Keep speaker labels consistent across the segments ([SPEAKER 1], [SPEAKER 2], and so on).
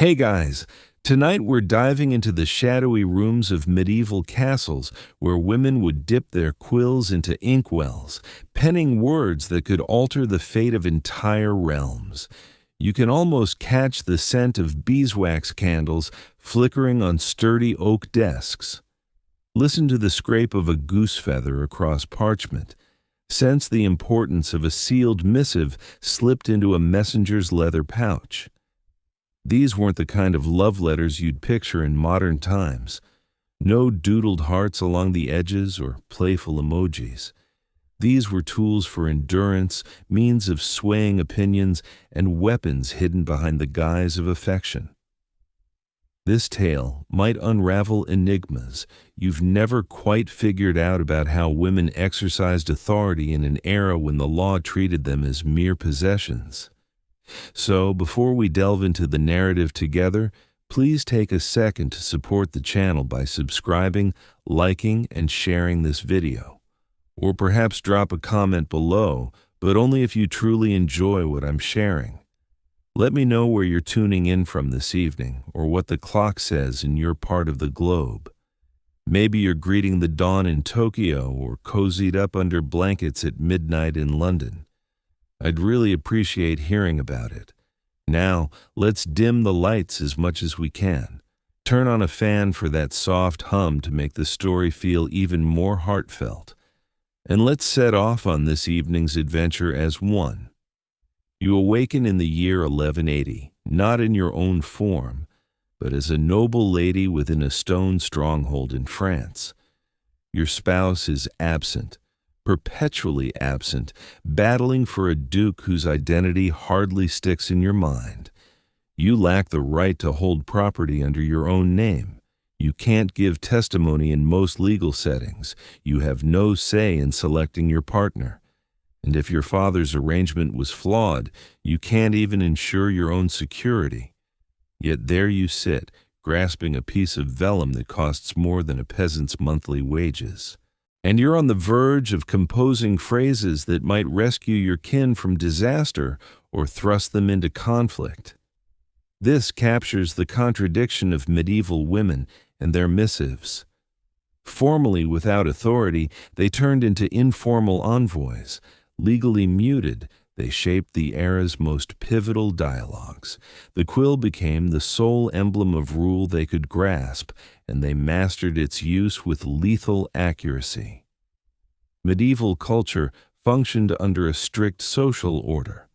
[SPEAKER 1] Hey guys, tonight we're diving into the shadowy rooms of medieval castles where women would dip their quills into inkwells, penning words that could alter the fate of entire realms. You can almost catch the scent of beeswax candles flickering on sturdy oak desks. Listen to the scrape of a goose feather across parchment. Sense the importance of a sealed missive slipped into a messenger's leather pouch. These weren't the kind of love letters you'd picture in modern times. No doodled hearts along the edges or playful emojis. These were tools for endurance, means of swaying opinions, and weapons hidden behind the guise of affection. This tale might unravel enigmas you've never quite figured out about how women exercised authority in an era when the law treated them as mere possessions. So, before we delve into the narrative together, please take a second to support the channel by subscribing, liking, and sharing this video. Or perhaps drop a comment below, but only if you truly enjoy what I'm sharing. Let me know where you're tuning in from this evening, or what the clock says in your part of the globe. Maybe you're greeting the dawn in Tokyo or cozied up under blankets at midnight in London. I'd really appreciate hearing about it. Now, let's dim the lights as much as we can. Turn on a fan for that soft hum to make the story feel even more heartfelt. And let's set off on this evening's adventure as one. You awaken in the year 1180, not in your own form, but as a noble lady within a stone stronghold in France. Your spouse is absent. Perpetually absent, battling for a duke whose identity hardly sticks in your mind. You lack the right to hold property under your own name. You can't give testimony in most legal settings. You have no say in selecting your partner. And if your father's arrangement was flawed, you can't even ensure your own security. Yet there you sit, grasping a piece of vellum that costs more than a peasant's monthly wages. And you're on the verge of composing phrases that might rescue your kin from disaster or thrust them into conflict. This captures the contradiction of medieval women and their missives. Formally without authority, they turned into informal envoys. Legally muted, they shaped the era's most pivotal dialogues. The quill became the sole emblem of rule they could grasp, and they mastered its use with lethal accuracy. Medieval culture functioned under a strict social order,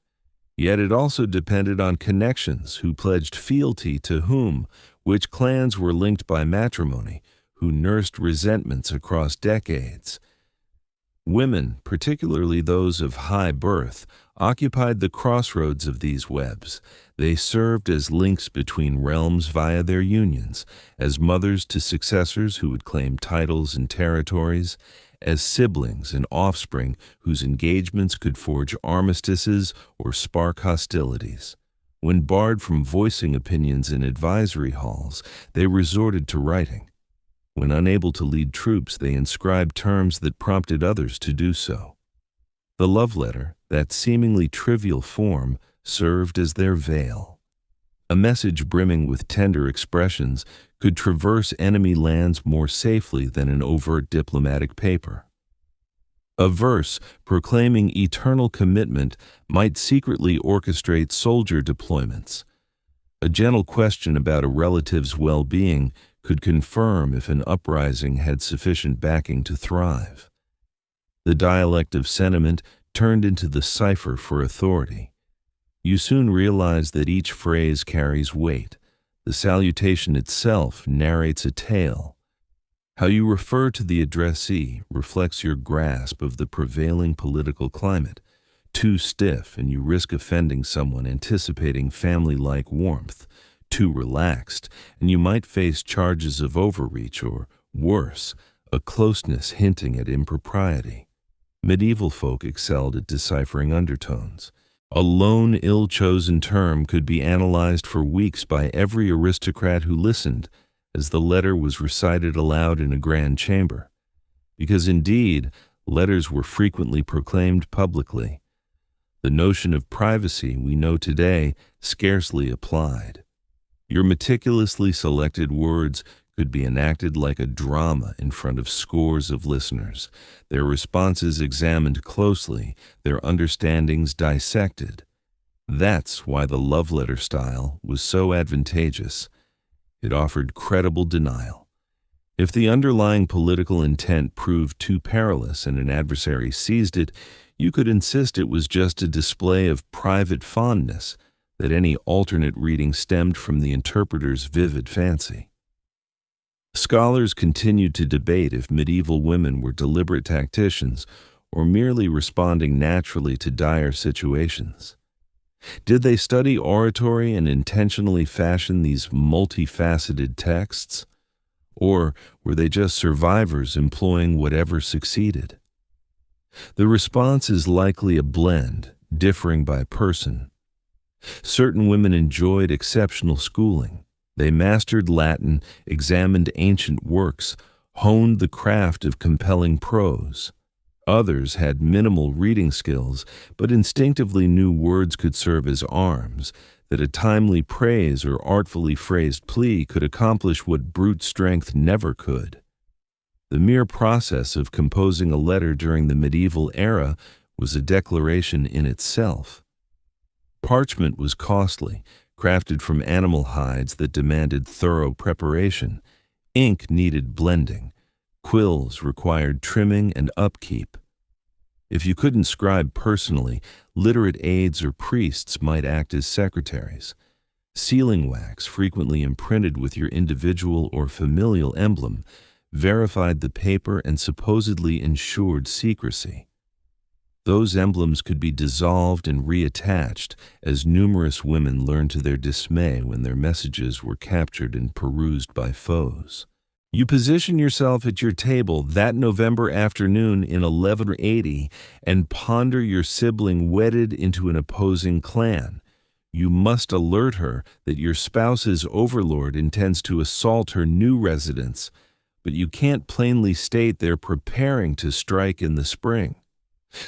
[SPEAKER 1] yet it also depended on connections, who pledged fealty to whom, which clans were linked by matrimony, who nursed resentments across decades. Women, particularly those of high birth, occupied the crossroads of these webs. They served as links between realms via their unions, as mothers to successors who would claim titles and territories, as siblings and offspring whose engagements could forge armistices or spark hostilities. When barred from voicing opinions in advisory halls, they resorted to writing. When unable to lead troops, they inscribed terms that prompted others to do so. The love letter, that seemingly trivial form, served as their veil. A message brimming with tender expressions could traverse enemy lands more safely than an overt diplomatic paper. A verse proclaiming eternal commitment might secretly orchestrate soldier deployments. A gentle question about a relative's well-being could confirm if an uprising had sufficient backing to thrive. The dialect of sentiment turned into the cipher for authority. You soon realize that each phrase carries weight. The salutation itself narrates a tale. How you refer to the addressee reflects your grasp of the prevailing political climate. Too stiff, and you risk offending someone anticipating family-like warmth. Too relaxed, and you might face charges of overreach or, worse, a closeness hinting at impropriety. Medieval folk excelled at deciphering undertones. A lone, ill-chosen term could be analyzed for weeks by every aristocrat who listened as the letter was recited aloud in a grand chamber. Because indeed, letters were frequently proclaimed publicly. The notion of privacy we know today scarcely applied. Your meticulously selected words could be enacted like a drama in front of scores of listeners, their responses examined closely, their understandings dissected. That's why the love letter style was so advantageous. It offered credible denial. If the underlying political intent proved too perilous and an adversary seized it, you could insist it was just a display of private fondness, that any alternate reading stemmed from the interpreter's vivid fancy. Scholars continued to debate if medieval women were deliberate tacticians or merely responding naturally to dire situations. Did they study oratory and intentionally fashion these multifaceted texts? Or were they just survivors employing whatever succeeded? The response is likely a blend, differing by person. Certain women enjoyed exceptional schooling. They mastered Latin, examined ancient works, honed the craft of compelling prose. Others had minimal reading skills, but instinctively knew words could serve as arms, that a timely praise or artfully phrased plea could accomplish what brute strength never could. The mere process of composing a letter during the medieval era was a declaration in itself. Parchment was costly, crafted from animal hides that demanded thorough preparation. Ink needed blending. Quills required trimming and upkeep. If you couldn't scribe personally, literate aides or priests might act as secretaries. Sealing wax, frequently imprinted with your individual or familial emblem, verified the paper and supposedly ensured secrecy. Those emblems could be dissolved and reattached, as numerous women learned to their dismay when their messages were captured and perused by foes. You position yourself at your table that November afternoon in 1180 and ponder your sibling wedded into an opposing clan. You must alert her that your spouse's overlord intends to assault her new residence, but you can't plainly state they're preparing to strike in the spring.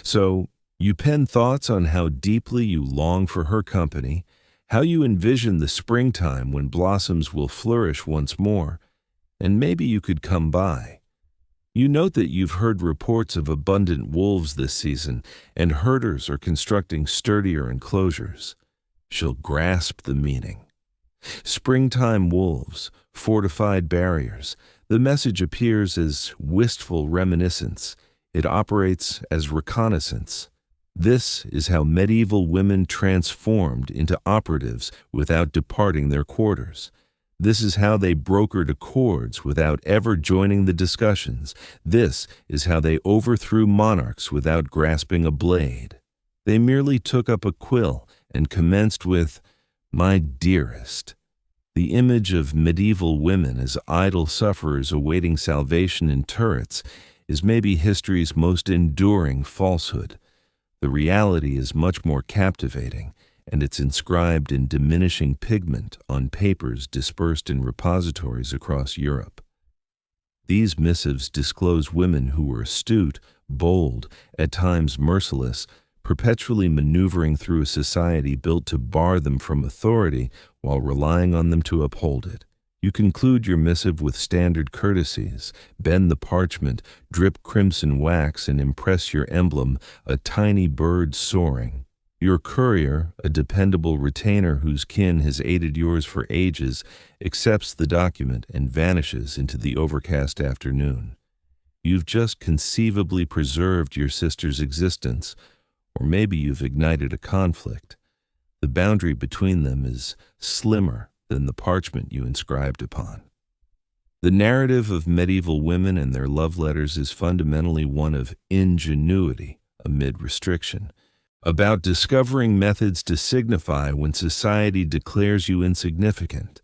[SPEAKER 1] So, you pen thoughts on how deeply you long for her company, how you envision the springtime when blossoms will flourish once more, and maybe you could come by. You note that you've heard reports of abundant wolves this season, and herders are constructing sturdier enclosures. She'll grasp the meaning. Springtime wolves, fortified barriers. The message appears as wistful reminiscence. It operates as reconnaissance. This is how medieval women transformed into operatives without departing their quarters. This is how they brokered accords without ever joining the discussions. This is how they overthrew monarchs without grasping a blade. They merely took up a quill and commenced with, "My dearest." The image of medieval women as idle sufferers awaiting salvation in turrets is maybe history's most enduring falsehood. The reality is much more captivating, and it's inscribed in diminishing pigment on papers dispersed in repositories across Europe. These missives disclose women who were astute, bold, at times merciless, perpetually maneuvering through a society built to bar them from authority while relying on them to uphold it. You conclude your missive with standard courtesies, bend the parchment, drip crimson wax, and impress your emblem, a tiny bird soaring. Your courier, a dependable retainer whose kin has aided yours for ages, accepts the document and vanishes into the overcast afternoon. You've just conceivably preserved your sister's existence, or maybe you've ignited a conflict. The boundary between them is slimmer than the parchment you inscribed upon. The narrative of medieval women and their love letters is fundamentally one of ingenuity amid restriction, about discovering methods to signify when society declares you insignificant,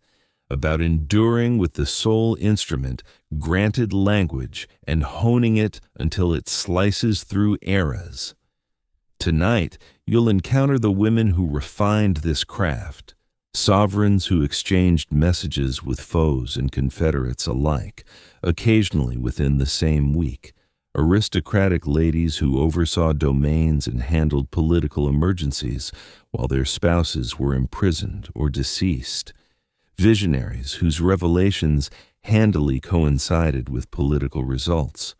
[SPEAKER 1] about enduring with the sole instrument, granted language, and honing it until it slices through eras. Tonight, you'll encounter the women who refined this craft, sovereigns who exchanged messages with foes and confederates alike, occasionally within the same week, aristocratic ladies who oversaw domains and handled political emergencies while their spouses were imprisoned or deceased, visionaries whose revelations handily coincided with political results,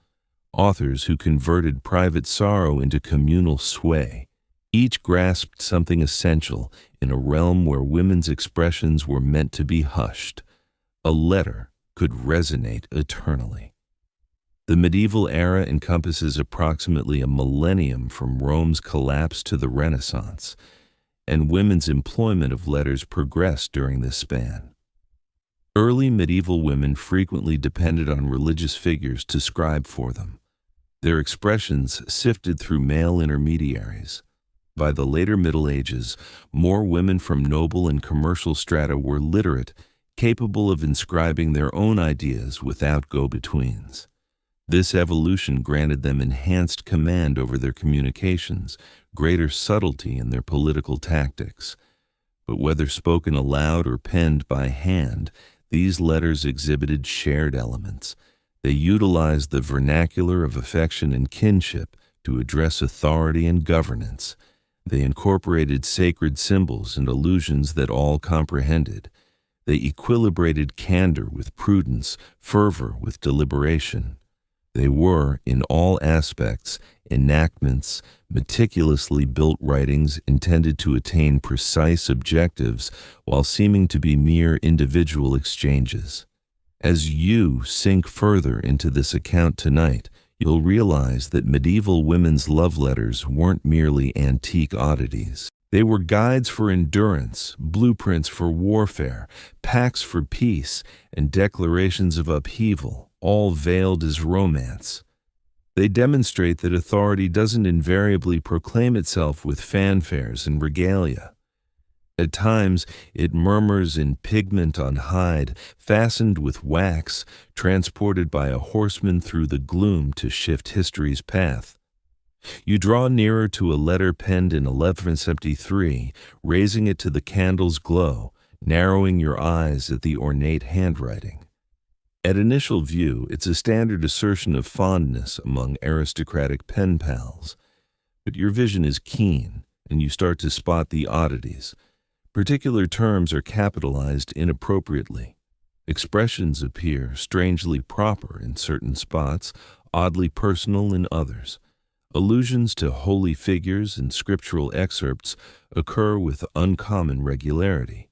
[SPEAKER 1] authors who converted private sorrow into communal sway. Each grasped something essential in a realm where women's expressions were meant to be hushed. A letter could resonate eternally. The medieval era encompasses approximately a millennium from Rome's collapse to the Renaissance, and women's employment of letters progressed during this span. Early medieval women frequently depended on religious figures to scribe for them. Their expressions sifted through male intermediaries. By the later Middle Ages, more women from noble and commercial strata were literate, capable of inscribing their own ideas without go-betweens. This evolution granted them enhanced command over their communications, greater subtlety in their political tactics. But whether spoken aloud or penned by hand, these letters exhibited shared elements. They utilized the vernacular of affection and kinship to address authority and governance. They incorporated sacred symbols and allusions that all comprehended. They equilibrated candor with prudence, fervor with deliberation. They were, in all aspects, enactments, meticulously built writings intended to attain precise objectives while seeming to be mere individual exchanges. As you sink further into this account tonight, you'll realize that medieval women's love letters weren't merely antique oddities. They were guides for endurance, blueprints for warfare, pacts for peace, and declarations of upheaval, all veiled as romance. They demonstrate that authority doesn't invariably proclaim itself with fanfares and regalia. At times, it murmurs in pigment on hide, fastened with wax, transported by a horseman through the gloom to shift history's path. You draw nearer to a letter penned in 1173, raising it to the candle's glow, narrowing your eyes at the ornate handwriting. At initial view, it's a standard assertion of fondness among aristocratic pen pals. But your vision is keen, and you start to spot the oddities. Particular terms are capitalized inappropriately. Expressions appear strangely proper in certain spots, oddly personal in others. Allusions to holy figures and scriptural excerpts occur with uncommon regularity.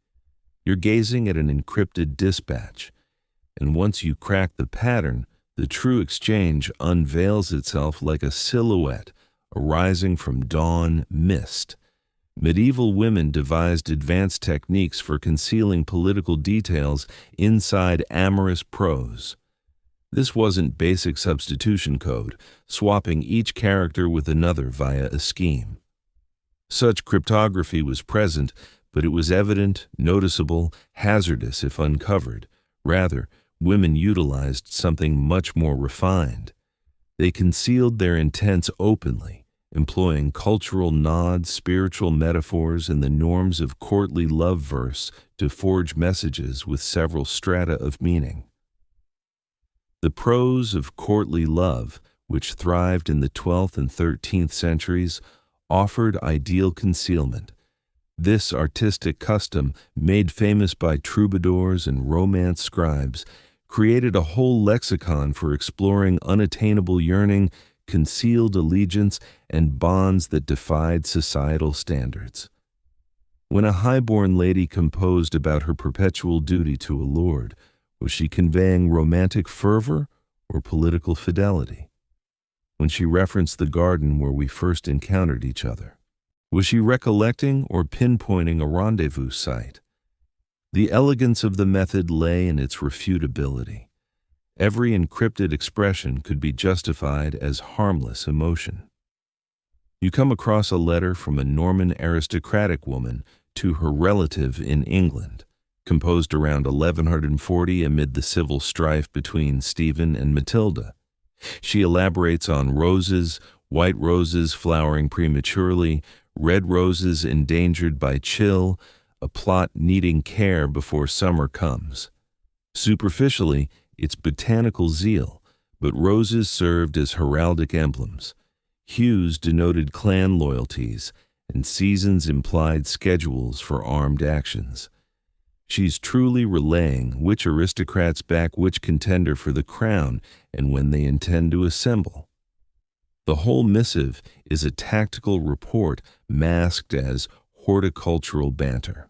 [SPEAKER 1] You're gazing at an encrypted dispatch, and once you crack the pattern, the true exchange unveils itself like a silhouette arising from dawn mist. Medieval women devised advanced techniques for concealing political details inside amorous prose. This wasn't basic substitution code, swapping each character with another via a scheme. Such cryptography was present, but it was evident, noticeable, hazardous if uncovered. Rather, women utilized something much more refined. They concealed their intents openly, employing cultural nods, spiritual metaphors, and the norms of courtly love verse to forge messages with several strata of meaning. The prose of courtly love, which thrived in the 12th and 13th centuries, offered ideal concealment. This artistic custom, made famous by troubadours and romance scribes, created a whole lexicon for exploring unattainable yearning, concealed allegiance, and bonds that defied societal standards. When a highborn lady composed about her perpetual duty to a lord, was she conveying romantic fervor or political fidelity? When she referenced the garden where we first encountered each other, was she recollecting or pinpointing a rendezvous site? The elegance of the method lay in its refutability. Every encrypted expression could be justified as harmless emotion. You come across a letter from a Norman aristocratic woman to her relative in England, composed around 1140 amid the civil strife between Stephen and Matilda. She elaborates on roses, white roses flowering prematurely, red roses endangered by chill, a plot needing care before summer comes. Superficially, it's botanical zeal, but roses served as heraldic emblems. Hues denoted clan loyalties, and seasons implied schedules for armed actions. She's truly relaying which aristocrats back which contender for the crown and when they intend to assemble. The whole missive is a tactical report masked as horticultural banter.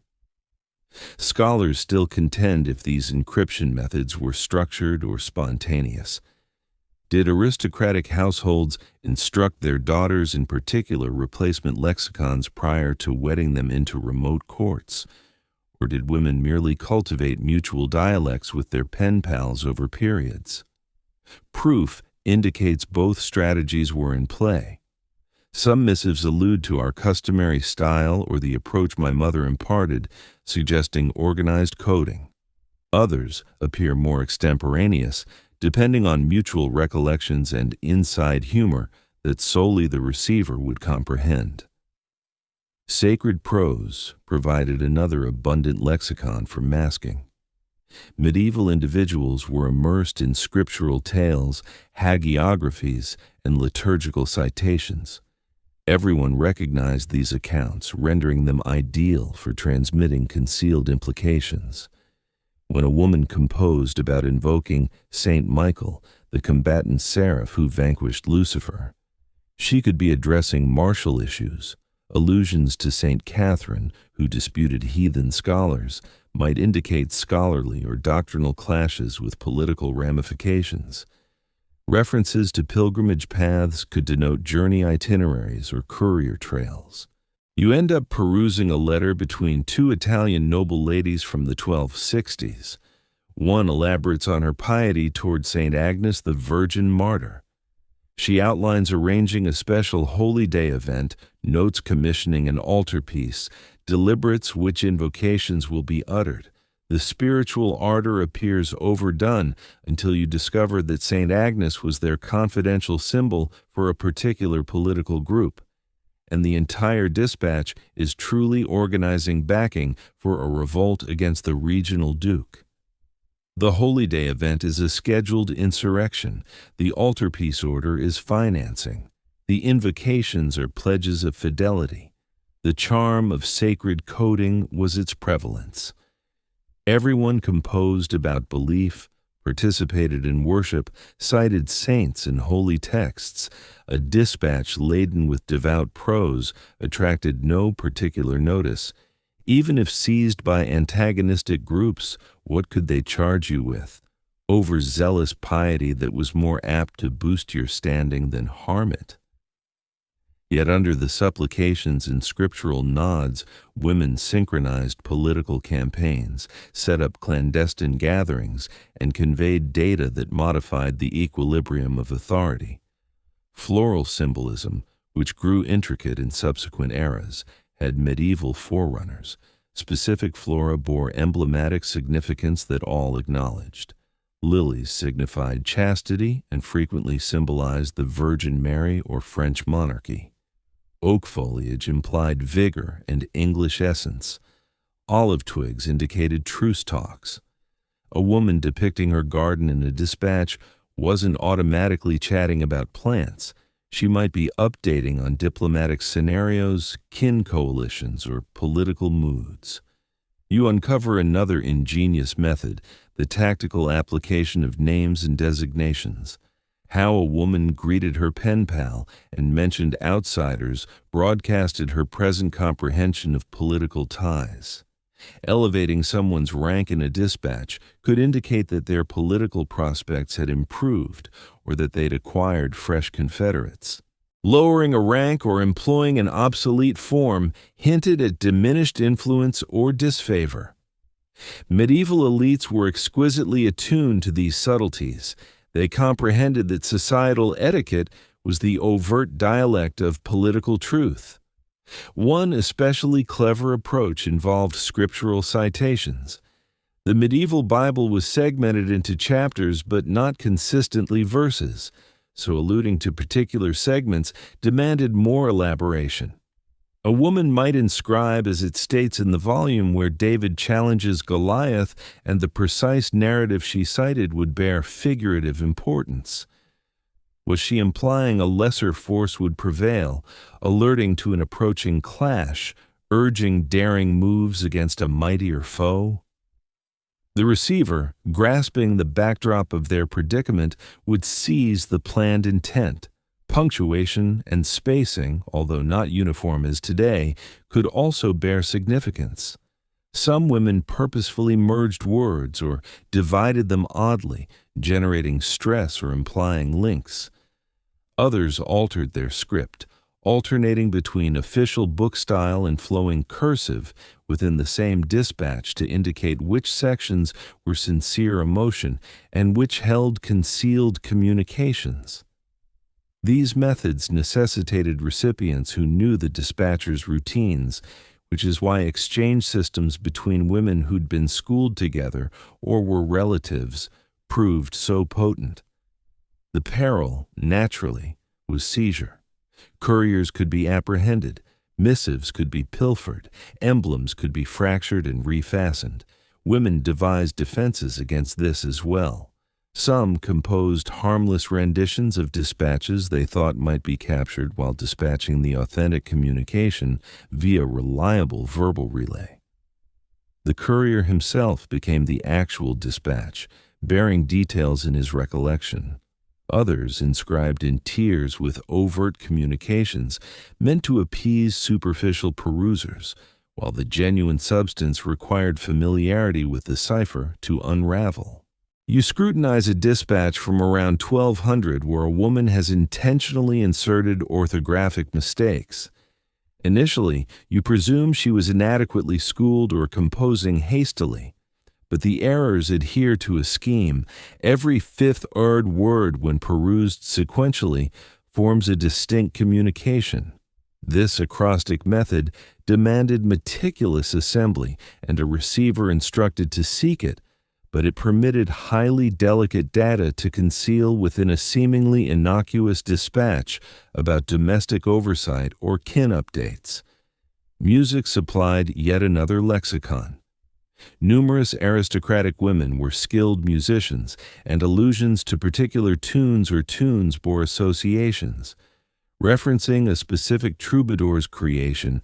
[SPEAKER 1] Scholars still contend if these encryption methods were structured or spontaneous. Did aristocratic households instruct their daughters in particular replacement lexicons prior to wedding them into remote courts? Or did women merely cultivate mutual dialects with their pen pals over periods? Proof indicates both strategies were in play. Some missives allude to our customary style or the approach my mother imparted, suggesting organized coding. Others appear more extemporaneous, depending on mutual recollections and inside humor that solely the receiver would comprehend. Sacred prose provided another abundant lexicon for masking. Medieval individuals were immersed in scriptural tales, hagiographies, and liturgical citations. Everyone recognized these accounts, rendering them ideal for transmitting concealed implications. When a woman composed about invoking Saint Michael, the combatant seraph who vanquished Lucifer, she could be addressing martial issues. Allusions to Saint Catherine, who disputed heathen scholars, might indicate scholarly or doctrinal clashes with political ramifications. References to pilgrimage paths could denote journey itineraries or courier trails. You end up perusing a letter between two Italian noble ladies from the 1260s. One elaborates on her piety toward St. Agnes the Virgin Martyr. She outlines arranging a special Holy Day event, notes commissioning an altarpiece, deliberates which invocations will be uttered. The spiritual ardor appears overdone until you discover that St. Agnes was their confidential symbol for a particular political group, and the entire dispatch is truly organizing backing for a revolt against the regional duke. The Holy Day event is a scheduled insurrection. The altarpiece order is financing. The invocations are pledges of fidelity. The charm of sacred coding was its prevalence. Everyone composed about belief, participated in worship, cited saints and holy texts. A dispatch laden with devout prose attracted no particular notice. Even if seized by antagonistic groups, what could they charge you with? Overzealous piety that was more apt to boost your standing than harm it. Yet under the supplications and scriptural nods, women synchronized political campaigns, set up clandestine gatherings, and conveyed data that modified the equilibrium of authority. Floral symbolism, which grew intricate in subsequent eras, had medieval forerunners. Specific flora bore emblematic significance that all acknowledged. Lilies signified chastity and frequently symbolized the Virgin Mary or French monarchy. Oak foliage implied vigor and English essence. Olive twigs indicated truce talks. A woman depicting her garden in a dispatch wasn't automatically chatting about plants. She might be updating on diplomatic scenarios, kin coalitions, or political moods. You uncover another ingenious method, the tactical application of names and designations. How a woman greeted her pen pal and mentioned outsiders broadcasted her present comprehension of political ties. Elevating someone's rank in a dispatch could indicate that their political prospects had improved or that they'd acquired fresh confederates. Lowering a rank or employing an obsolete form hinted at diminished influence or disfavor. Medieval elites were exquisitely attuned to these subtleties. They comprehended that societal etiquette was the overt dialect of political truth. One especially clever approach involved scriptural citations. The medieval Bible was segmented into chapters but not consistently verses, so alluding to particular segments demanded more elaboration. A woman might inscribe, as it states in the volume where David challenges Goliath, and the precise narrative she cited would bear figurative importance. Was she implying a lesser force would prevail, alerting to an approaching clash, urging daring moves against a mightier foe? The receiver, grasping the backdrop of their predicament, would seize the planned intent. Punctuation and spacing, although not uniform as today, could also bear significance. Some women purposefully merged words or divided them oddly, generating stress or implying links. Others altered their script, alternating between official book style and flowing cursive within the same dispatch to indicate which sections were sincere emotion and which held concealed communications. These methods necessitated recipients who knew the dispatcher's routines, which is why exchange systems between women who'd been schooled together or were relatives proved so potent. The peril, naturally, was seizure. Couriers could be apprehended, missives could be pilfered, emblems could be fractured and refastened. Women devised defenses against this as well. Some composed harmless renditions of dispatches they thought might be captured while dispatching the authentic communication via reliable verbal relay. The courier himself became the actual dispatch, bearing details in his recollection. Others, inscribed in tiers with overt communications, meant to appease superficial perusers, while the genuine substance required familiarity with the cipher to unravel. You scrutinize a dispatch from around 1200 where a woman has intentionally inserted orthographic mistakes. Initially, you presume she was inadequately schooled or composing hastily. But the errors adhere to a scheme. Every fifth-word word, when perused sequentially, forms a distinct communication. This acrostic method demanded meticulous assembly and a receiver instructed to seek it, but it permitted highly delicate data to conceal within a seemingly innocuous dispatch about domestic oversight or kin updates. Music supplied yet another lexicon. Numerous aristocratic women were skilled musicians, and allusions to particular tunes or tunes bore associations. Referencing a specific troubadour's creation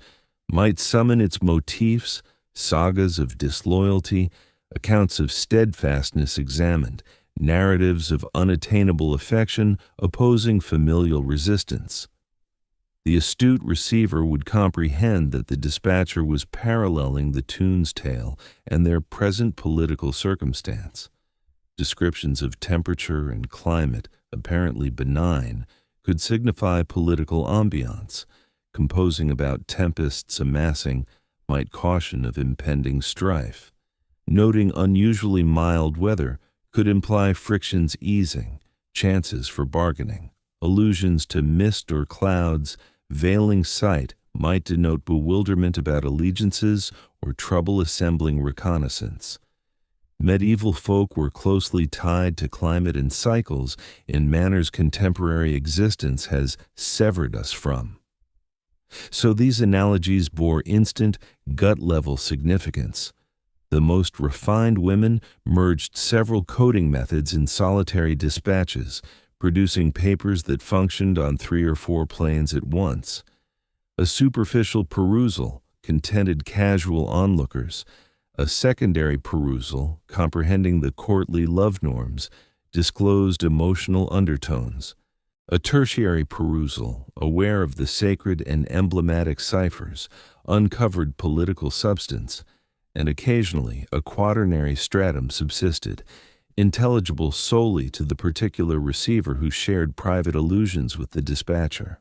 [SPEAKER 1] might summon its motifs, sagas of disloyalty, accounts of steadfastness examined, narratives of unattainable affection opposing familial resistance. The astute receiver would comprehend that the dispatcher was paralleling the tune's tale and their present political circumstance. Descriptions of temperature and climate, apparently benign, could signify political ambiance. Composing about tempests amassing might caution of impending strife. Noting unusually mild weather could imply frictions easing, chances for bargaining. Allusions to mist or clouds veiling sight might denote bewilderment about allegiances or trouble assembling reconnaissance. Medieval folk were closely tied to climate and cycles in manners contemporary existence has severed us from. So these analogies bore instant, gut-level significance. The most refined women merged several coding methods in solitary dispatches, producing papers that functioned on 3 or 4 planes at once. A superficial perusal contented casual onlookers. A secondary perusal, comprehending the courtly love norms, disclosed emotional undertones. A tertiary perusal, aware of the sacred and emblematic ciphers, uncovered political substance, and occasionally a quaternary stratum subsisted, intelligible solely to the particular receiver who shared private allusions with the dispatcher.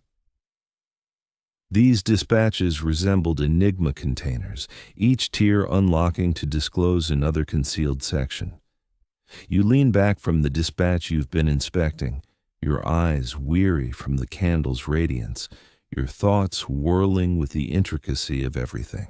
[SPEAKER 1] These dispatches resembled enigma containers, each tier unlocking to disclose another concealed section. You lean back from the dispatch you've been inspecting, your eyes weary from the candle's radiance, your thoughts whirling with the intricacy of everything.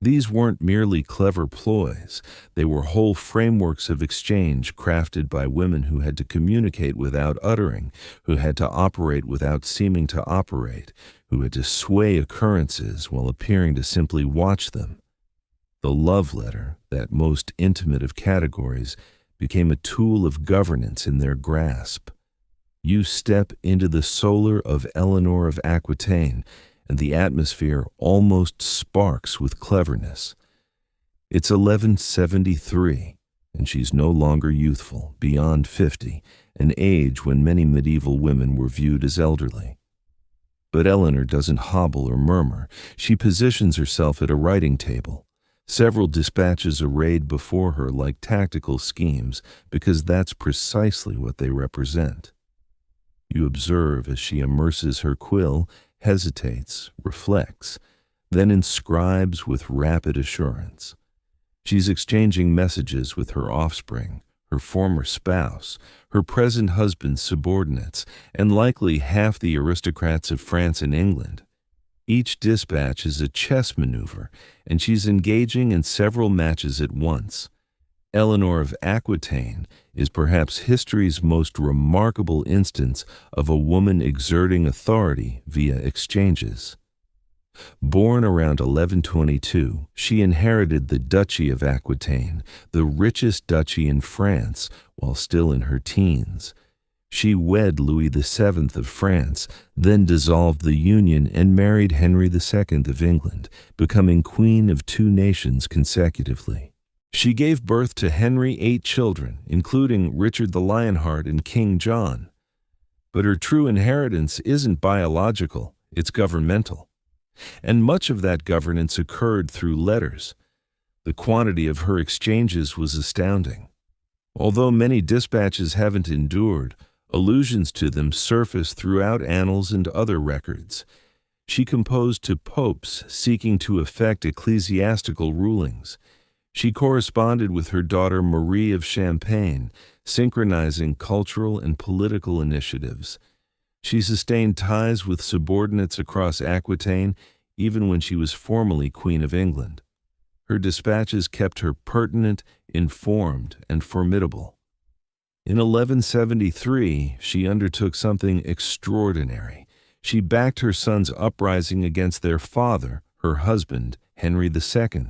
[SPEAKER 1] These weren't merely clever ploys, they were whole frameworks of exchange crafted by women who had to communicate without uttering, who had to operate without seeming to operate, who had to sway occurrences while appearing to simply watch them. The love letter, that most intimate of categories, became a tool of governance in their grasp. You step into the solar of Eleanor of Aquitaine, and the atmosphere almost sparks with cleverness. It's 1173, and she's no longer youthful, beyond 50, an age when many medieval women were viewed as elderly. But Eleanor doesn't hobble or murmur. She positions herself at a writing table, several dispatches arrayed before her like tactical schemes, because that's precisely what they represent. You observe as she immerses her quill, hesitates, reflects, then inscribes with rapid assurance. She's exchanging messages with her offspring, her former spouse, her present husband's subordinates, and likely half the aristocrats of France and England. Each dispatch is a chess maneuver, and she's engaging in several matches at once. Eleanor of Aquitaine is perhaps history's most remarkable instance of a woman exerting authority via exchanges. Born around 1122, she inherited the Duchy of Aquitaine, the richest duchy in France, while still in her teens. She wed Louis VII of France, then dissolved the union and married Henry II of England, becoming queen of two nations consecutively. She gave birth to Henry 8 children, including Richard the Lionheart and King John. But her true inheritance isn't biological, it's governmental. And much of that governance occurred through letters. The quantity of her exchanges was astounding. Although many dispatches haven't endured, allusions to them surface throughout annals and other records. She composed to popes seeking to effect ecclesiastical rulings. She corresponded with her daughter Marie of Champagne, synchronizing cultural and political initiatives. She sustained ties with subordinates across Aquitaine even when she was formally Queen of England. Her dispatches kept her pertinent, informed, and formidable. In 1173, she undertook something extraordinary. She backed her sons' uprising against their father, her husband, Henry II.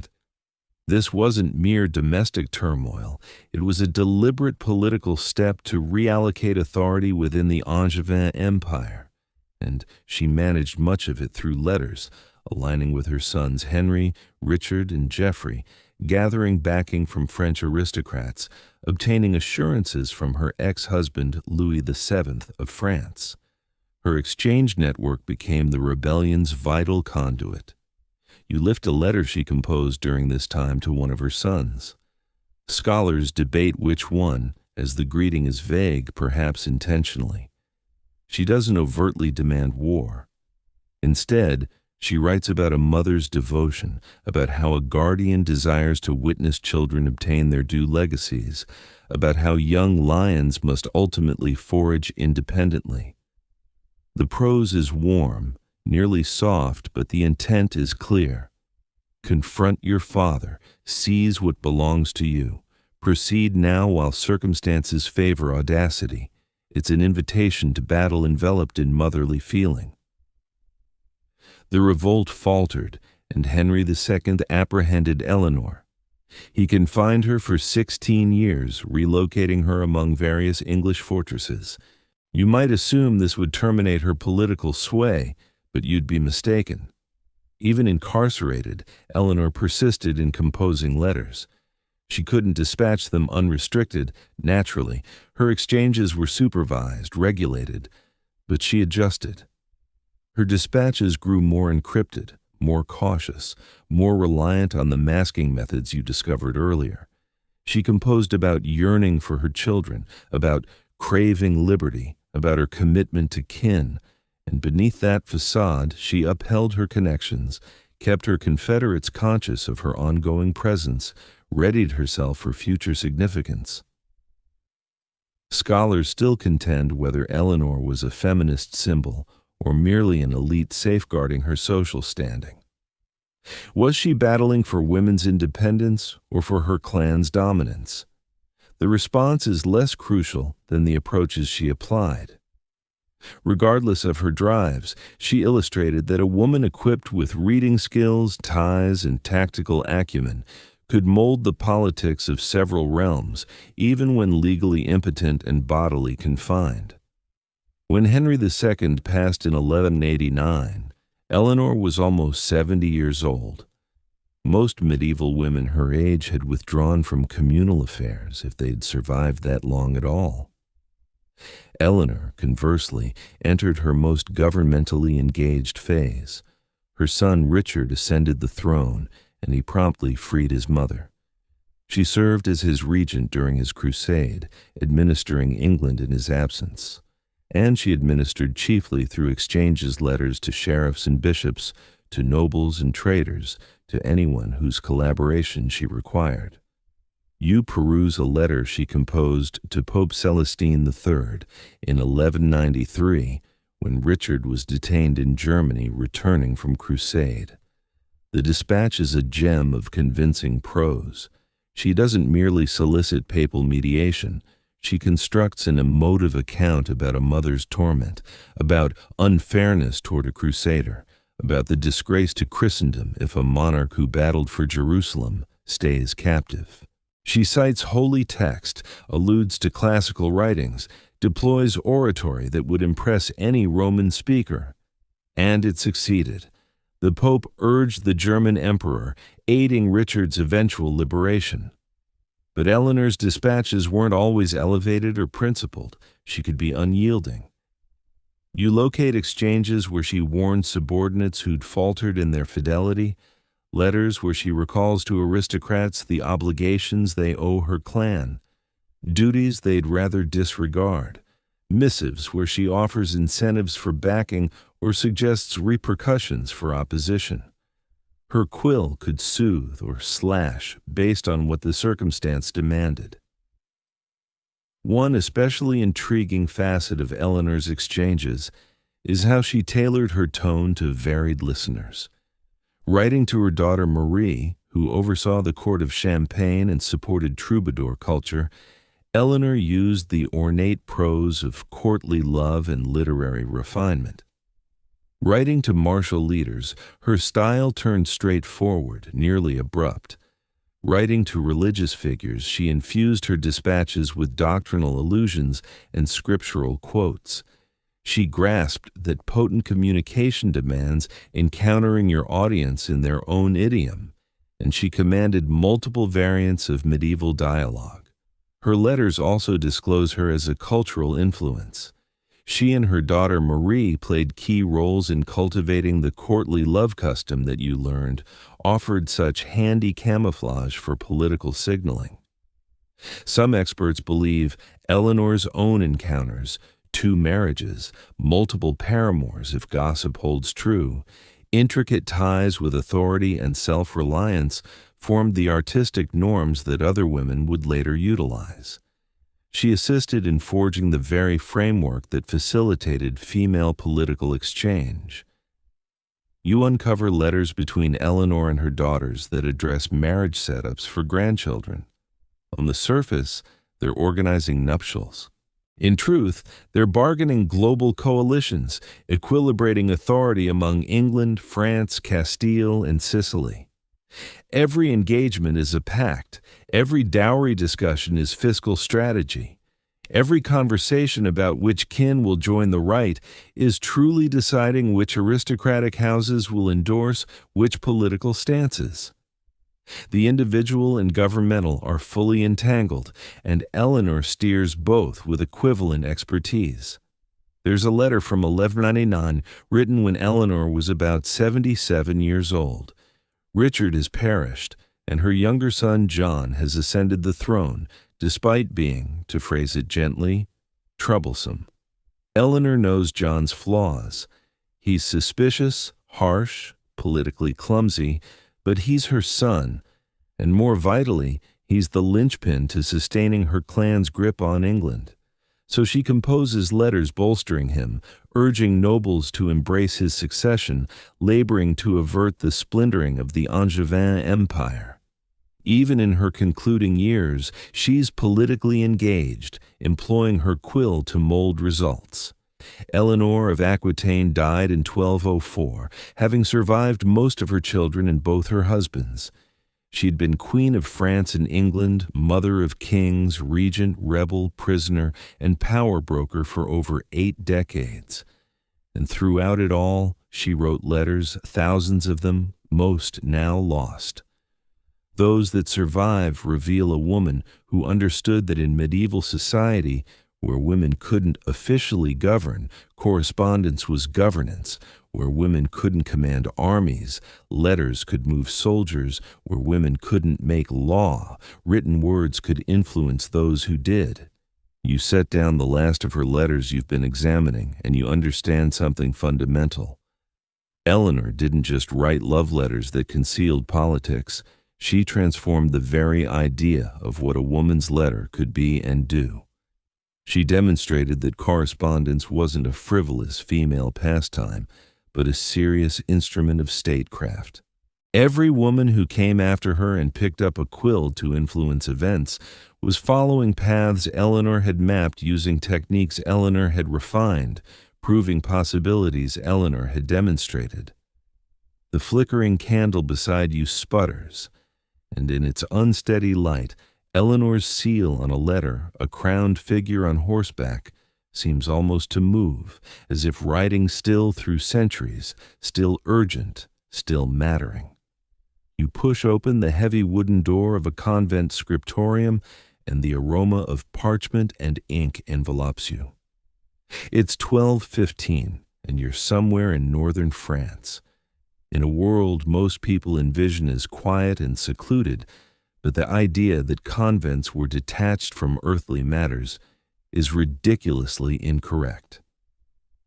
[SPEAKER 1] This wasn't mere domestic turmoil. It was a deliberate political step to reallocate authority within the Angevin Empire, and she managed much of it through letters, aligning with her sons Henry, Richard, and Geoffrey, gathering backing from French aristocrats, obtaining assurances from her ex-husband Louis VII of France. Her exchange network became the rebellion's vital conduit. You lift a letter she composed during this time to one of her sons. Scholars debate which one, as the greeting is vague, perhaps intentionally. She doesn't overtly demand war. Instead, she writes about a mother's devotion, about how a guardian desires to witness children obtain their due legacies, about how young lions must ultimately forage independently. The prose is warm, nearly soft, but the intent is clear. Confront your father, seize what belongs to you. Proceed now while circumstances favor audacity. It's an invitation to battle enveloped in motherly feeling. The revolt faltered, and Henry II apprehended Eleanor. He confined her for 16 years, relocating her among various English fortresses. You might assume this would terminate her political sway, but you'd be mistaken. Even incarcerated, Eleanor persisted in composing letters. She couldn't dispatch them unrestricted, naturally. Her exchanges were supervised, regulated, but she adjusted. Her dispatches grew more encrypted, more cautious, more reliant on the masking methods you discovered earlier. She composed about yearning for her children, about craving liberty, about her commitment to kin, and beneath that facade she upheld her connections, kept her confederates conscious of her ongoing presence, readied herself for future significance. Scholars still contend whether Eleanor was a feminist symbol or merely an elite safeguarding her social standing. Was she battling for women's independence or for her clan's dominance? The response is less crucial than the approaches she applied. Regardless of her drives, she illustrated that a woman equipped with reading skills, ties, and tactical acumen could mold the politics of several realms, even when legally impotent and bodily confined. When Henry II passed in 1189, Eleanor was almost 70 years old. Most medieval women her age had withdrawn from communal affairs if they had survived that long at all. Eleanor, conversely, entered her most governmentally engaged phase. Her son Richard ascended the throne, and he promptly freed his mother. She served as his regent during his crusade, administering England in his absence. And she administered chiefly through exchanges letters to sheriffs and bishops, to nobles and traders, to anyone whose collaboration she required. You peruse a letter she composed to Pope Celestine III in 1193, when Richard was detained in Germany returning from crusade. The dispatch is a gem of convincing prose. She doesn't merely solicit papal mediation. She constructs an emotive account about a mother's torment, about unfairness toward a crusader, about the disgrace to Christendom if a monarch who battled for Jerusalem stays captive. She cites holy text, alludes to classical writings, deploys oratory that would impress any Roman speaker. And it succeeded. The Pope urged the German emperor, aiding Richard's eventual liberation. But Eleanor's dispatches weren't always elevated or principled. She could be unyielding. You locate exchanges where she warned subordinates who'd faltered in their fidelity, letters where she recalls to aristocrats the obligations they owe her clan, duties they'd rather disregard, missives where she offers incentives for backing or suggests repercussions for opposition. Her quill could soothe or slash based on what the circumstance demanded. One especially intriguing facet of Eleanor's exchanges is how she tailored her tone to varied listeners. Writing to her daughter Marie, who oversaw the court of Champagne and supported troubadour culture, Eleanor used the ornate prose of courtly love and literary refinement. Writing to martial leaders, her style turned straightforward, nearly abrupt. Writing to religious figures, she infused her dispatches with doctrinal allusions and scriptural quotes. She grasped that potent communication demands encountering your audience in their own idiom, and she commanded multiple variants of medieval dialogue. Her letters also disclose her as a cultural influence. She and her daughter Marie played key roles in cultivating the courtly love custom that you learned offered such handy camouflage for political signaling. Some experts believe Eleanor's own encounters, 2 marriages, multiple paramours if gossip holds true, intricate ties with authority and self-reliance formed the artistic norms that other women would later utilize. She assisted in forging the very framework that facilitated female political exchange. You uncover letters between Eleanor and her daughters that address marriage setups for grandchildren. On the surface, they're organizing nuptials. In truth, they're bargaining global coalitions, equilibrating authority among England, France, Castile, and Sicily. Every engagement is a pact. Every dowry discussion is fiscal strategy. Every conversation about which kin will join the right is truly deciding which aristocratic houses will endorse which political stances. The individual and governmental are fully entangled, and Eleanor steers both with equivalent expertise. There's a letter from 1199 written when Eleanor was about 77 years old. Richard has perished, and her younger son John has ascended the throne, despite being, to phrase it gently, troublesome. Eleanor knows John's flaws. He's suspicious, harsh, politically clumsy, but he's her son, and more vitally, he's the linchpin to sustaining her clan's grip on England. So she composes letters bolstering him, urging nobles to embrace his succession, laboring to avert the splintering of the Angevin Empire. Even in her concluding years, she's politically engaged, employing her quill to mold results. Eleanor of Aquitaine died in 1204, having survived most of her children and both her husbands. She'd been Queen of France and England, mother of kings, regent, rebel, prisoner, and power broker for over 8 decades. And throughout it all, she wrote letters, thousands of them, most now lost. Those that survive reveal a woman who understood that in medieval society, where women couldn't officially govern, correspondence was governance. Where women couldn't command armies, letters could move soldiers. Where women couldn't make law, written words could influence those who did. You set down the last of her letters you've been examining, and you understand something fundamental. Eleanor didn't just write love letters that concealed politics. She transformed the very idea of what a woman's letter could be and do. She demonstrated that correspondence wasn't a frivolous female pastime, but a serious instrument of statecraft. Every woman who came after her and picked up a quill to influence events was following paths Eleanor had mapped using techniques Eleanor had refined, proving possibilities Eleanor had demonstrated. The flickering candle beside you sputters, and in its unsteady light, Eleanor's seal on a letter, a crowned figure on horseback, seems almost to move, as if riding still through centuries, still urgent, still mattering. You push open the heavy wooden door of a convent scriptorium, and the aroma of parchment and ink envelops you. It's 12:15, and you're somewhere in northern France, in a world most people envision as quiet and secluded, but the idea that convents were detached from earthly matters is ridiculously incorrect.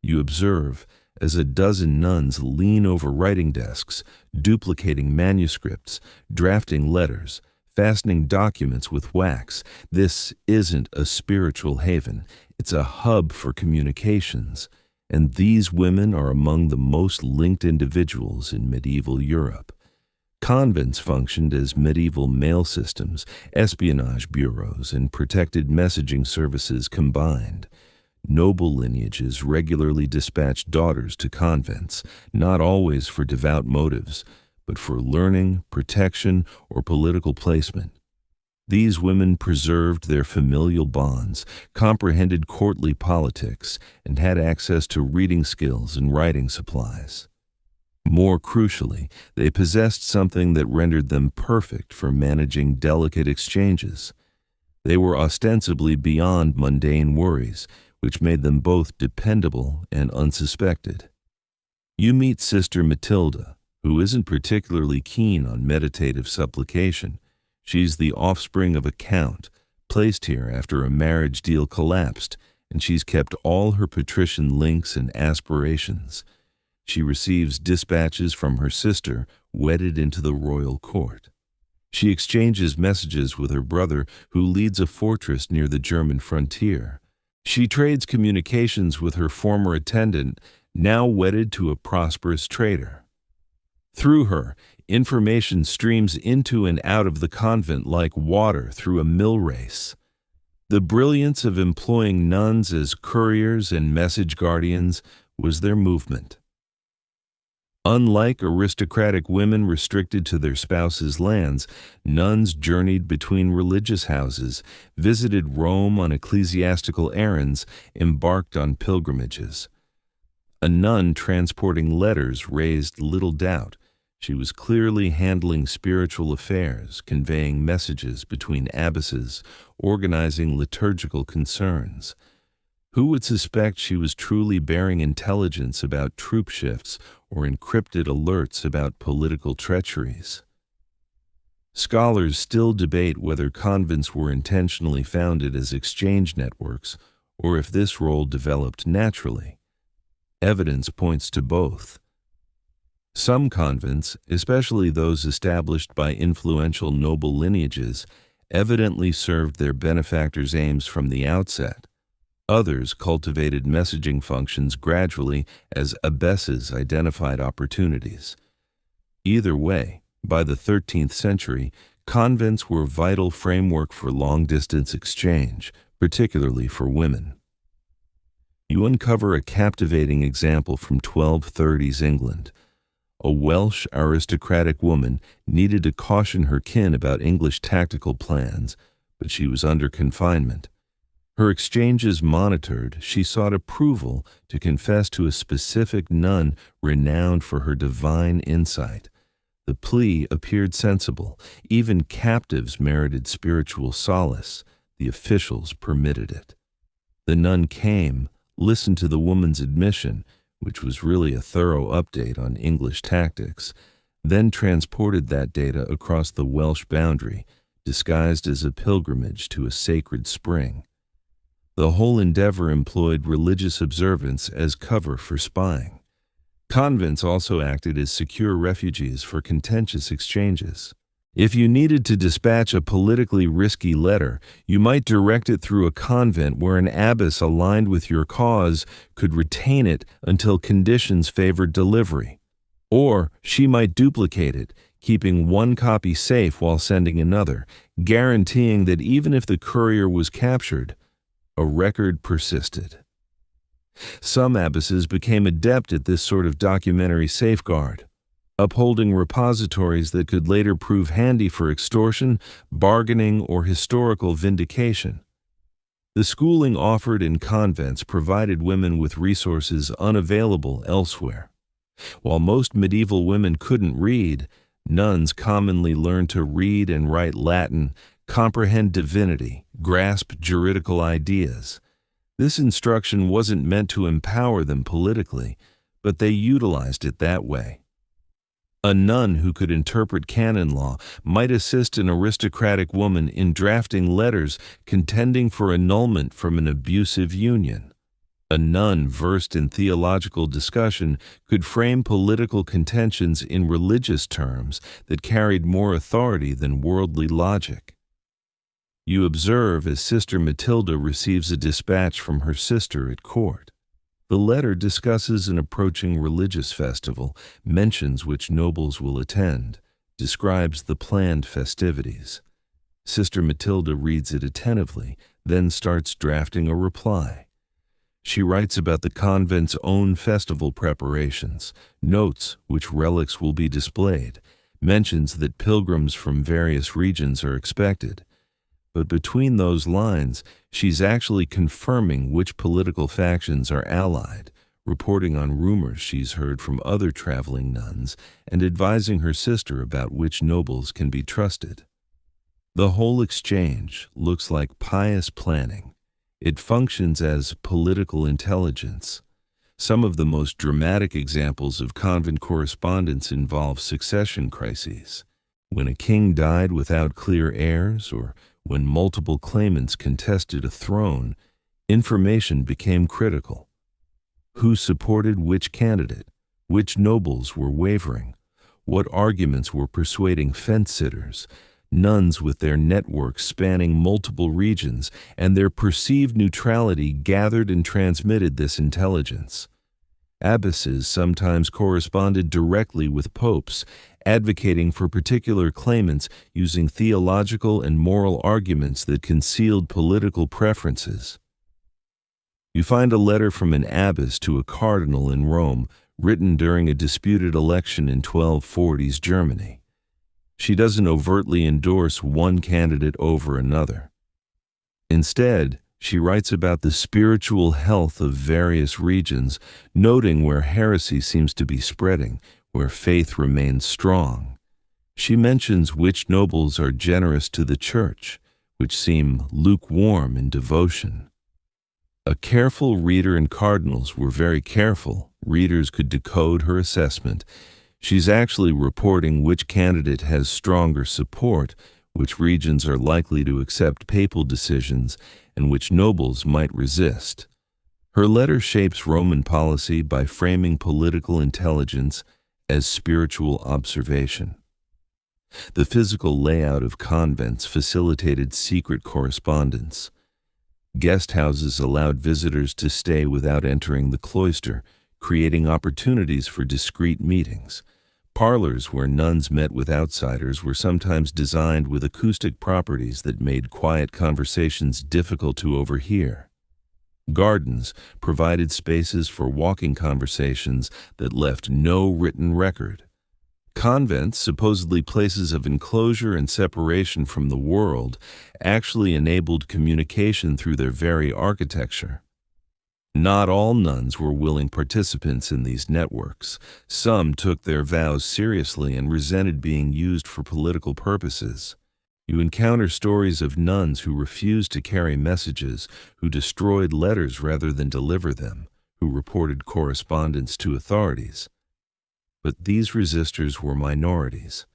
[SPEAKER 1] You observe as a dozen nuns lean over writing desks, duplicating manuscripts, drafting letters, fastening documents with wax. This isn't a spiritual haven, it's a hub for communications, and these women are among the most linked individuals in medieval Europe. Convents functioned as medieval mail systems, espionage bureaus, and protected messaging services combined. Noble lineages regularly dispatched daughters to convents, not always for devout motives, but for learning, protection, or political placement. These women preserved their familial bonds, comprehended courtly politics, and had access to reading skills and writing supplies. More crucially, they possessed something that rendered them perfect for managing delicate exchanges. They were ostensibly beyond mundane worries, which made them both dependable and unsuspected. You meet Sister Matilda, who isn't particularly keen on meditative supplication. She's the offspring of a count, placed here after a marriage deal collapsed, and she's kept all her patrician links and aspirations. She receives dispatches from her sister, wedded into the royal court. She exchanges messages with her brother, who leads a fortress near the German frontier. She trades communications with her former attendant, now wedded to a prosperous trader. Through her, information streams into and out of the convent like water through a mill race. The brilliance of employing nuns as couriers and message guardians was their movement. Unlike aristocratic women restricted to their spouses' lands, nuns journeyed between religious houses, visited Rome on ecclesiastical errands, embarked on pilgrimages. A nun transporting letters raised little doubt. She was clearly handling spiritual affairs, conveying messages between abbesses, organizing liturgical concerns. Who would suspect she was truly bearing intelligence about troop shifts or encrypted alerts about political treacheries? Scholars still debate whether convents were intentionally founded as exchange networks or if this role developed naturally. Evidence points to both. Some convents, especially those established by influential noble lineages, evidently served their benefactors' aims from the outset. Others cultivated messaging functions gradually as abbesses identified opportunities. Either way, by the 13th century, convents were a vital framework for long-distance exchange, particularly for women. You uncover a captivating example from 1230s England. A Welsh aristocratic woman needed to caution her kin about English tactical plans, but she was under confinement. Her exchanges monitored, she sought approval to confess to a specific nun renowned for her divine insight. The plea appeared sensible. Even captives merited spiritual solace. The officials permitted it. The nun came, listened to the woman's admission, which was really a thorough update on English tactics, then transported that data across the Welsh boundary, disguised as a pilgrimage to a sacred spring. The whole endeavor employed religious observance as cover for spying. Convents also acted as secure refuges for contentious exchanges. If you needed to dispatch a politically risky letter, you might direct it through a convent where an abbess aligned with your cause could retain it until conditions favored delivery. Or she might duplicate it, keeping one copy safe while sending another, guaranteeing that even if the courier was captured, a record persisted. Some abbesses became adept at this sort of documentary safeguard, upholding repositories that could later prove handy for extortion, bargaining, or historical vindication. The schooling offered in convents provided women with resources unavailable elsewhere. While most medieval women couldn't read, nuns commonly learned to read and write Latin, comprehend divinity, grasp juridical ideas. This instruction wasn't meant to empower them politically, but they utilized it that way. A nun who could interpret canon law might assist an aristocratic woman in drafting letters contending for annulment from an abusive union. A nun versed in theological discussion could frame political contentions in religious terms that carried more authority than worldly logic. You observe as Sister Matilda receives a dispatch from her sister at court. The letter discusses an approaching religious festival, mentions which nobles will attend, describes the planned festivities. Sister Matilda reads it attentively, then starts drafting a reply. She writes about the convent's own festival preparations, notes which relics will be displayed, mentions that pilgrims from various regions are expected. But between those lines, she's actually confirming which political factions are allied, reporting on rumors she's heard from other traveling nuns, and advising her sister about which nobles can be trusted. The whole exchange looks like pious planning. It functions as political intelligence. Some of the most dramatic examples of convent correspondence involve succession crises. When a king died without clear heirs, or when multiple claimants contested a throne, information became critical. Who supported which candidate? Which nobles were wavering? What arguments were persuading fence-sitters? Nuns with their networks spanning multiple regions and their perceived neutrality gathered and transmitted this intelligence. Abbesses sometimes corresponded directly with popes, advocating for particular claimants using theological and moral arguments that concealed political preferences. You find a letter from an abbess to a cardinal in Rome, written during a disputed election in 1240s Germany. She doesn't overtly endorse one candidate over another. Instead, she writes about the spiritual health of various regions, noting where heresy seems to be spreading, where faith remains strong. She mentions which nobles are generous to the church, which seem lukewarm in devotion. A careful reader and cardinals were very careful. Readers could decode her assessment. She's actually reporting which candidate has stronger support, which regions are likely to accept papal decisions, and which nobles might resist. Her letter shapes Roman policy by framing political intelligence as spiritual observation. The physical layout of convents facilitated secret correspondence. Guest houses allowed visitors to stay without entering the cloister, creating opportunities for discreet meetings. Parlors where nuns met with outsiders were sometimes designed with acoustic properties that made quiet conversations difficult to overhear. Gardens provided spaces for walking conversations that left no written record. Convents, supposedly places of enclosure and separation from the world, actually enabled communication through their very architecture. Not all nuns were willing participants in these networks. Some took their vows seriously and resented being used for political purposes. You encounter stories of nuns who refused to carry messages, who destroyed letters rather than deliver them, who reported correspondence to authorities. But these resistors were minorities.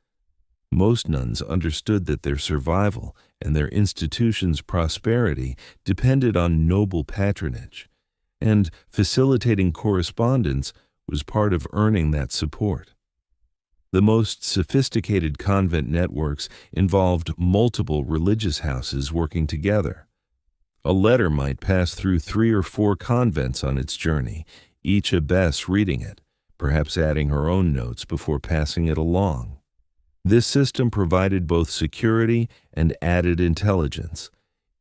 [SPEAKER 1] Most nuns understood that their survival and their institution's prosperity depended on noble patronage, and facilitating correspondence was part of earning that support. The most sophisticated convent networks involved multiple religious houses working together. A letter might pass through 3 or 4 convents on its journey, each abbess reading it, perhaps adding her own notes before passing it along. This system provided both security and added intelligence.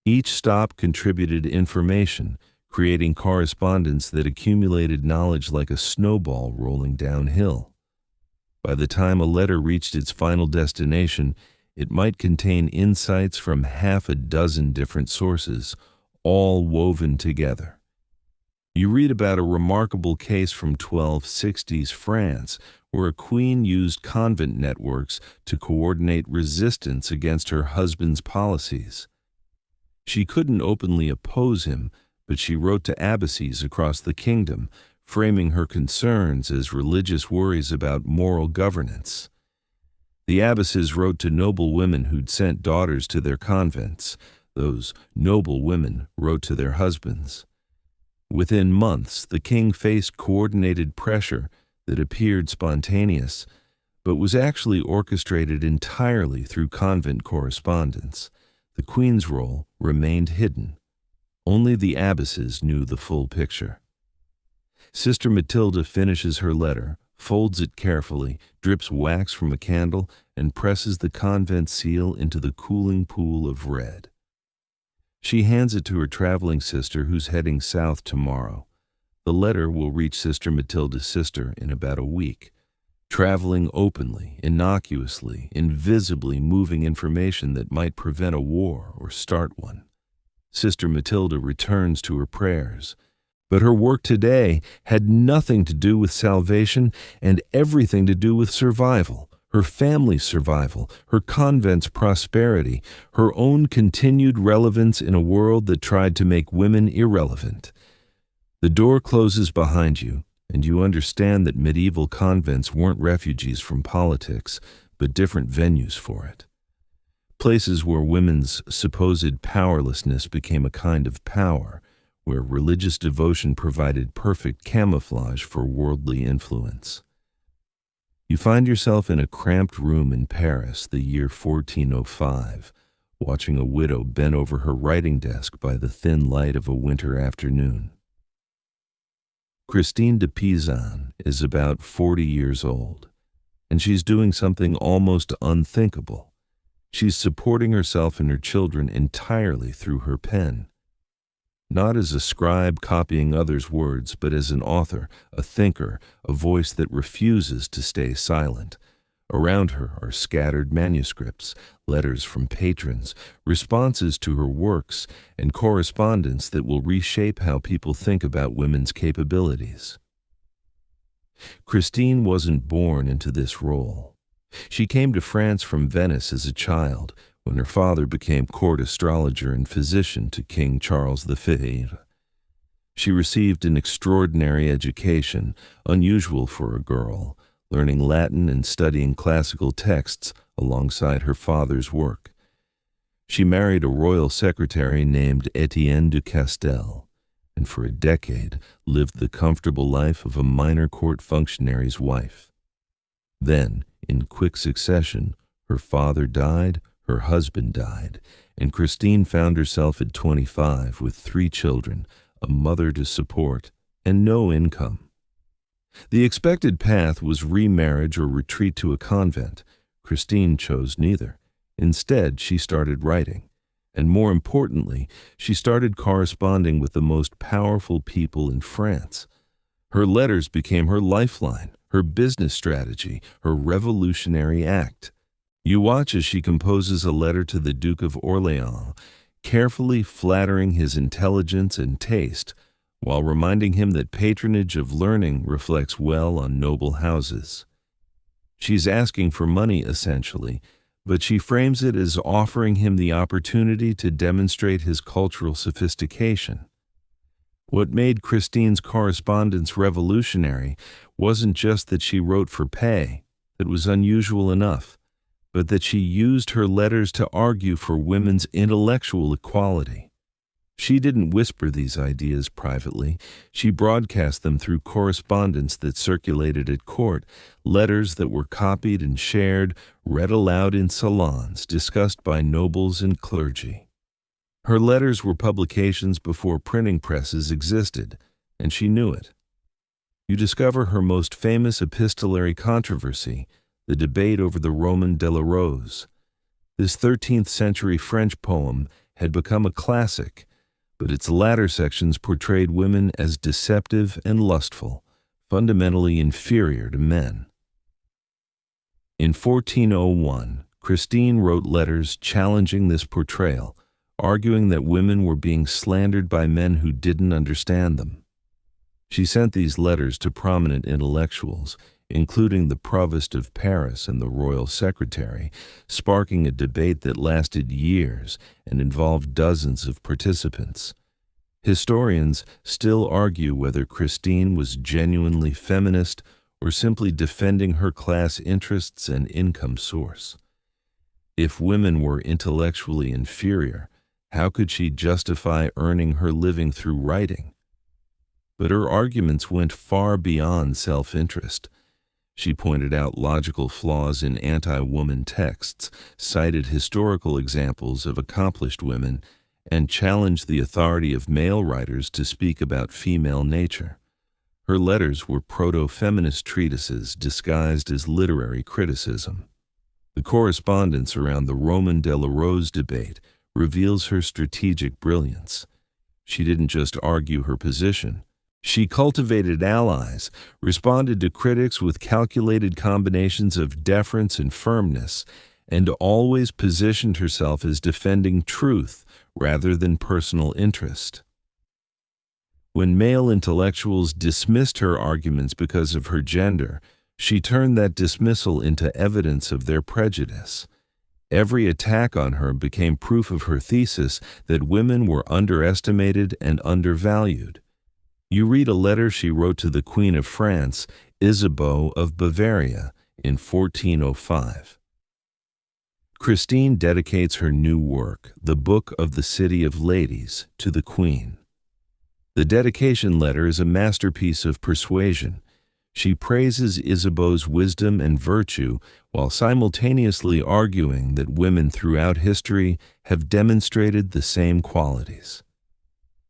[SPEAKER 1] Each stop contributed information, creating correspondence that accumulated knowledge like a snowball rolling downhill. By the time a letter reached its final destination, it might contain insights from 6 different sources, all woven together. You read about a remarkable case from 1260s France where a queen used convent networks to coordinate resistance against her husband's policies. She couldn't openly oppose him, but she wrote to abbesses across the kingdom, framing her concerns as religious worries about moral governance. The abbesses wrote to noble women who'd sent daughters to their convents. Those noble women wrote to their husbands. Within months, the king faced coordinated pressure that appeared spontaneous, but was actually orchestrated entirely through convent correspondence. The queen's role remained hidden. Only the abbesses knew the full picture. Sister Matilda finishes her letter, folds it carefully, drips wax from a candle, and presses the convent seal into the cooling pool of red. She hands it to her traveling sister who's heading south tomorrow. The letter will reach Sister Matilda's sister in about a week. Traveling openly, innocuously, invisibly moving information that might prevent a war or start one. Sister Matilda returns to her prayers. But her work today had nothing to do with salvation and everything to do with survival, her family's survival, her convent's prosperity, her own continued relevance in a world that tried to make women irrelevant. The door closes behind you, and you understand that medieval convents weren't refuges from politics, but different venues for it. Places where women's supposed powerlessness became a kind of power, where religious devotion provided perfect camouflage for worldly influence. You find yourself in a cramped room in Paris, the year 1405, watching a widow bent over her writing desk by the thin light of a winter afternoon. Christine de Pizan is about 40 years old, and she's doing something almost unthinkable. She's supporting herself and her children entirely through her pen. Not as a scribe copying others' words, but as an author, a thinker, a voice that refuses to stay silent. Around her are scattered manuscripts, letters from patrons, responses to her works, and correspondence that will reshape how people think about women's capabilities. Christine wasn't born into this role. She came to France from Venice as a child, when her father became court astrologer and physician to King Charles V. She received an extraordinary education, unusual for a girl, learning Latin and studying classical texts alongside her father's work. She married a royal secretary named Etienne de Castel, and for a decade lived the comfortable life of a minor court functionary's wife. Then, in quick succession, her father died, her husband died, and Christine found herself at 25 with 3 children, a mother to support, and no income. The expected path was remarriage or retreat to a convent. Christine chose neither. Instead, she started writing. And more importantly, she started corresponding with the most powerful people in France. Her letters became her lifeline, her business strategy, her revolutionary act. You watch as she composes a letter to the Duke of Orléans, carefully flattering his intelligence and taste, while reminding him that patronage of learning reflects well on noble houses. She's asking for money, essentially, but she frames it as offering him the opportunity to demonstrate his cultural sophistication. What made Christine's correspondence revolutionary wasn't just that she wrote for pay, that was unusual enough, but that she used her letters to argue for women's intellectual equality. She didn't whisper these ideas privately. She broadcast them through correspondence that circulated at court, letters that were copied and shared, read aloud in salons, discussed by nobles and clergy. Her letters were publications before printing presses existed, and she knew it. You discover her most famous epistolary controversy, the debate over the Roman de la Rose. This 13th century French poem had become a classic, but its latter sections portrayed women as deceptive and lustful, fundamentally inferior to men. In 1401, Christine wrote letters challenging this portrayal, arguing that women were being slandered by men who didn't understand them. She sent these letters to prominent intellectuals, including the Provost of Paris and the royal secretary, sparking a debate that lasted years and involved dozens of participants. Historians still argue whether Christine was genuinely feminist or simply defending her class interests and income source. If women were intellectually inferior, how could she justify earning her living through writing? But her arguments went far beyond self-interest. She pointed out logical flaws in anti-woman texts, cited historical examples of accomplished women, and challenged the authority of male writers to speak about female nature. Her letters were proto-feminist treatises disguised as literary criticism. The correspondence around the Roman de la Rose debate reveals her strategic brilliance. She didn't just argue her position. She cultivated allies, responded to critics with calculated combinations of deference and firmness, and always positioned herself as defending truth rather than personal interest. When male intellectuals dismissed her arguments because of her gender, she turned that dismissal into evidence of their prejudice. Every attack on her became proof of her thesis that women were underestimated and undervalued. You read a letter she wrote to the Queen of France, Isabeau of Bavaria, in 1405. Christine dedicates her new work, the Book of the City of Ladies, to the Queen. The dedication letter is a masterpiece of persuasion. She praises Isabeau's wisdom and virtue while simultaneously arguing that women throughout history have demonstrated the same qualities.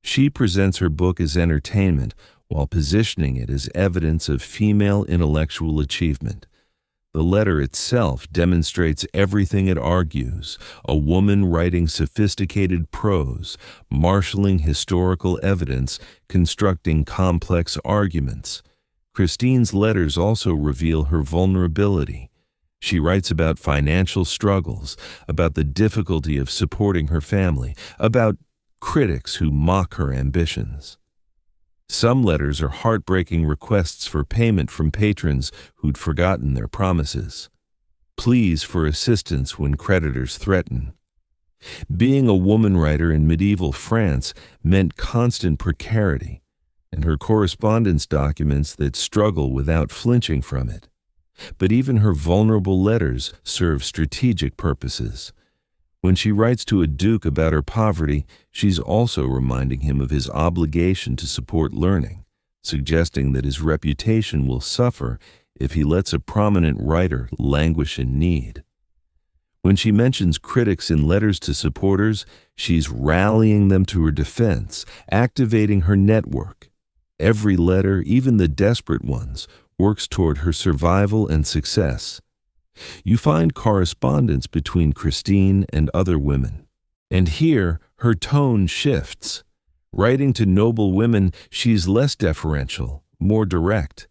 [SPEAKER 1] She presents her book as entertainment while positioning it as evidence of female intellectual achievement. The letter itself demonstrates everything it argues: a woman writing sophisticated prose, marshaling historical evidence, constructing complex arguments. Christine's letters also reveal her vulnerability. She writes about financial struggles, about the difficulty of supporting her family, about critics who mock her ambitions. Some letters are heartbreaking requests for payment from patrons who'd forgotten their promises. Pleas for assistance when creditors threaten. Being a woman writer in medieval France meant constant precarity, and her correspondence documents that struggle without flinching from it. But even her vulnerable letters serve strategic purposes. When she writes to a duke about her poverty, she's also reminding him of his obligation to support learning, suggesting that his reputation will suffer if he lets a prominent writer languish in need. When she mentions critics in letters to supporters, she's rallying them to her defense, activating her network. Every letter, even the desperate ones, works toward her survival and success. You find correspondence between Christine and other women. And here, her tone shifts. Writing to noble women, she's less deferential, more direct.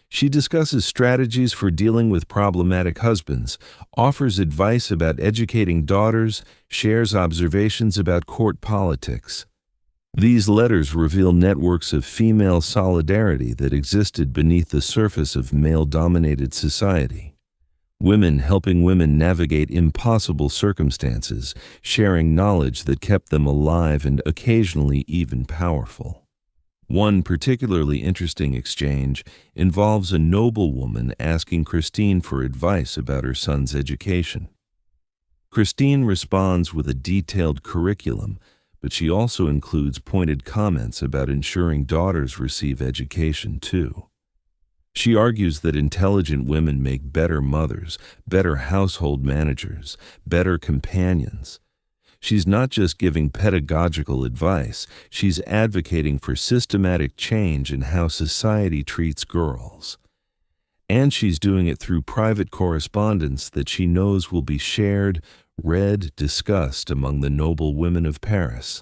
[SPEAKER 1] She discusses strategies for dealing with problematic husbands, offers advice about educating daughters, shares observations about court politics. These letters reveal networks of female solidarity that existed beneath the surface of male-dominated society. Women helping women navigate impossible circumstances, sharing knowledge that kept them alive and occasionally even powerful. One particularly interesting exchange involves a noblewoman asking Christine for advice about her son's education. Christine responds with a detailed curriculum, but she also includes pointed comments about ensuring daughters receive education too. She argues that intelligent women make better mothers, better household managers, better companions. She's not just giving pedagogical advice, she's advocating for systematic change in how society treats girls. And she's doing it through private correspondence that she knows will be shared, read, discussed among the noble women of Paris.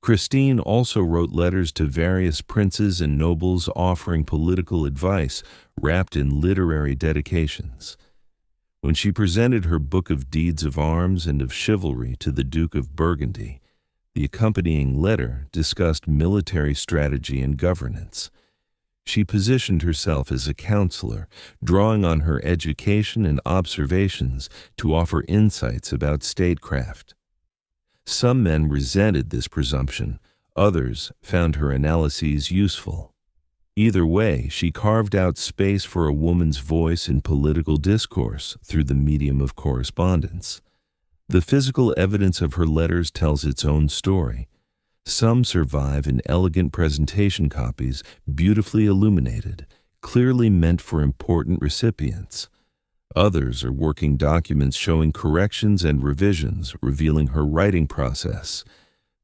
[SPEAKER 1] Christine also wrote letters to various princes and nobles offering political advice wrapped in literary dedications. When she presented her book of deeds of arms and of chivalry to the Duke of Burgundy, the accompanying letter discussed military strategy and governance. She positioned herself as a counselor, drawing on her education and observations to offer insights about statecraft. Some men resented this presumption, others found her analyses useful. Either way, she carved out space for a woman's voice in political discourse through the medium of correspondence. The physical evidence of her letters tells its own story. Some survive in elegant presentation copies, beautifully illuminated, clearly meant for important recipients. Others are working documents showing corrections and revisions, revealing her writing process.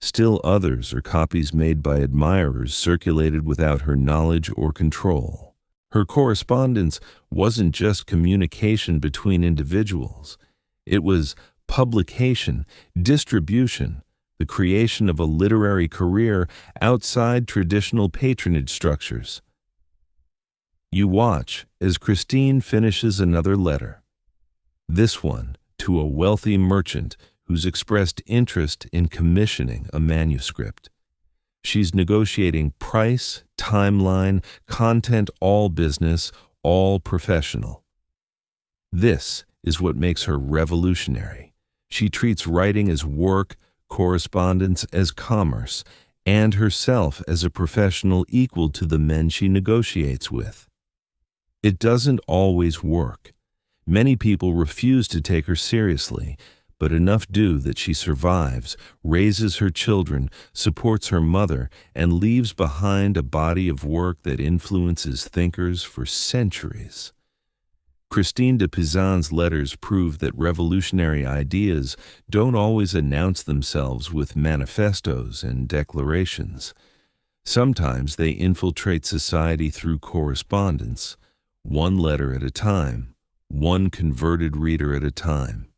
[SPEAKER 1] Still others are copies made by admirers circulated without her knowledge or control. Her correspondence wasn't just communication between individuals. It was publication, distribution, the creation of a literary career outside traditional patronage structures. You watch as Christine finishes another letter. This one to a wealthy merchant who's expressed interest in commissioning a manuscript. She's negotiating price, timeline, content, all business, all professional. This is what makes her revolutionary. She treats writing as work, correspondence as commerce, and herself as a professional equal to the men she negotiates with. It doesn't always work. Many people refuse to take her seriously, but enough do that she survives, raises her children, supports her mother, and leaves behind a body of work that influences thinkers for centuries. Christine de Pizan's letters prove that revolutionary ideas don't always announce themselves with manifestos and declarations. Sometimes they infiltrate society through correspondence, one letter at a time, one converted reader at a time.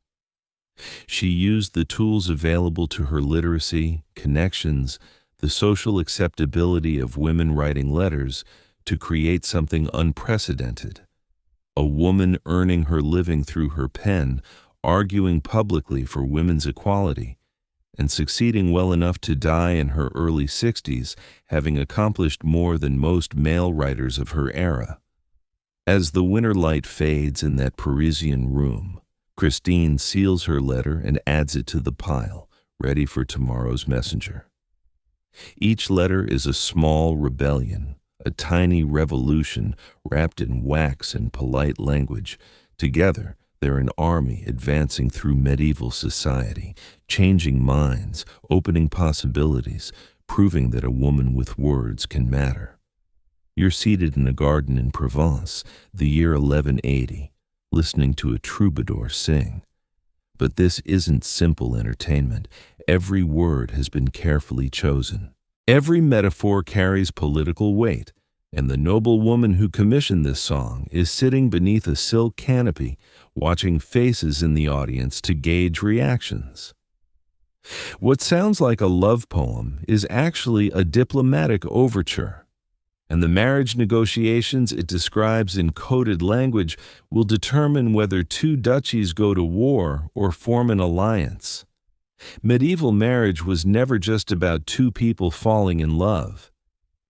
[SPEAKER 1] She used the tools available to her: literacy, connections, the social acceptability of women writing letters, to create something unprecedented. A woman earning her living through her pen, arguing publicly for women's equality, and succeeding well enough to die in her early 60s, having accomplished more than most male writers of her era. As the winter light fades in that Parisian room, Christine seals her letter and adds it to the pile, ready for tomorrow's messenger. Each letter is a small rebellion, a tiny revolution wrapped in wax and polite language. Together, they're an army advancing through medieval society, changing minds, opening possibilities, proving that a woman with words can matter. You're seated in a garden in Provence, the year 1180, listening to a troubadour sing. But this isn't simple entertainment. Every word has been carefully chosen. Every metaphor carries political weight, and the noble woman who commissioned this song is sitting beneath a silk canopy, watching faces in the audience to gauge reactions. What sounds like a love poem is actually a diplomatic overture, and the marriage negotiations it describes in coded language will determine whether two duchies go to war or form an alliance. Medieval marriage was never just about two people falling in love.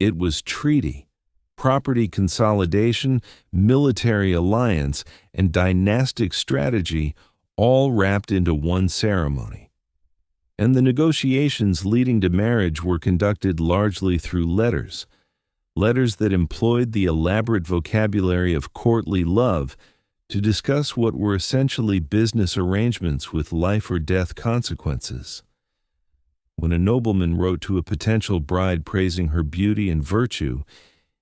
[SPEAKER 1] It was treaty, property consolidation, military alliance, and dynastic strategy all wrapped into one ceremony. And the negotiations leading to marriage were conducted largely through letters that employed the elaborate vocabulary of courtly love to discuss what were essentially business arrangements with life or death consequences. When a nobleman wrote to a potential bride praising her beauty and virtue,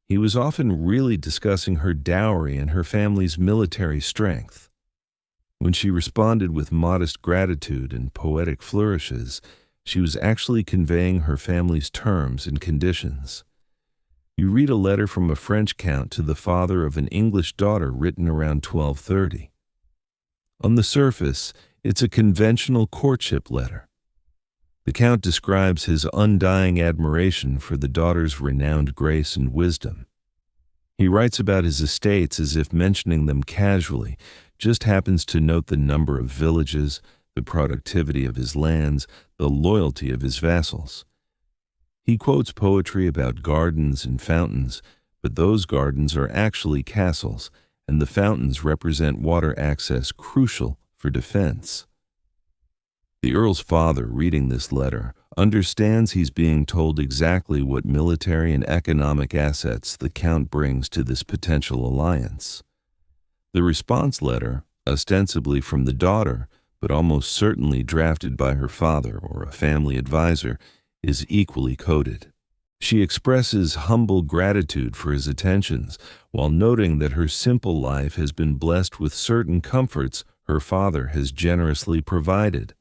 [SPEAKER 1] he was often really discussing her dowry and her family's military strength. When she responded with modest gratitude and poetic flourishes, she was actually conveying her family's terms and conditions. You read a letter from a French count to the father of an English daughter written around 1230. On the surface, it's a conventional courtship letter. The count describes his undying admiration for the daughter's renowned grace and wisdom. He writes about his estates as if mentioning them casually, just happens to note the number of villages, the productivity of his lands, the loyalty of his vassals. He quotes poetry about gardens and fountains, but those gardens are actually castles, and the fountains represent water access crucial for defense. The Earl's father, reading this letter, understands he's being told exactly what military and economic assets the Count brings to this potential alliance. The response letter, ostensibly from the daughter, but almost certainly drafted by her father or a family advisor, is equally coded. She expresses humble gratitude for his attentions, while noting that her simple life has been blessed with certain comforts her father has generously provided.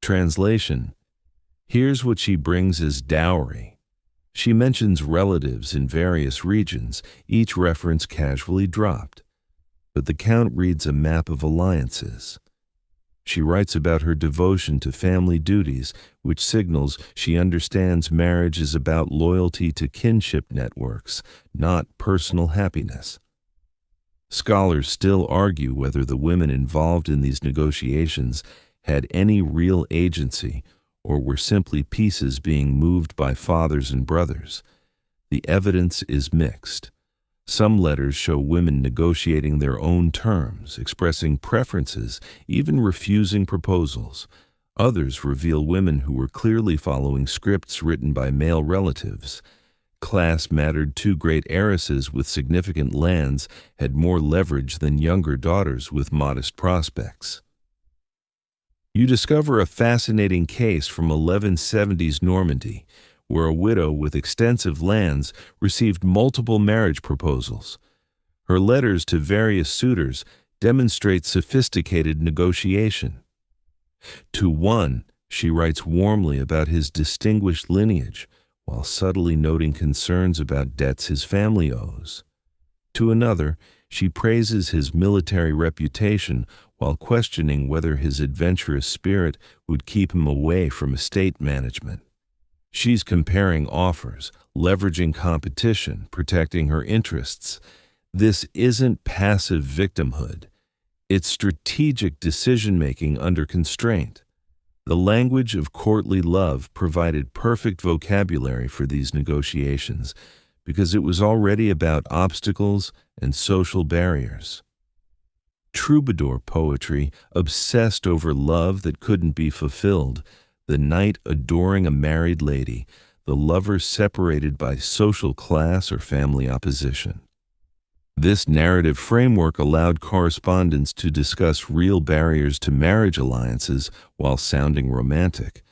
[SPEAKER 1] Translation: here's what she brings as dowry. She mentions relatives in various regions, each reference casually dropped. But the Count reads a map of alliances. She writes about her devotion to family duties, which signals she understands marriage is about loyalty to kinship networks, not personal happiness. Scholars still argue whether the women involved in these negotiations had any real agency or were simply pieces being moved by fathers and brothers. The evidence is mixed. Some letters show women negotiating their own terms, expressing preferences, even refusing proposals. Others reveal women who were clearly following scripts written by male relatives. Class mattered. Two great heiresses with significant lands had more leverage than younger daughters with modest prospects. You discover a fascinating case from 1170s Normandy, where a widow with extensive lands received multiple marriage proposals. Her letters to various suitors demonstrate sophisticated negotiation. To one, she writes warmly about his distinguished lineage, while subtly noting concerns about debts his family owes. To another, she praises his military reputation while questioning whether his adventurous spirit would keep him away from estate management. She's comparing offers, leveraging competition, protecting her interests. This isn't passive victimhood. It's strategic decision-making under constraint. The language of courtly love provided perfect vocabulary for these negotiations because it was already about obstacles and social barriers. Troubadour poetry obsessed over love that couldn't be fulfilled, the knight adoring a married lady, the lover separated by social class or family opposition. This narrative framework allowed correspondence to discuss real barriers to marriage alliances while sounding romantic.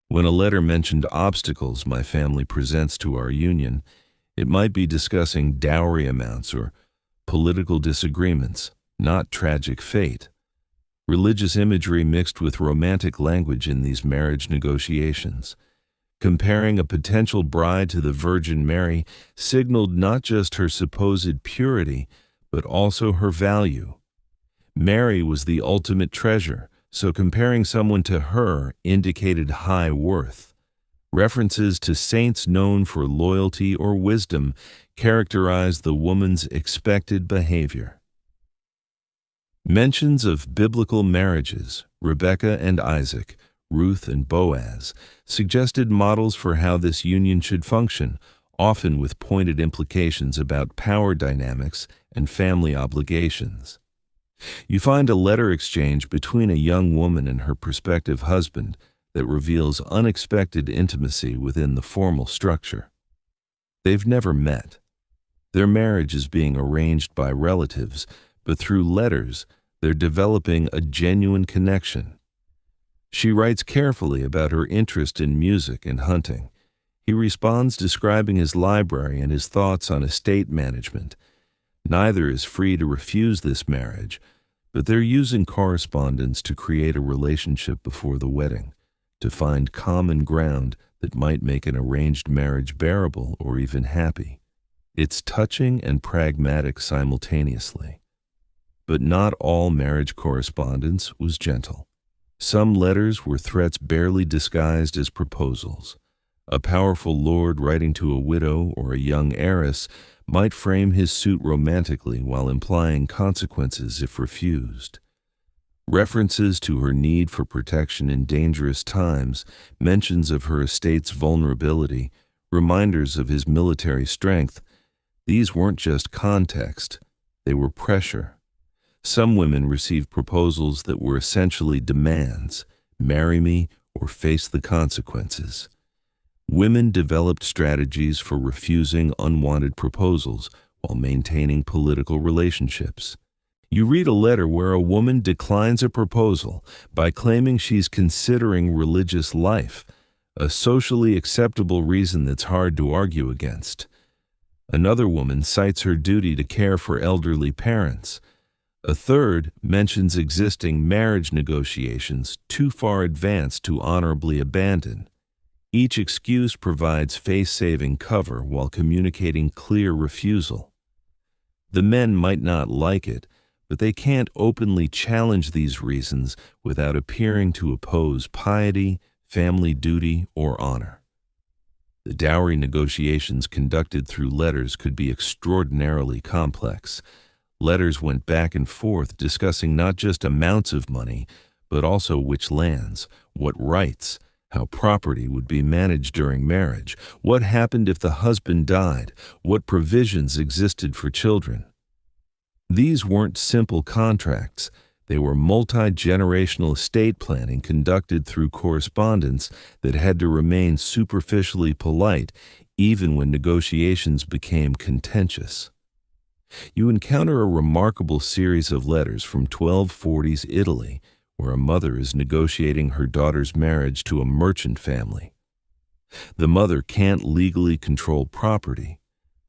[SPEAKER 1] When a letter mentioned obstacles my family presents to our union, it might be discussing dowry amounts or political disagreements, not tragic fate. Religious imagery mixed with romantic language in these marriage negotiations. Comparing a potential bride to the Virgin Mary signaled not just her supposed purity, but also her value. Mary was the ultimate treasure, so comparing someone to her indicated high worth. References to saints known for loyalty or wisdom characterized the woman's expected behavior. Mentions of biblical marriages, Rebecca and Isaac, Ruth and Boaz, suggested models for how this union should function, often with pointed implications about power dynamics and family obligations. You find a letter exchange between a young woman and her prospective husband that reveals unexpected intimacy within the formal structure. They've never met. Their marriage is being arranged by relatives, but through letters, they're developing a genuine connection. She writes carefully about her interest in music and hunting. He responds describing his library and his thoughts on estate management. Neither is free to refuse this marriage, but they're using correspondence to create a relationship before the wedding, to find common ground that might make an arranged marriage bearable or even happy. It's touching and pragmatic simultaneously. But not all marriage correspondence was gentle. Some letters were threats barely disguised as proposals. A powerful lord writing to a widow or a young heiress might frame his suit romantically while implying consequences if refused. References to her need for protection in dangerous times, mentions of her estate's vulnerability, reminders of his military strength, these weren't just context, they were pressure. Some women received proposals that were essentially demands, marry me or face the consequences. Women developed strategies for refusing unwanted proposals while maintaining political relationships. You read a letter where a woman declines a proposal by claiming she's considering religious life, a socially acceptable reason that's hard to argue against. Another woman cites her duty to care for elderly parents. A third mentions existing marriage negotiations too far advanced to honorably abandon. Each excuse provides face-saving cover while communicating clear refusal. The men might not like it, but they can't openly challenge these reasons without appearing to oppose piety, family duty, or honor. The dowry negotiations conducted through letters could be extraordinarily complex. Letters went back and forth discussing not just amounts of money, but also which lands, what rights, how property would be managed during marriage, what happened if the husband died, what provisions existed for children. These weren't simple contracts. They were multi-generational estate planning conducted through correspondence that had to remain superficially polite even when negotiations became contentious. You encounter a remarkable series of letters from 1240s Italy, where a mother is negotiating her daughter's marriage to a merchant family. The mother can't legally control property,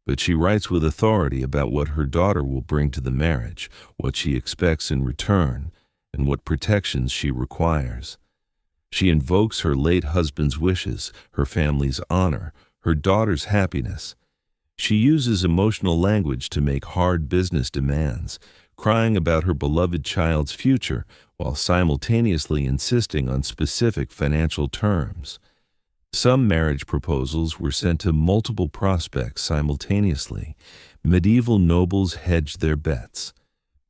[SPEAKER 1] but she writes with authority about what her daughter will bring to the marriage, what she expects in return, and what protections she requires. She invokes her late husband's wishes, her family's honor, her daughter's happiness. She uses emotional language to make hard business demands, crying about her beloved child's future while simultaneously insisting on specific financial terms. Some marriage proposals were sent to multiple prospects simultaneously. Medieval nobles hedged their bets.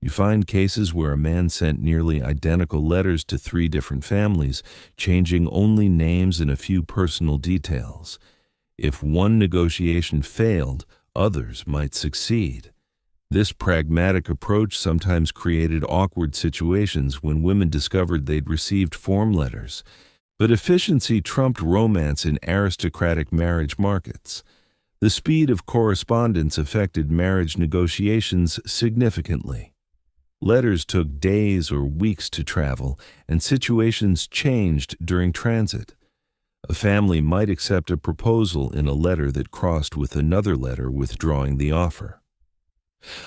[SPEAKER 1] You find cases where a man sent nearly identical letters to 3 different families, changing only names and a few personal details. If one negotiation failed, others might succeed. This pragmatic approach sometimes created awkward situations when women discovered they'd received form letters. But efficiency trumped romance in aristocratic marriage markets. The speed of correspondence affected marriage negotiations significantly. Letters took days or weeks to travel, and situations changed during transit. A family might accept a proposal in a letter that crossed with another letter withdrawing the offer.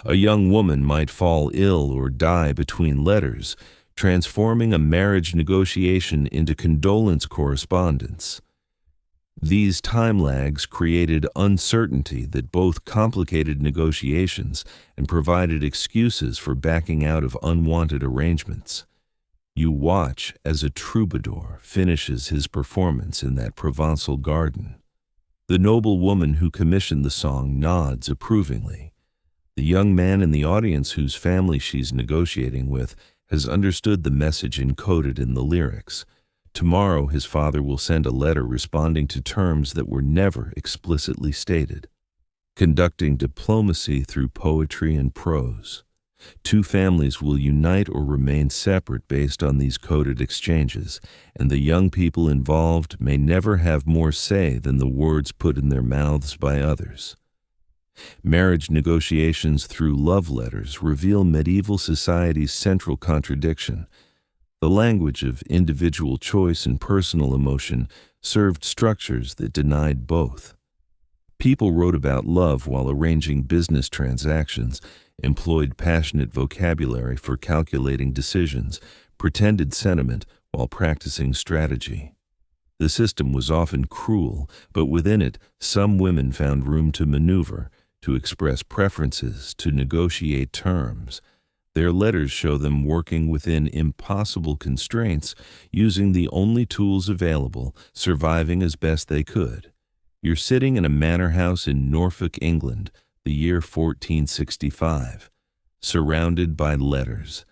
[SPEAKER 1] A young woman might fall ill or die between letters, transforming a marriage negotiation into condolence correspondence. These time lags created uncertainty that both complicated negotiations and provided excuses for backing out of unwanted arrangements. You watch as a troubadour finishes his performance in that Provençal garden. The noble woman who commissioned the song nods approvingly. The young man in the audience whose family she's negotiating with has understood the message encoded in the lyrics. Tomorrow his father will send a letter responding to terms that were never explicitly stated. Conducting diplomacy through poetry and prose. Two families will unite or remain separate based on these coded exchanges, and the young people involved may never have more say than the words put in their mouths by others. Marriage negotiations through love letters reveal medieval society's central contradiction. The language of individual choice and personal emotion served structures that denied both. People wrote about love while arranging business transactions, employed passionate vocabulary for calculating decisions, pretended sentiment while practicing strategy. The system was often cruel, but within it, some women found room to maneuver, to express preferences, to negotiate terms. Their letters show them working within impossible constraints, using the only tools available, surviving as best they could. You're sitting in a manor house in Norfolk, England, the year 1465, surrounded by letters.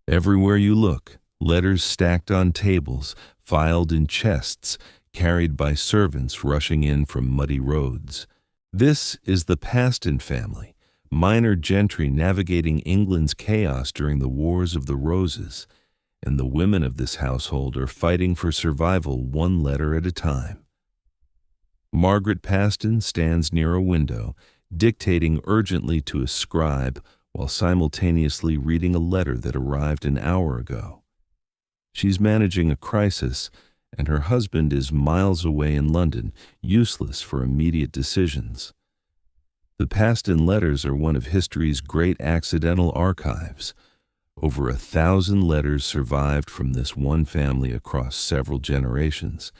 [SPEAKER 1] Everywhere you look, letters stacked on tables, filed in chests, carried by servants rushing in from muddy roads. This is the Paston family, minor gentry navigating England's chaos during the Wars of the Roses, and the women of this household are fighting for survival one letter at a time. Margaret Paston stands near a window, dictating urgently to a scribe while simultaneously reading a letter that arrived an hour ago. She's managing a crisis, and her husband is miles away in London, useless for immediate decisions. The Paston letters are one of history's great accidental archives. Over 1,000 letters survived from this one family across several generations,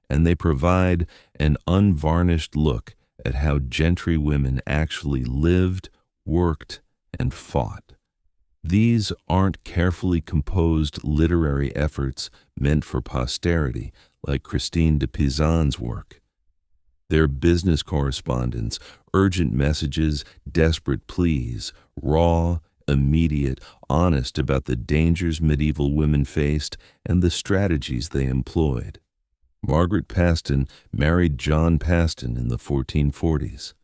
[SPEAKER 1] and they provide an unvarnished look at how gentry women actually lived, worked, and fought. These aren't carefully composed literary efforts meant for posterity, like Christine de Pizan's work. They're business correspondence, urgent messages, desperate pleas, raw, immediate, honest about the dangers medieval women faced and the strategies they employed. Margaret Paston married John Paston in the 1440s,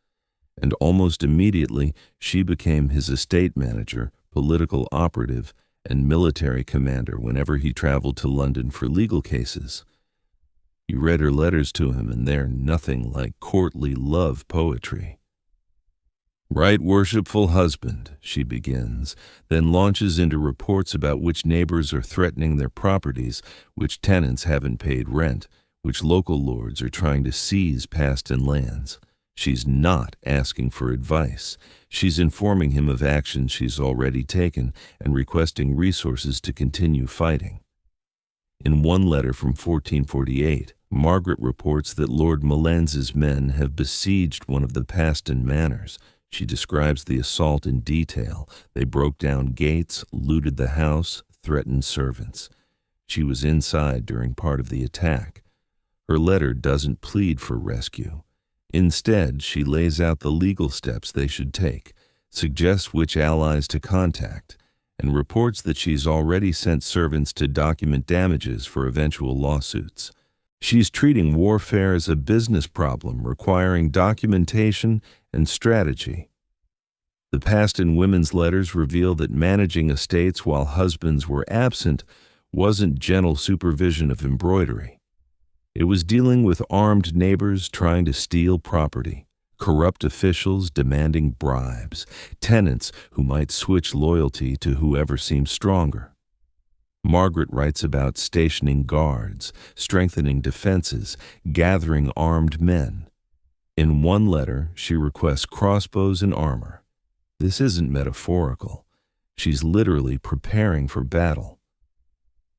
[SPEAKER 1] and almost immediately she became his estate manager, political operative, and military commander whenever he traveled to London for legal cases. You read her letters to him, and they're nothing like courtly love poetry. "Right worshipful husband," she begins, then launches into reports about which neighbors are threatening their properties, which tenants haven't paid rent, which local lords are trying to seize Paston lands. She's not asking for advice. She's informing him of actions she's already taken and requesting resources to continue fighting. In one letter from 1448, Margaret reports that Lord Malens's men have besieged one of the Paston manors. She describes the assault in detail. They broke down gates, looted the house, threatened servants. She was inside during part of the attack. Her letter doesn't plead for rescue. Instead, she lays out the legal steps they should take, suggests which allies to contact, and reports that she's already sent servants to document damages for eventual lawsuits. She's treating warfare as a business problem requiring documentation and strategy. The Paston women's letters reveal that managing estates while husbands were absent wasn't gentle supervision of embroidery. It was dealing with armed neighbors trying to steal property, corrupt officials demanding bribes, tenants who might switch loyalty to whoever seemed stronger. Margaret writes about stationing guards, strengthening defenses, gathering armed men. In one letter, she requests crossbows and armor. This isn't metaphorical. She's literally preparing for battle.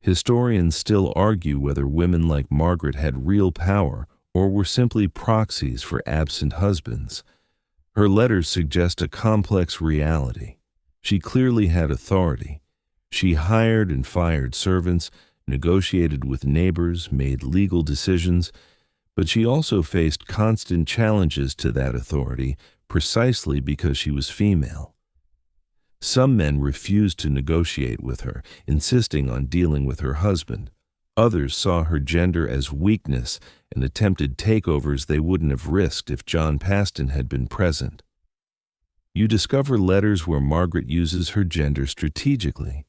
[SPEAKER 1] Historians still argue whether women like Margaret had real power or were simply proxies for absent husbands. Her letters suggest a complex reality. She clearly had authority. She hired and fired servants, negotiated with neighbors, made legal decisions, but she also faced constant challenges to that authority precisely because she was female. Some men refused to negotiate with her, insisting on dealing with her husband. Others saw her gender as weakness and attempted takeovers they wouldn't have risked if John Paston had been present. You discover letters where Margaret uses her gender strategically.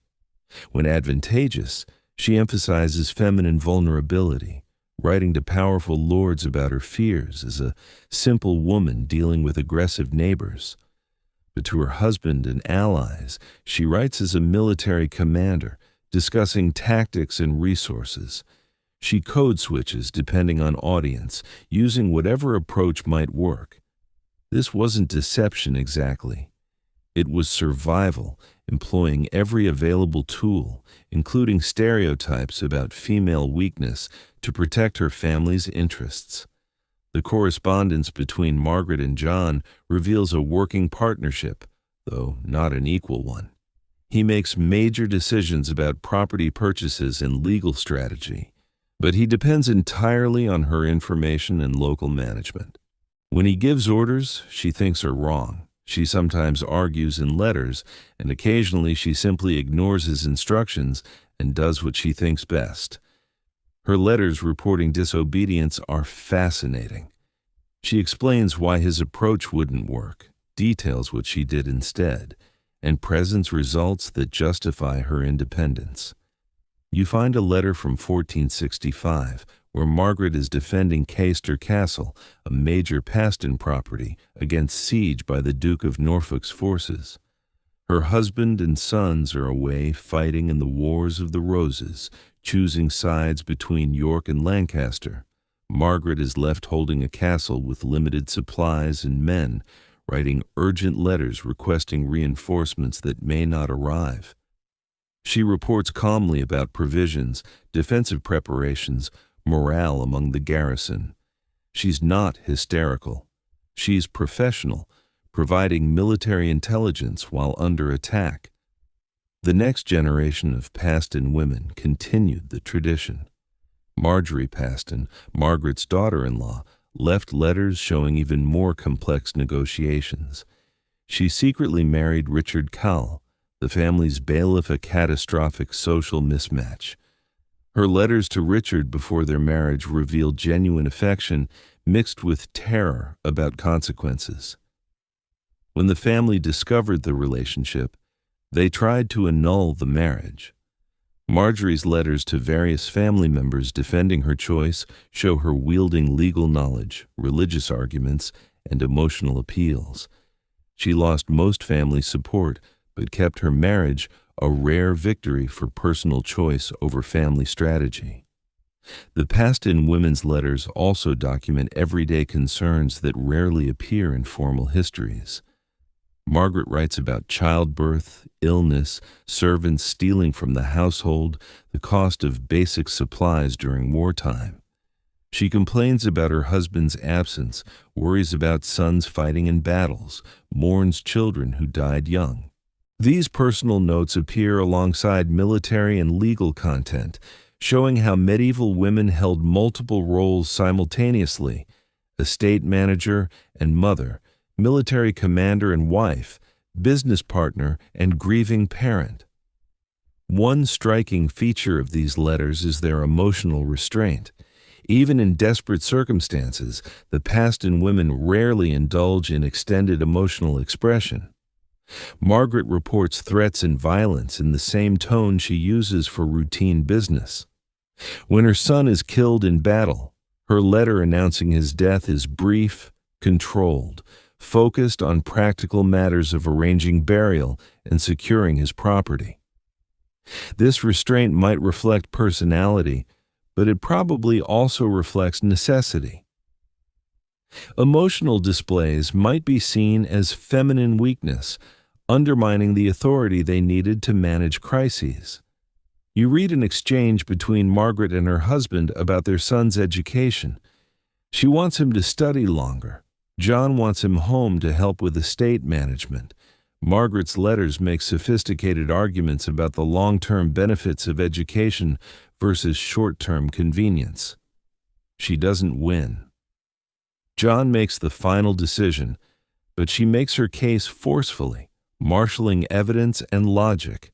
[SPEAKER 1] When advantageous, she emphasizes feminine vulnerability, writing to powerful lords about her fears as a simple woman dealing with aggressive neighbors. But to her husband and allies, she writes as a military commander, discussing tactics and resources. She code switches depending on audience, using whatever approach might work. This wasn't deception exactly. It was survival, employing every available tool, including stereotypes about female weakness, to protect her family's interests. The correspondence between Margaret and John reveals a working partnership, though not an equal one. He makes major decisions about property purchases and legal strategy, but he depends entirely on her information and local management. When he gives orders she thinks are wrong, she sometimes argues in letters, and occasionally she simply ignores his instructions and does what she thinks best. Her letters reporting disobedience are fascinating. She explains why his approach wouldn't work, details what she did instead, and presents results that justify her independence. You find a letter from 1465 where Margaret is defending Caister Castle, a major Paston property, against siege by the Duke of Norfolk's forces. Her husband and sons are away fighting in the Wars of the Roses, choosing sides between York and Lancaster. Margaret is left holding a castle with limited supplies and men, writing urgent letters requesting reinforcements that may not arrive. She reports calmly about provisions, defensive preparations, morale among the garrison. She's not hysterical. She's professional, providing military intelligence while under attack. The next generation of Paston women continued the tradition. Margery Paston, Margaret's daughter-in-law, left letters showing even more complex negotiations. She secretly married Richard Cowell, the family's bailiff, a catastrophic social mismatch. Her letters to Richard before their marriage revealed genuine affection mixed with terror about consequences. When the family discovered the relationship, they tried to annul the marriage. Margery's letters to various family members defending her choice show her wielding legal knowledge, religious arguments, and emotional appeals. She lost most family support, but kept her marriage a rare victory for personal choice over family strategy. The Paston women's letters also document everyday concerns that rarely appear in formal histories. Margaret writes about childbirth, illness, servants stealing from the household, the cost of basic supplies during wartime. She complains about her husband's absence, worries about sons fighting in battles, mourns children who died young. These personal notes appear alongside military and legal content, showing how medieval women held multiple roles simultaneously: estate manager and mother, military commander and wife, business partner and grieving parent. One striking feature of these letters is their emotional restraint. Even in desperate circumstances, the Paston women rarely indulge in extended emotional expression. Margaret reports threats and violence in the same tone she uses for routine business. When her son is killed in battle, her letter announcing his death is brief, controlled, focused on practical matters of arranging burial and securing his property. This restraint might reflect personality, but it probably also reflects necessity. Emotional displays might be seen as feminine weakness, undermining the authority they needed to manage crises. You read an exchange between Margaret and her husband about their son's education. She wants him to study longer. John wants him home to help with estate management. Margaret's letters make sophisticated arguments about the long-term benefits of education versus short-term convenience. She doesn't win. John makes the final decision, but she makes her case forcefully, marshaling evidence and logic.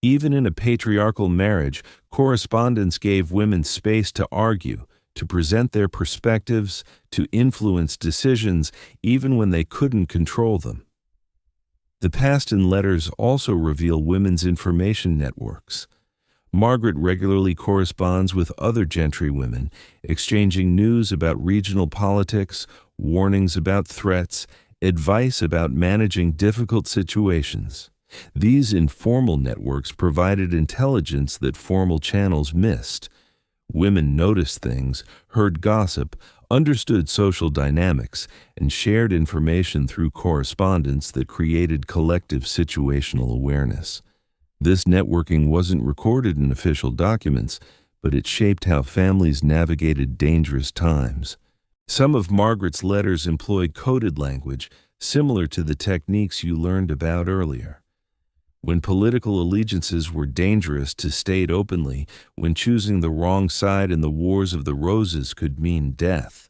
[SPEAKER 1] Even in a patriarchal marriage, correspondence gave women space to argue, to present their perspectives, to influence decisions, even when they couldn't control them. The past in letters also reveal women's information networks. Margaret regularly corresponds with other gentry women, exchanging news about regional politics, warnings about threats, advice about managing difficult situations. These informal networks provided intelligence that formal channels missed. Women noticed things, heard gossip, understood social dynamics, and shared information through correspondence that created collective situational awareness. This networking wasn't recorded in official documents, but it shaped how families navigated dangerous times. Some of Margaret's letters employ coded language, similar to the techniques you learned about earlier. When political allegiances were dangerous to state openly, when choosing the wrong side in the Wars of the Roses could mean death.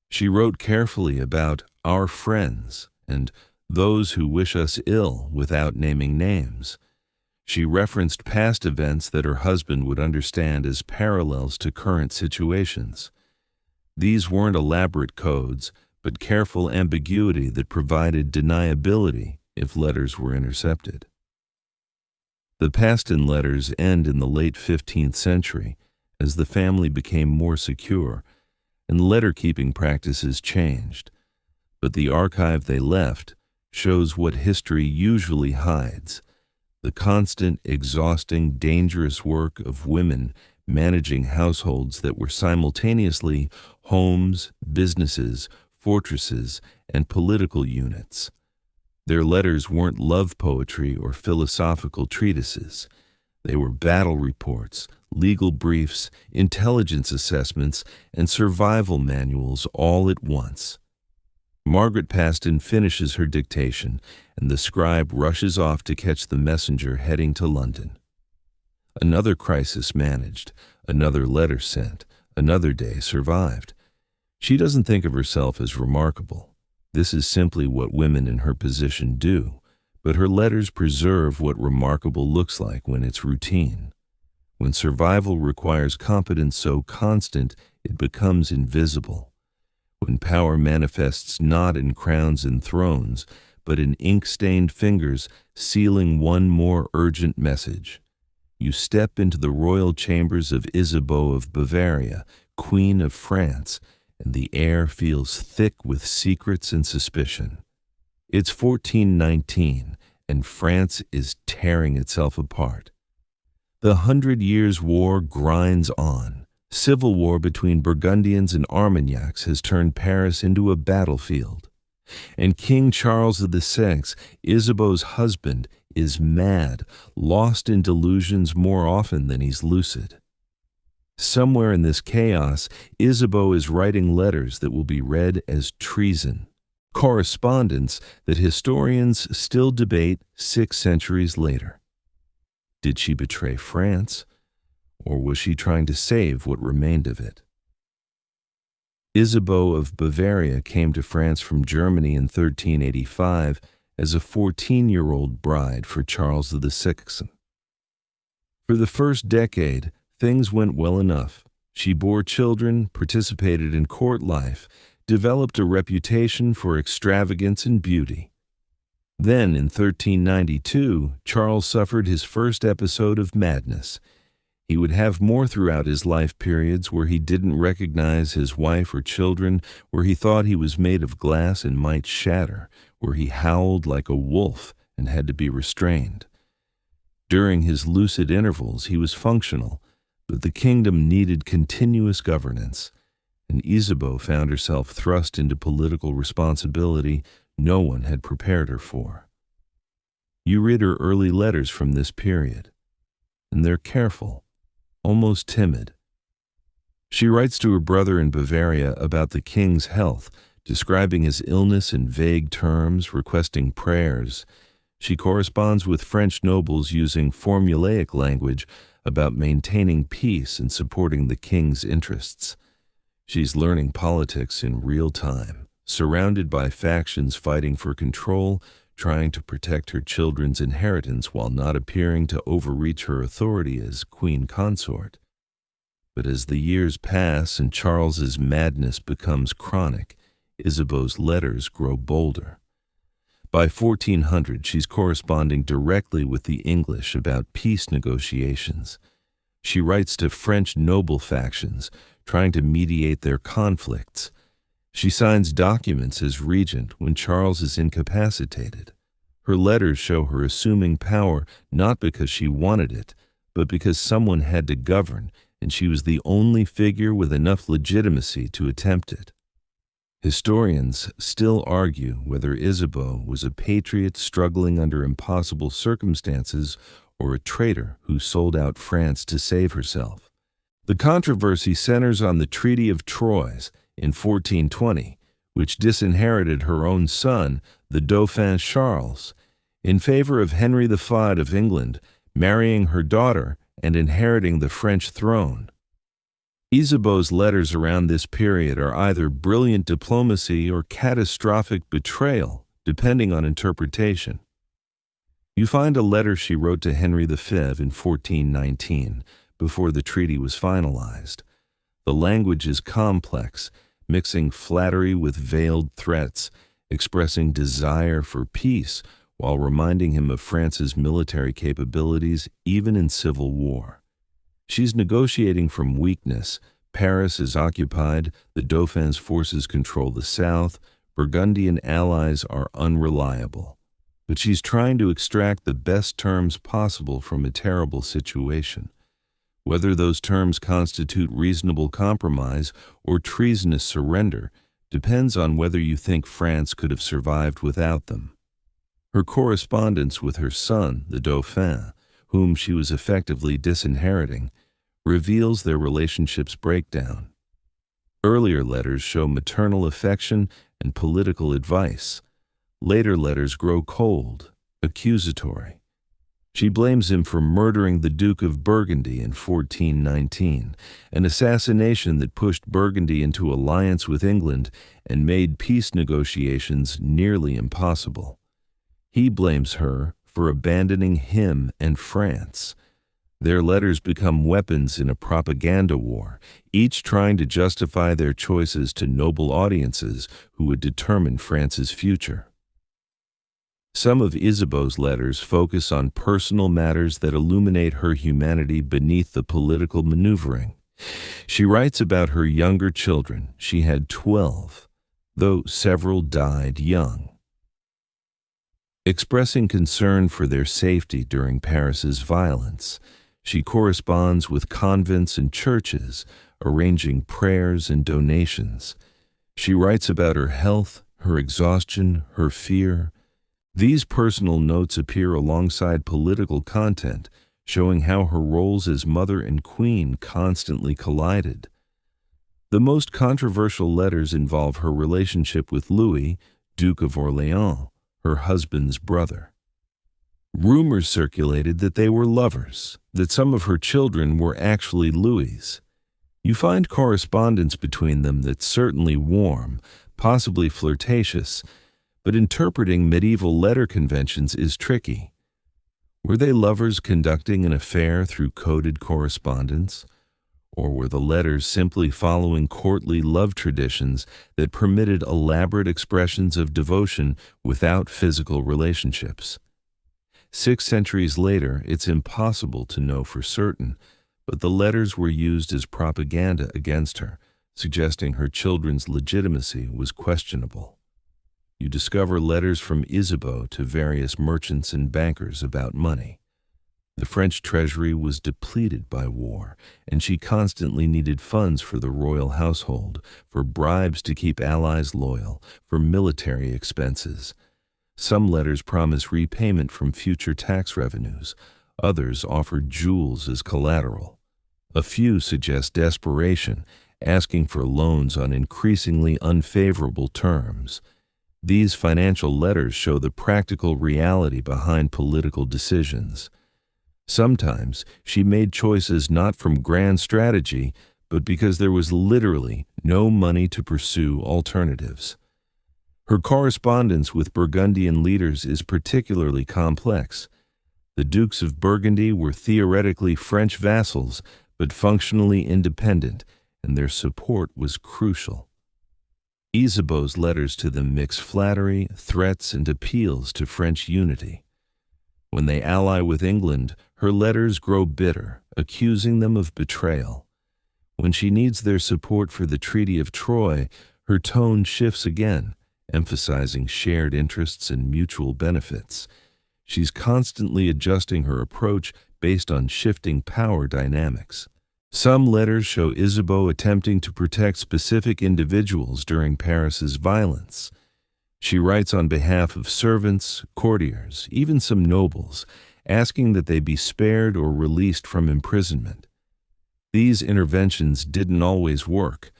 [SPEAKER 1] She wrote carefully about our friends and those who wish us ill without naming names. She referenced past events that her husband would understand as parallels to current situations. These weren't elaborate codes, but careful ambiguity that provided deniability if letters were intercepted. The past in letters end in the late 15th century as the family became more secure and letter-keeping practices changed. But the archive they left shows what history usually hides: the constant, exhausting, dangerous work of women managing households that were simultaneously homes, businesses, fortresses, and political units. Their letters weren't love poetry or philosophical treatises. They were battle reports, legal briefs, intelligence assessments, and survival manuals all at once. Margaret Paston finishes her dictation, and the scribe rushes off to catch the messenger heading to London. Another crisis managed, another letter sent, another day survived. She doesn't think of herself as remarkable. This is simply what women in her position do, but her letters preserve what remarkable looks like when it's routine. When survival requires competence so constant, it becomes invisible. When power manifests not in crowns and thrones, but in ink-stained fingers sealing one more urgent message. You step into the royal chambers of Isabeau of Bavaria, Queen of France, and the air feels thick with secrets and suspicion. It's 1419, and France is tearing itself apart. The 100 Years' War grinds on. Civil war between Burgundians and Armagnacs has turned Paris into a battlefield. And King Charles VI, Isabeau's husband, is mad, lost in delusions more often than he's lucid. Somewhere in this chaos, Isabeau is writing letters that will be read as treason, correspondence that historians still debate 6 centuries later. Did she betray France, or was she trying to save what remained of it? Isabeau of Bavaria came to France from Germany in 1385 as a 14-year-old bride for Charles VI. For the first decade, things went well enough. She bore children, participated in court life, developed a reputation for extravagance and beauty. Then, in 1392, Charles suffered his first episode of madness. He would have more throughout his life periods where he didn't recognize his wife or children, where he thought he was made of glass and might shatter, where he howled like a wolf and had to be restrained. During his lucid intervals, he was functional, but the kingdom needed continuous governance, and Isabeau found herself thrust into political responsibility no one had prepared her for. You read her early letters from this period, and they're careful, almost timid. She writes to her brother in Bavaria about the king's health, describing his illness in vague terms, requesting prayers. She corresponds with French nobles using formulaic language about maintaining peace and supporting the king's interests. She's learning politics in real time, surrounded by factions fighting for control, trying to protect her children's inheritance while not appearing to overreach her authority as queen consort. But as the years pass and Charles's madness becomes chronic, Isabeau's letters grow bolder. By 1400, she's corresponding directly with the English about peace negotiations. She writes to French noble factions, trying to mediate their conflicts. She signs documents as regent when Charles is incapacitated. Her letters show her assuming power not because she wanted it, but because someone had to govern, and she was the only figure with enough legitimacy to attempt it. Historians still argue whether Isabeau was a patriot struggling under impossible circumstances or a traitor who sold out France to save herself. The controversy centers on the Treaty of Troyes in 1420, which disinherited her own son, the Dauphin Charles, in favor of Henry V of England, marrying her daughter and inheriting the French throne. Isabeau's letters around this period are either brilliant diplomacy or catastrophic betrayal, depending on interpretation. You find a letter she wrote to Henry V in 1419, before the treaty was finalized. The language is complex, mixing flattery with veiled threats, expressing desire for peace while reminding him of France's military capabilities even in civil war. She's negotiating from weakness. Paris is occupied, the Dauphin's forces control the south, Burgundian allies are unreliable. But she's trying to extract the best terms possible from a terrible situation. Whether those terms constitute reasonable compromise or treasonous surrender depends on whether you think France could have survived without them. Her correspondence with her son, the Dauphin, whom she was effectively disinheriting, reveals their relationship's breakdown. Earlier letters show maternal affection and political advice. Later letters grow cold, accusatory. She blames him for murdering the Duke of Burgundy in 1419, an assassination that pushed Burgundy into alliance with England and made peace negotiations nearly impossible. He blames her for abandoning him and France. Their letters become weapons in a propaganda war, each trying to justify their choices to noble audiences who would determine France's future. Some of Isabeau's letters focus on personal matters that illuminate her humanity beneath the political maneuvering. She writes about her younger children. She had 12, though several died young. Expressing concern for their safety during Paris's violence, she corresponds with convents and churches, arranging prayers and donations. She writes about her health, her exhaustion, her fear. These personal notes appear alongside political content, showing how her roles as mother and queen constantly collided. The most controversial letters involve her relationship with Louis, Duke of Orléans, her husband's brother. Rumors circulated that they were lovers, that some of her children were actually Louis's. You find correspondence between them that's certainly warm, possibly flirtatious, but interpreting medieval letter conventions is tricky. Were they lovers conducting an affair through coded correspondence? Or were the letters simply following courtly love traditions that permitted elaborate expressions of devotion without physical relationships? 6 centuries later, it's impossible to know for certain, but the letters were used as propaganda against her, suggesting her children's legitimacy was questionable. You discover letters from Isabeau to various merchants and bankers about money. The French treasury was depleted by war, and she constantly needed funds for the royal household, for bribes to keep allies loyal, for military expenses. Some letters promise repayment from future tax revenues. Others offer jewels as collateral. A few suggest desperation, asking for loans on increasingly unfavorable terms. These financial letters show the practical reality behind political decisions. Sometimes she made choices not from grand strategy, but because there was literally no money to pursue alternatives. Her correspondence with Burgundian leaders is particularly complex. The Dukes of Burgundy were theoretically French vassals, but functionally independent, and their support was crucial. Isabeau's letters to them mix flattery, threats, and appeals to French unity. When they ally with England, her letters grow bitter, accusing them of betrayal. When she needs their support for the Treaty of Troyes, her tone shifts again, emphasizing shared interests and mutual benefits. She's constantly adjusting her approach based on shifting power dynamics. Some letters show Isabeau attempting to protect specific individuals during Paris's violence. She writes on behalf of servants, courtiers, even some nobles, asking that they be spared or released from imprisonment. These interventions didn't always work.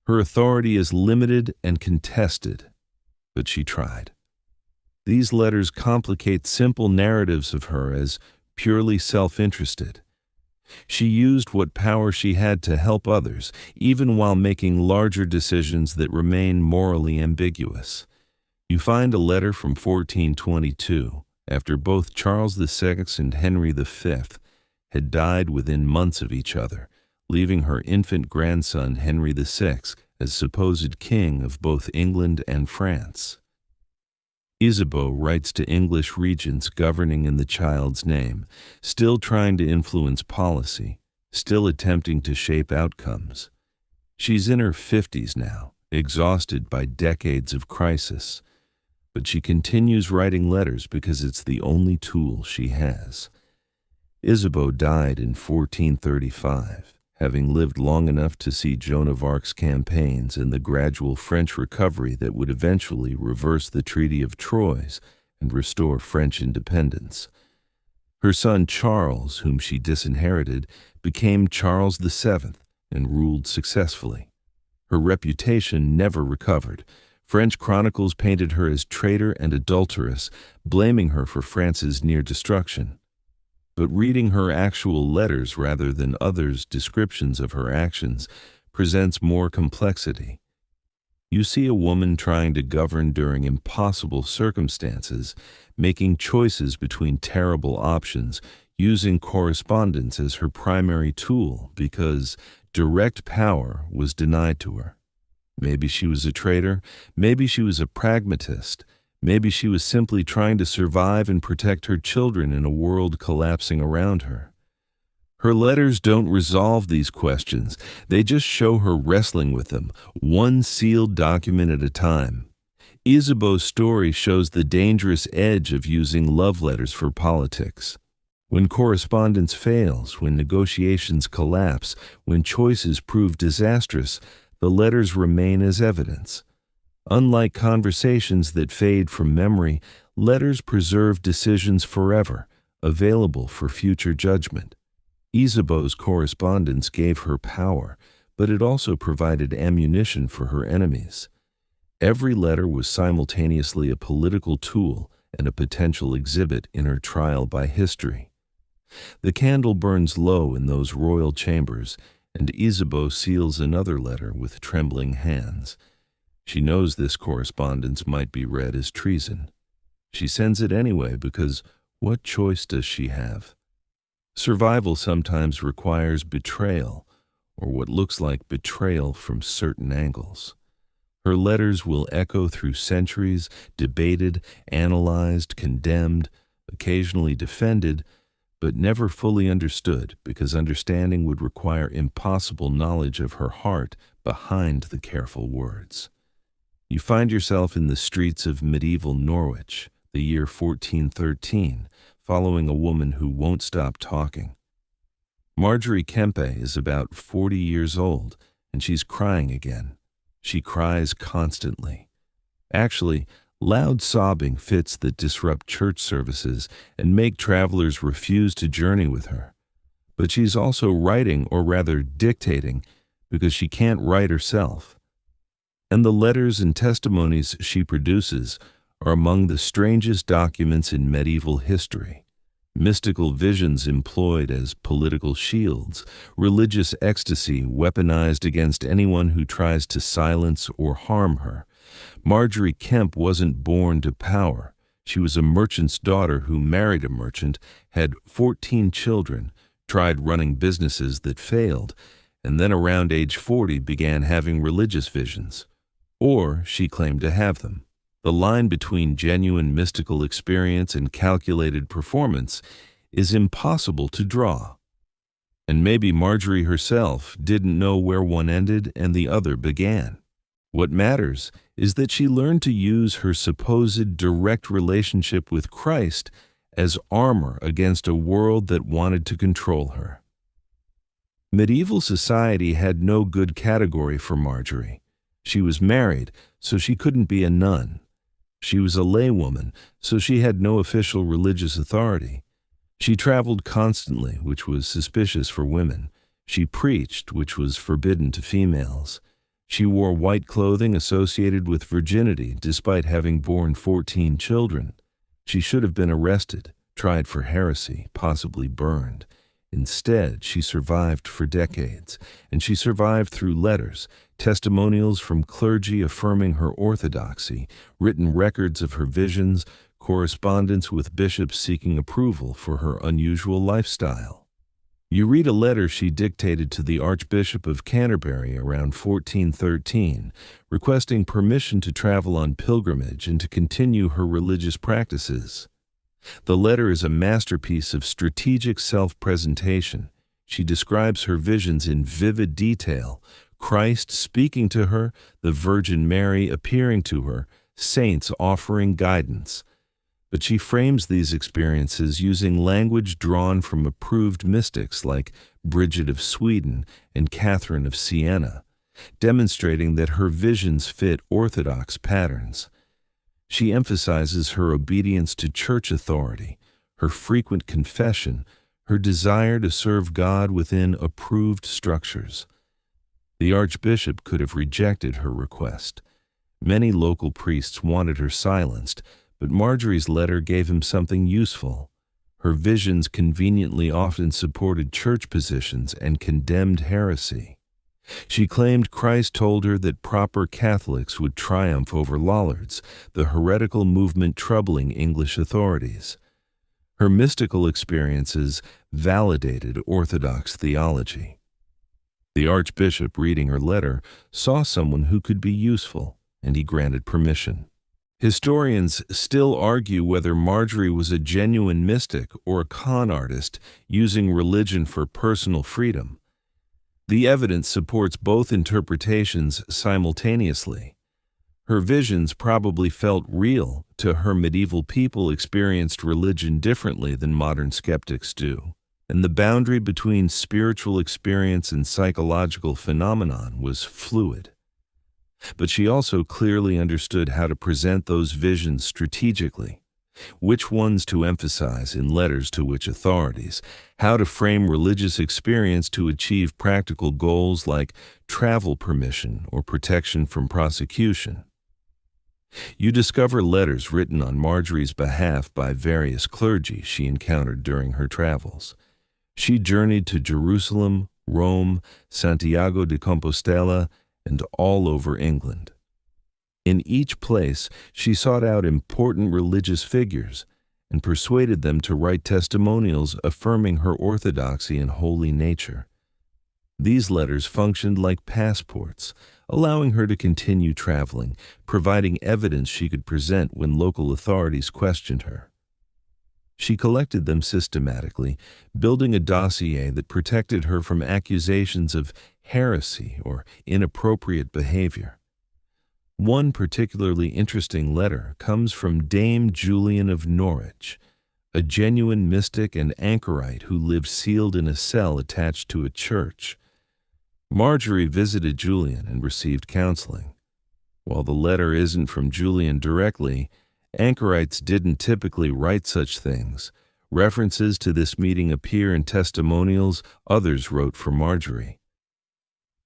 [SPEAKER 1] Her authority is limited and contested, but she tried. These letters complicate simple narratives of her as purely self-interested. She used what power she had to help others, even while making larger decisions that remain morally ambiguous. You find a letter from 1422, after both Charles VI and Henry V had died within months of each other, leaving her infant grandson Henry VI as supposed king of both England and France. Isabeau writes to English regents governing in the child's name, still trying to influence policy, still attempting to shape outcomes. She's in her 50s now, exhausted by decades of crisis, but she continues writing letters because it's the only tool she has. Isabeau died in 1435, having lived long enough to see Joan of Arc's campaigns and the gradual French recovery that would eventually reverse the Treaty of Troyes and restore French independence. Her son Charles, whom she disinherited, became Charles VII and ruled successfully. Her reputation never recovered. French chronicles painted her as traitor and adulteress, blaming her for France's near destruction. But reading her actual letters rather than others' descriptions of her actions presents more complexity. You see a woman trying to govern during impossible circumstances, making choices between terrible options, using correspondence as her primary tool because direct power was denied to her. Maybe she was a traitor, maybe she was a pragmatist, maybe she was simply trying to survive and protect her children in a world collapsing around her. Her letters don't resolve these questions, they just show her wrestling with them, one sealed document at a time. Isabeau's story shows the dangerous edge of using love letters for politics. When correspondence fails, when negotiations collapse, when choices prove disastrous, the letters remain as evidence. Unlike conversations that fade from memory, letters preserve decisions forever, available for future judgment. Isabeau's correspondence gave her power, but it also provided ammunition for her enemies. Every letter was simultaneously a political tool and a potential exhibit in her trial by history. The candle burns low in those royal chambers, and Isabeau seals another letter with trembling hands. She knows this correspondence might be read as treason. She sends it anyway because what choice does she have? Survival sometimes requires betrayal, or what looks like betrayal from certain angles. Her letters will echo through centuries, debated, analyzed, condemned, occasionally defended, but never fully understood because understanding would require impossible knowledge of her heart behind the careful words. You find yourself in the streets of medieval Norwich, the year 1413, following a woman who won't stop talking. Margery Kempe is about 40 years old, and she's crying again. She cries constantly. Actually, loud sobbing fits that disrupt church services and make travelers refuse to journey with her. But she's also writing, or rather dictating, because she can't write herself. And the letters and testimonies she produces are among the strangest documents in medieval history. Mystical visions employed as political shields, religious ecstasy weaponized against anyone who tries to silence or harm her, Margery Kempe wasn't born to power. She was a merchant's daughter who married a merchant, had 14 children, tried running businesses that failed, and then around age 40 began having religious visions. Or she claimed to have them. The line between genuine mystical experience and calculated performance is impossible to draw. And maybe Margery herself didn't know where one ended and the other began. What matters is that she learned to use her supposed direct relationship with Christ as armor against a world that wanted to control her. Medieval society had no good category for Margery. She was married, so she couldn't be a nun. She was a laywoman, so she had no official religious authority. She traveled constantly, which was suspicious for women. She preached, which was forbidden to females. She wore white clothing associated with virginity, despite having borne 14 children. She should have been arrested, tried for heresy, possibly burned. Instead, she survived for decades, and she survived through letters, testimonials from clergy affirming her orthodoxy, written records of her visions, correspondence with bishops seeking approval for her unusual lifestyle. You read a letter she dictated to the Archbishop of Canterbury around 1413, requesting permission to travel on pilgrimage and to continue her religious practices. The letter is a masterpiece of strategic self-presentation. She describes her visions in vivid detail, Christ speaking to her, the Virgin Mary appearing to her, saints offering guidance. But she frames these experiences using language drawn from approved mystics like Bridget of Sweden and Catherine of Siena, demonstrating that her visions fit orthodox patterns. She emphasizes her obedience to church authority, her frequent confession, her desire to serve God within approved structures. The Archbishop could have rejected her request. Many local priests wanted her silenced, but Margery's letter gave him something useful. Her visions conveniently often supported church positions and condemned heresy. She claimed Christ told her that proper Catholics would triumph over Lollards, the heretical movement troubling English authorities. Her mystical experiences validated Orthodox theology. The Archbishop, reading her letter, saw someone who could be useful, and he granted permission. Historians still argue whether Margery was a genuine mystic or a con artist using religion for personal freedom. The evidence supports both interpretations simultaneously. Her visions probably felt real to her. Medieval people experienced religion differently than modern skeptics do, and the boundary between spiritual experience and psychological phenomenon was fluid. But she also clearly understood how to present those visions strategically, which ones to emphasize in letters to which authorities, how to frame religious experience to achieve practical goals like travel permission or protection from prosecution. You discover letters written on Margery's behalf by various clergy she encountered during her travels. She journeyed to Jerusalem, Rome, Santiago de Compostela, and all over England. In each place, she sought out important religious figures and persuaded them to write testimonials affirming her orthodoxy and holy nature. These letters functioned like passports, allowing her to continue traveling, providing evidence she could present when local authorities questioned her. She collected them systematically, building a dossier that protected her from accusations of heresy or inappropriate behavior. One particularly interesting letter comes from Dame Julian of Norwich, a genuine mystic and anchorite who lived sealed in a cell attached to a church. Margery visited Julian and received counseling. While the letter isn't from Julian directly, anchorites didn't typically write such things. References to this meeting appear in testimonials others wrote for Margery.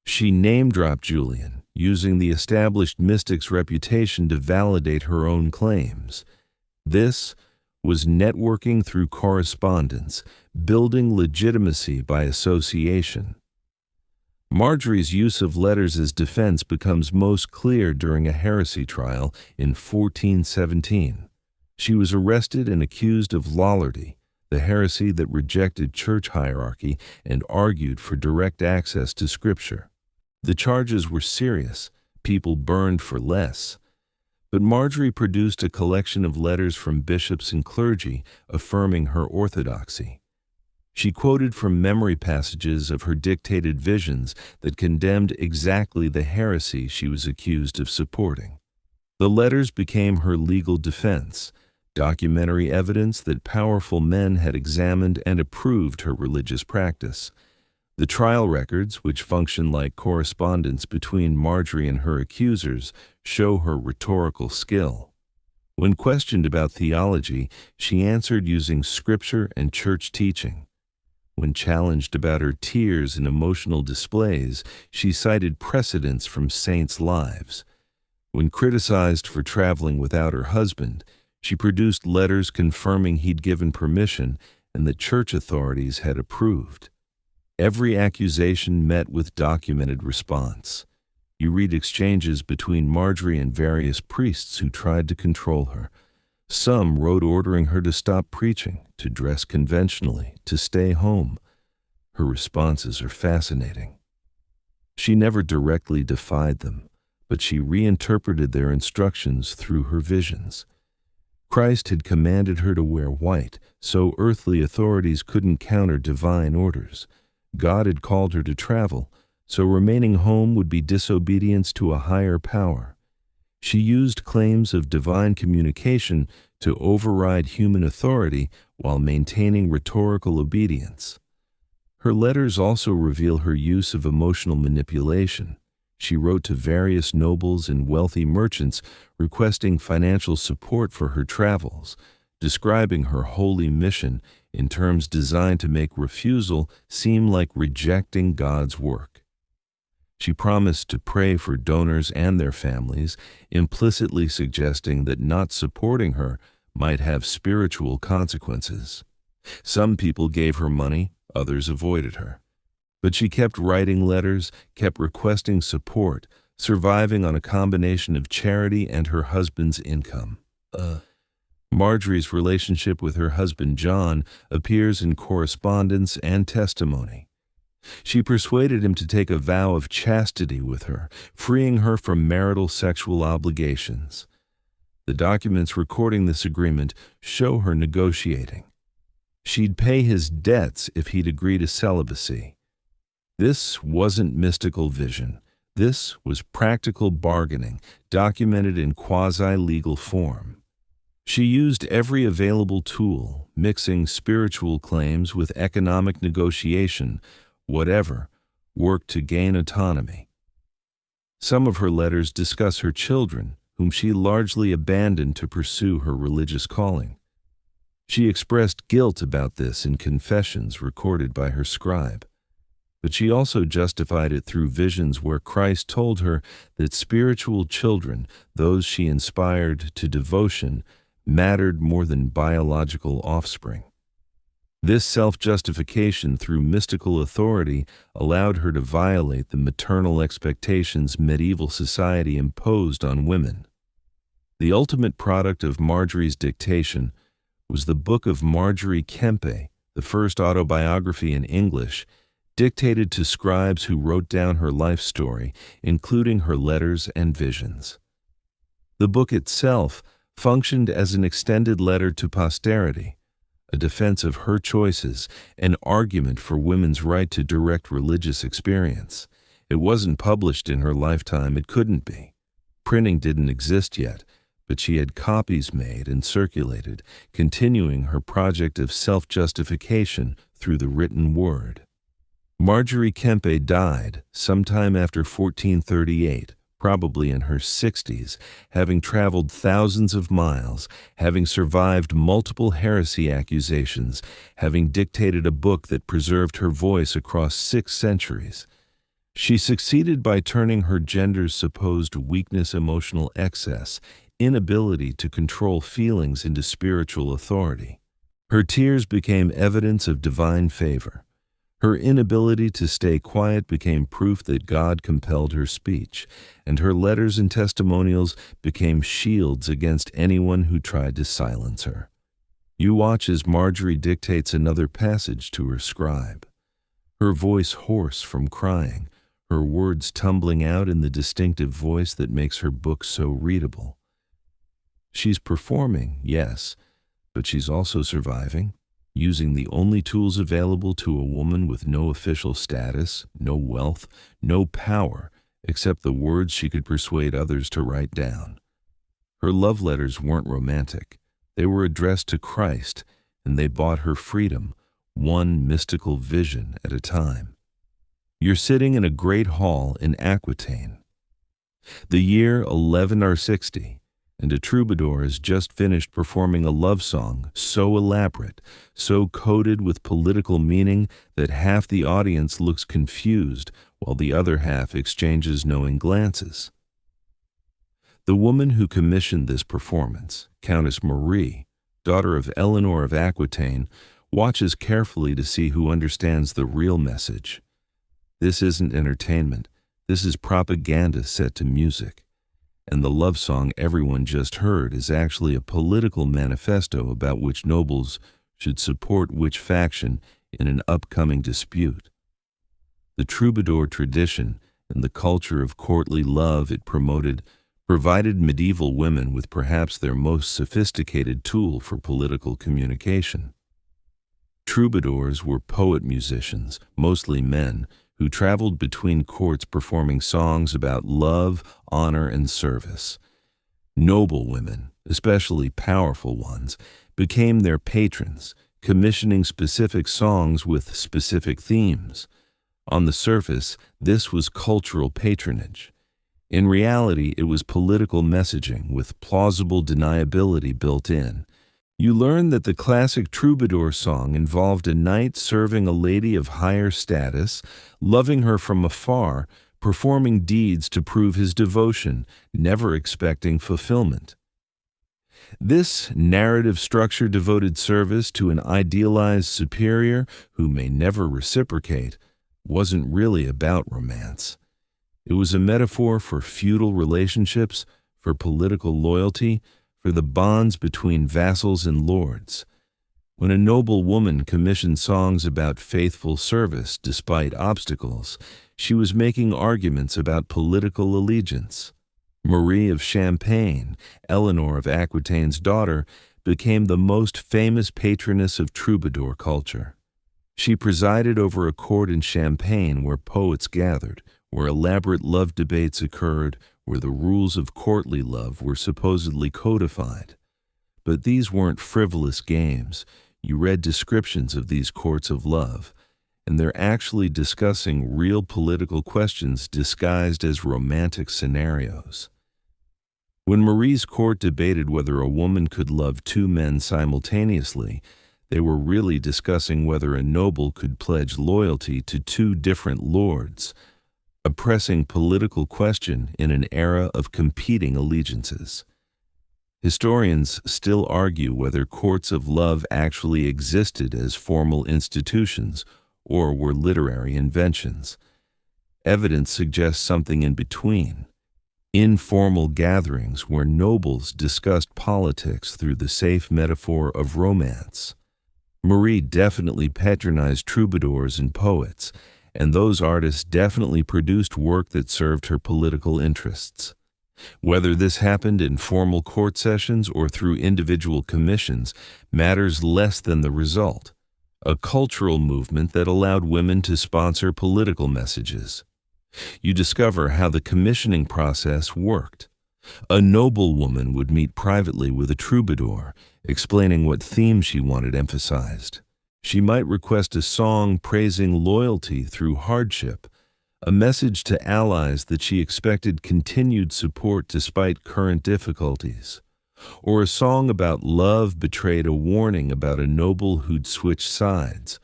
[SPEAKER 1] She name-dropped Julian, using the established mystic's reputation to validate her own claims. This was networking through correspondence, building legitimacy by association. Margery's use of letters as defense becomes most clear during a heresy trial in 1417. She was arrested and accused of Lollardy, the heresy that rejected church hierarchy and argued for direct access to Scripture. The charges were serious, people burned for less. But Margery produced a collection of letters from bishops and clergy affirming her orthodoxy. She quoted from memory passages of her dictated visions that condemned exactly the heresy she was accused of supporting. The letters became her legal defense, documentary evidence that powerful men had examined and approved her religious practice. The trial records, which function like correspondence between Margery and her accusers, show her rhetorical skill. When questioned about theology, she answered using scripture and church teaching. When challenged about her tears and emotional displays, she cited precedents from saints' lives. When criticized for traveling without her husband, she produced letters confirming he'd given permission and that church authorities had approved. Every accusation met with documented response. You read exchanges between Margery and various priests who tried to control her. Some wrote ordering her to stop preaching, to dress conventionally, to stay home. Her responses are fascinating. She never directly defied them, but she reinterpreted their instructions through her visions. Christ had commanded her to wear white, so earthly authorities couldn't counter divine orders. God had called her to travel, so remaining home would be disobedience to a higher power. She used claims of divine communication to override human authority while maintaining rhetorical obedience. Her letters also reveal her use of emotional manipulation. She wrote to various nobles and wealthy merchants requesting financial support for her travels, describing her holy mission in terms designed to make refusal seem like rejecting God's work. She promised to pray for donors and their families, implicitly suggesting that not supporting her might have spiritual consequences. Some people gave her money, others avoided her. But she kept writing letters, kept requesting support, surviving on a combination of charity and her husband's income. Margery's relationship with her husband John appears in correspondence and testimony. She persuaded him to take a vow of chastity with her, freeing her from marital sexual obligations. The documents recording this agreement show her negotiating. She'd pay his debts if he'd agree to celibacy. This wasn't mystical vision. This was practical bargaining, documented in quasi-legal form. She used every available tool, mixing spiritual claims with economic negotiation, whatever, worked to gain autonomy. Some of her letters discuss her children, whom she largely abandoned to pursue her religious calling. She expressed guilt about this in confessions recorded by her scribe. But she also justified it through visions where Christ told her that spiritual children, those she inspired to devotion, mattered more than biological offspring. This self-justification through mystical authority allowed her to violate the maternal expectations medieval society imposed on women. The ultimate product of Margery's dictation was the Book of Margery Kempe, the first autobiography in English, dictated to scribes who wrote down her life story, including her letters and visions. The book itself functioned as an extended letter to posterity, a defense of her choices, an argument for women's right to direct religious experience. It wasn't published in her lifetime, it couldn't be. Printing didn't exist yet, but she had copies made and circulated, continuing her project of self-justification through the written word. Margery Kempe died sometime after 1438, probably in her 60s, having traveled thousands of miles, having survived multiple heresy accusations, having dictated a book that preserved her voice across 6 centuries. She succeeded by turning her gender's supposed weakness, emotional excess, inability to control feelings into spiritual authority. Her tears became evidence of divine favor. Her inability to stay quiet became proof that God compelled her speech, and her letters and testimonials became shields against anyone who tried to silence her. You watch as Margery dictates another passage to her scribe, her voice hoarse from crying, her words tumbling out in the distinctive voice that makes her book so readable. She's performing, yes, but she's also surviving, using the only tools available to a woman with no official status, no wealth, no power, except the words she could persuade others to write down. Her love letters weren't romantic. They were addressed to Christ, and they bought her freedom, one mystical vision at a time. You're sitting in a great hall in Aquitaine. The year 1160, and a troubadour has just finished performing a love song so elaborate, so coated with political meaning that half the audience looks confused while the other half exchanges knowing glances. The woman who commissioned this performance, Countess Marie, daughter of Eleanor of Aquitaine, watches carefully to see who understands the real message. This isn't entertainment, this is propaganda set to music. And the love song everyone just heard is actually a political manifesto about which nobles should support which faction in an upcoming dispute. The troubadour tradition and the culture of courtly love it promoted provided medieval women with perhaps their most sophisticated tool for political communication. Troubadours were poet-musicians, mostly men, who traveled between courts performing songs about love, honor, and service. Noble women, especially powerful ones, became their patrons, commissioning specific songs with specific themes. On the surface, this was cultural patronage. In reality, it was political messaging with plausible deniability built in. You learn that the classic troubadour song involved a knight serving a lady of higher status, loving her from afar, performing deeds to prove his devotion, never expecting fulfillment. This narrative structure devoted service to an idealized superior who may never reciprocate wasn't really about romance. It was a metaphor for feudal relationships, for political loyalty, for the bonds between vassals and lords. When a noble woman commissioned songs about faithful service despite obstacles, she was making arguments about political allegiance. Marie of Champagne, Eleanor of Aquitaine's daughter, became the most famous patroness of troubadour culture. She presided over a court in Champagne where poets gathered, where elaborate love debates occurred, where the rules of courtly love were supposedly codified. But these weren't frivolous games. You read descriptions of these courts of love, and they're actually discussing real political questions disguised as romantic scenarios. When Marie's court debated whether a woman could love two men simultaneously, they were really discussing whether a noble could pledge loyalty to two different lords, a pressing political question in an era of competing allegiances. Historians still argue whether courts of love actually existed as formal institutions or were literary inventions. Evidence suggests something in between. Informal gatherings where nobles discussed politics through the safe metaphor of romance. Marie definitely patronized troubadours and poets, and those artists definitely produced work that served her political interests. Whether this happened in formal court sessions or through individual commissions matters less than the result, a cultural movement that allowed women to sponsor political messages. You discover how the commissioning process worked. A noble woman would meet privately with a troubadour, explaining what theme she wanted emphasized. She might request a song praising loyalty through hardship, a message to allies that she expected continued support despite current difficulties, or a song about love betrayed a warning about a noble who'd switched sides,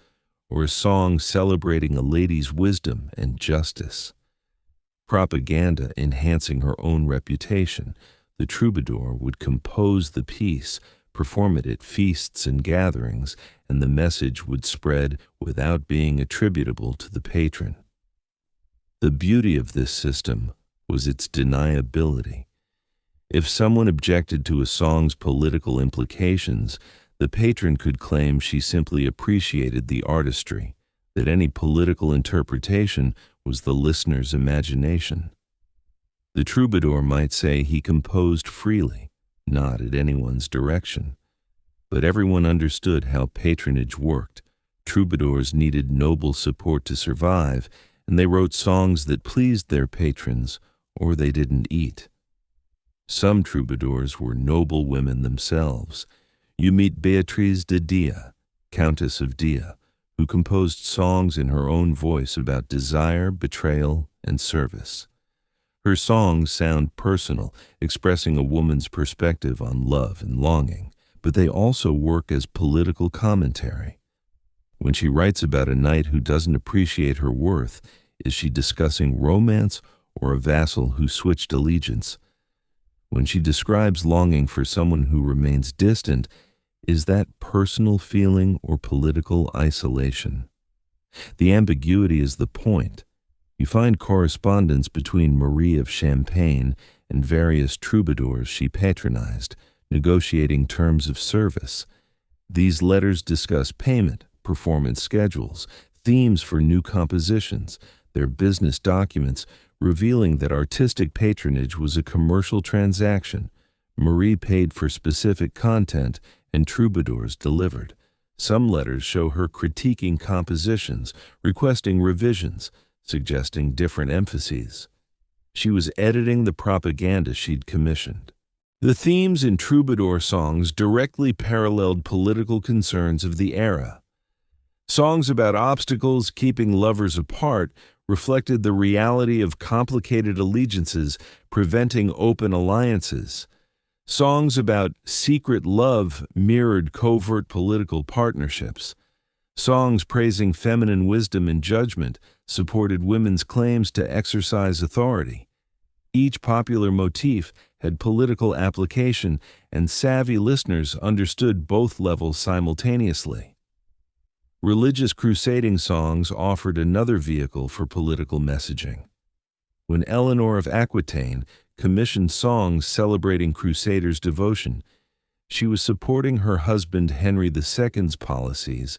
[SPEAKER 1] or a song celebrating a lady's wisdom and justice. Propaganda enhancing her own reputation, the troubadour would compose the piece, perform it at feasts and gatherings, and the message would spread without being attributable to the patron. The beauty of this system was its deniability. If someone objected to a song's political implications, the patron could claim she simply appreciated the artistry, that any political interpretation was the listener's imagination. The troubadour might say he composed freely, not at anyone's direction. But everyone understood how patronage worked. Troubadours needed noble support to survive, and they wrote songs that pleased their patrons, or they didn't eat. Some troubadours were noble women themselves. You meet Beatrice de Dia, Countess of Dia, who composed songs in her own voice about desire, betrayal, and service. Her songs sound personal, expressing a woman's perspective on love and longing, but they also work as political commentary. When she writes about a knight who doesn't appreciate her worth, is she discussing romance or a vassal who switched allegiance? When she describes longing for someone who remains distant, is that personal feeling or political isolation? The ambiguity is the point. You find correspondence between Marie of Champagne and various troubadours she patronized, negotiating terms of service. These letters discuss payment, performance schedules, themes for new compositions, their business documents, revealing that artistic patronage was a commercial transaction. Marie paid for specific content, and troubadours delivered. Some letters show her critiquing compositions, requesting revisions, suggesting different emphases. She was editing the propaganda she'd commissioned. The themes in troubadour songs directly paralleled political concerns of the era. Songs about obstacles keeping lovers apart reflected the reality of complicated allegiances preventing open alliances. Songs about secret love mirrored covert political partnerships. Songs praising feminine wisdom and judgment supported women's claims to exercise authority. Each popular motif had political application, and savvy listeners understood both levels simultaneously. Religious crusading songs offered another vehicle for political messaging. When Eleanor of Aquitaine commissioned songs celebrating crusaders' devotion, she was supporting her husband Henry II's policies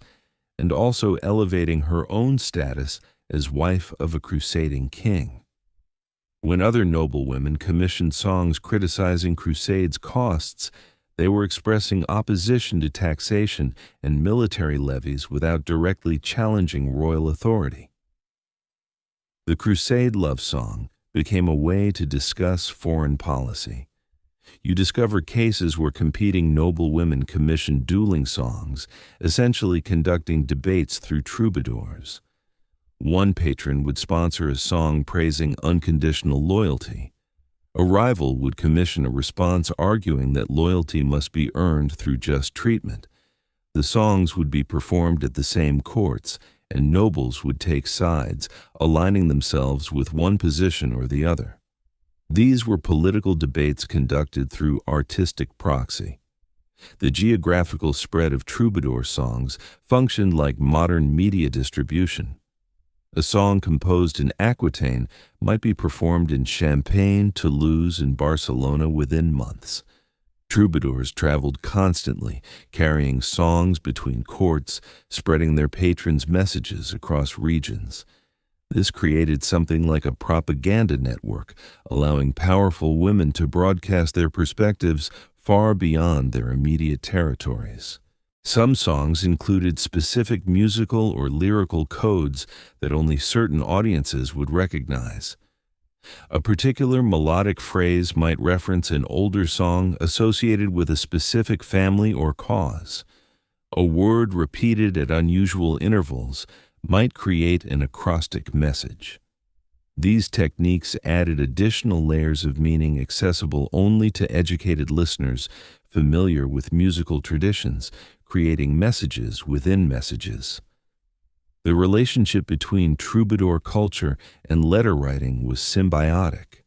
[SPEAKER 1] and also elevating her own status as wife of a crusading king. When other noblewomen commissioned songs criticizing crusades' costs, they were expressing opposition to taxation and military levies without directly challenging royal authority. The crusade love song became a way to discuss foreign policy. You discover cases where competing noblewomen commissioned dueling songs, essentially conducting debates through troubadours. One patron would sponsor a song praising unconditional loyalty. A rival would commission a response arguing that loyalty must be earned through just treatment. The songs would be performed at the same courts, and nobles would take sides, aligning themselves with one position or the other. These were political debates conducted through artistic proxy. The geographical spread of troubadour songs functioned like modern media distribution. A song composed in Aquitaine might be performed in Champagne, Toulouse, and Barcelona within months. Troubadours traveled constantly, carrying songs between courts, spreading their patrons' messages across regions. This created something like a propaganda network, allowing powerful women to broadcast their perspectives far beyond their immediate territories. Some songs included specific musical or lyrical codes that only certain audiences would recognize. A particular melodic phrase might reference an older song associated with a specific family or cause. A word repeated at unusual intervals might create an acrostic message. These techniques added additional layers of meaning accessible only to educated listeners familiar with musical traditions, creating messages within messages. The relationship between troubadour culture and letter writing was symbiotic.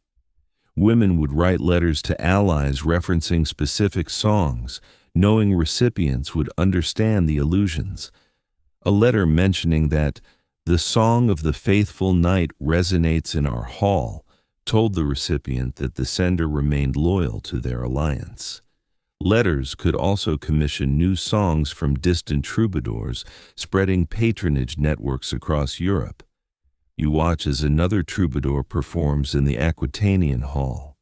[SPEAKER 1] Women would write letters to allies referencing specific songs, knowing recipients would understand the allusions. A letter mentioning that the song of the faithful knight resonates in our hall told the recipient that the sender remained loyal to their alliance. Letters could also commission new songs from distant troubadours, spreading patronage networks across Europe. You watch as another troubadour performs in the Aquitainian hall,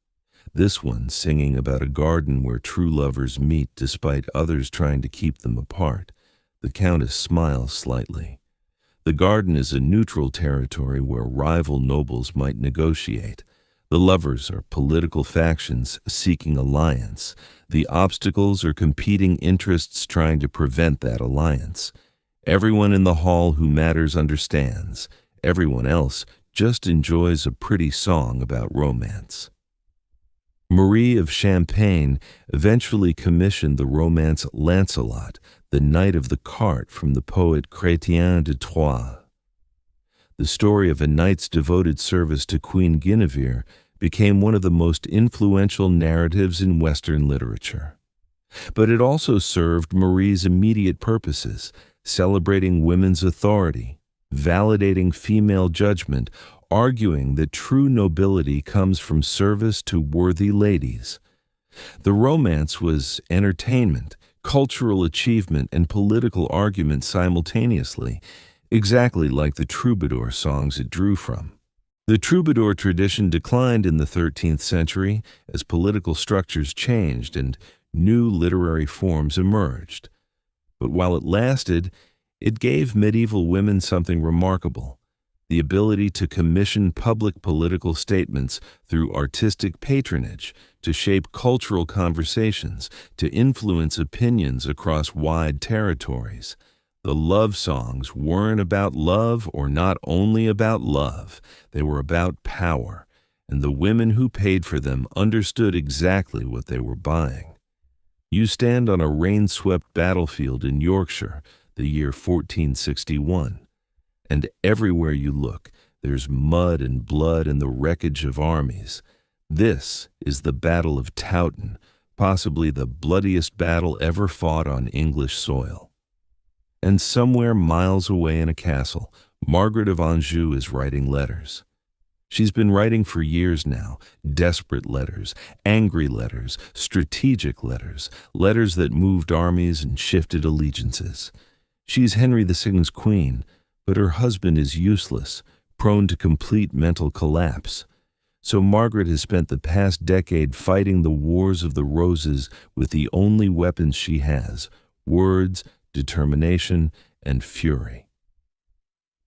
[SPEAKER 1] this one singing about a garden where true lovers meet despite others trying to keep them apart. The Countess smiles slightly. The garden is a neutral territory where rival nobles might negotiate. The lovers are political factions seeking alliance. The obstacles are competing interests trying to prevent that alliance. Everyone in the hall who matters understands. Everyone else just enjoys a pretty song about romance. Marie of Champagne eventually commissioned the romance Lancelot, the Knight of the Cart, from the poet Chrétien de Troyes. The story of a knight's devoted service to Queen Guinevere became one of the most influential narratives in Western literature. But it also served Marie's immediate purposes, celebrating women's authority, validating female judgment, arguing that true nobility comes from service to worthy ladies. The romance was entertainment, cultural achievement, and political argument simultaneously, exactly like the troubadour songs it drew from. The troubadour tradition declined in the 13th century as political structures changed and new literary forms emerged. But while it lasted, it gave medieval women something remarkable: the ability to commission public political statements through artistic patronage, to shape cultural conversations, to influence opinions across wide territories. The love songs weren't about love, or not only about love, they were about power, and the women who paid for them understood exactly what they were buying. You stand on a rain-swept battlefield in Yorkshire, the year 1461. And everywhere you look, there's mud and blood and the wreckage of armies. This is the Battle of Towton, possibly the bloodiest battle ever fought on English soil. And somewhere miles away in a castle, Margaret of Anjou is writing letters. She's been writing for years now, desperate letters, angry letters, strategic letters, letters that moved armies and shifted allegiances. She's Henry II's queen, but her husband is useless, prone to complete mental collapse. So Margaret has spent the past decade fighting the wars of the roses with the only weapons she has: words, determination, and fury.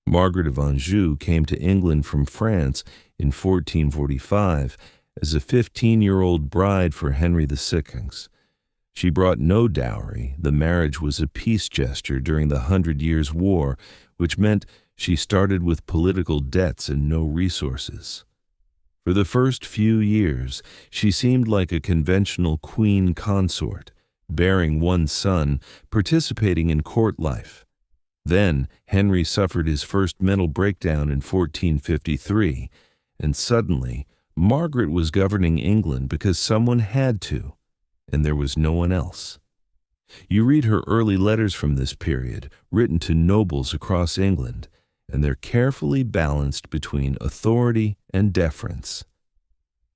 [SPEAKER 1] Margaret of Anjou came to England from France in 1445 as a 15-year-old bride for Henry VI. She brought no dowry. The marriage was a peace gesture during the 100 Years' War, which meant she started with political debts and no resources. For the first few years, she seemed like a conventional queen consort, bearing one son, participating in court life. Then Henry suffered his first mental breakdown in 1453, and suddenly Margaret was governing England because someone had to, and there was no one else. You read her early letters from this period, written to nobles across England, and they're carefully balanced between authority and deference.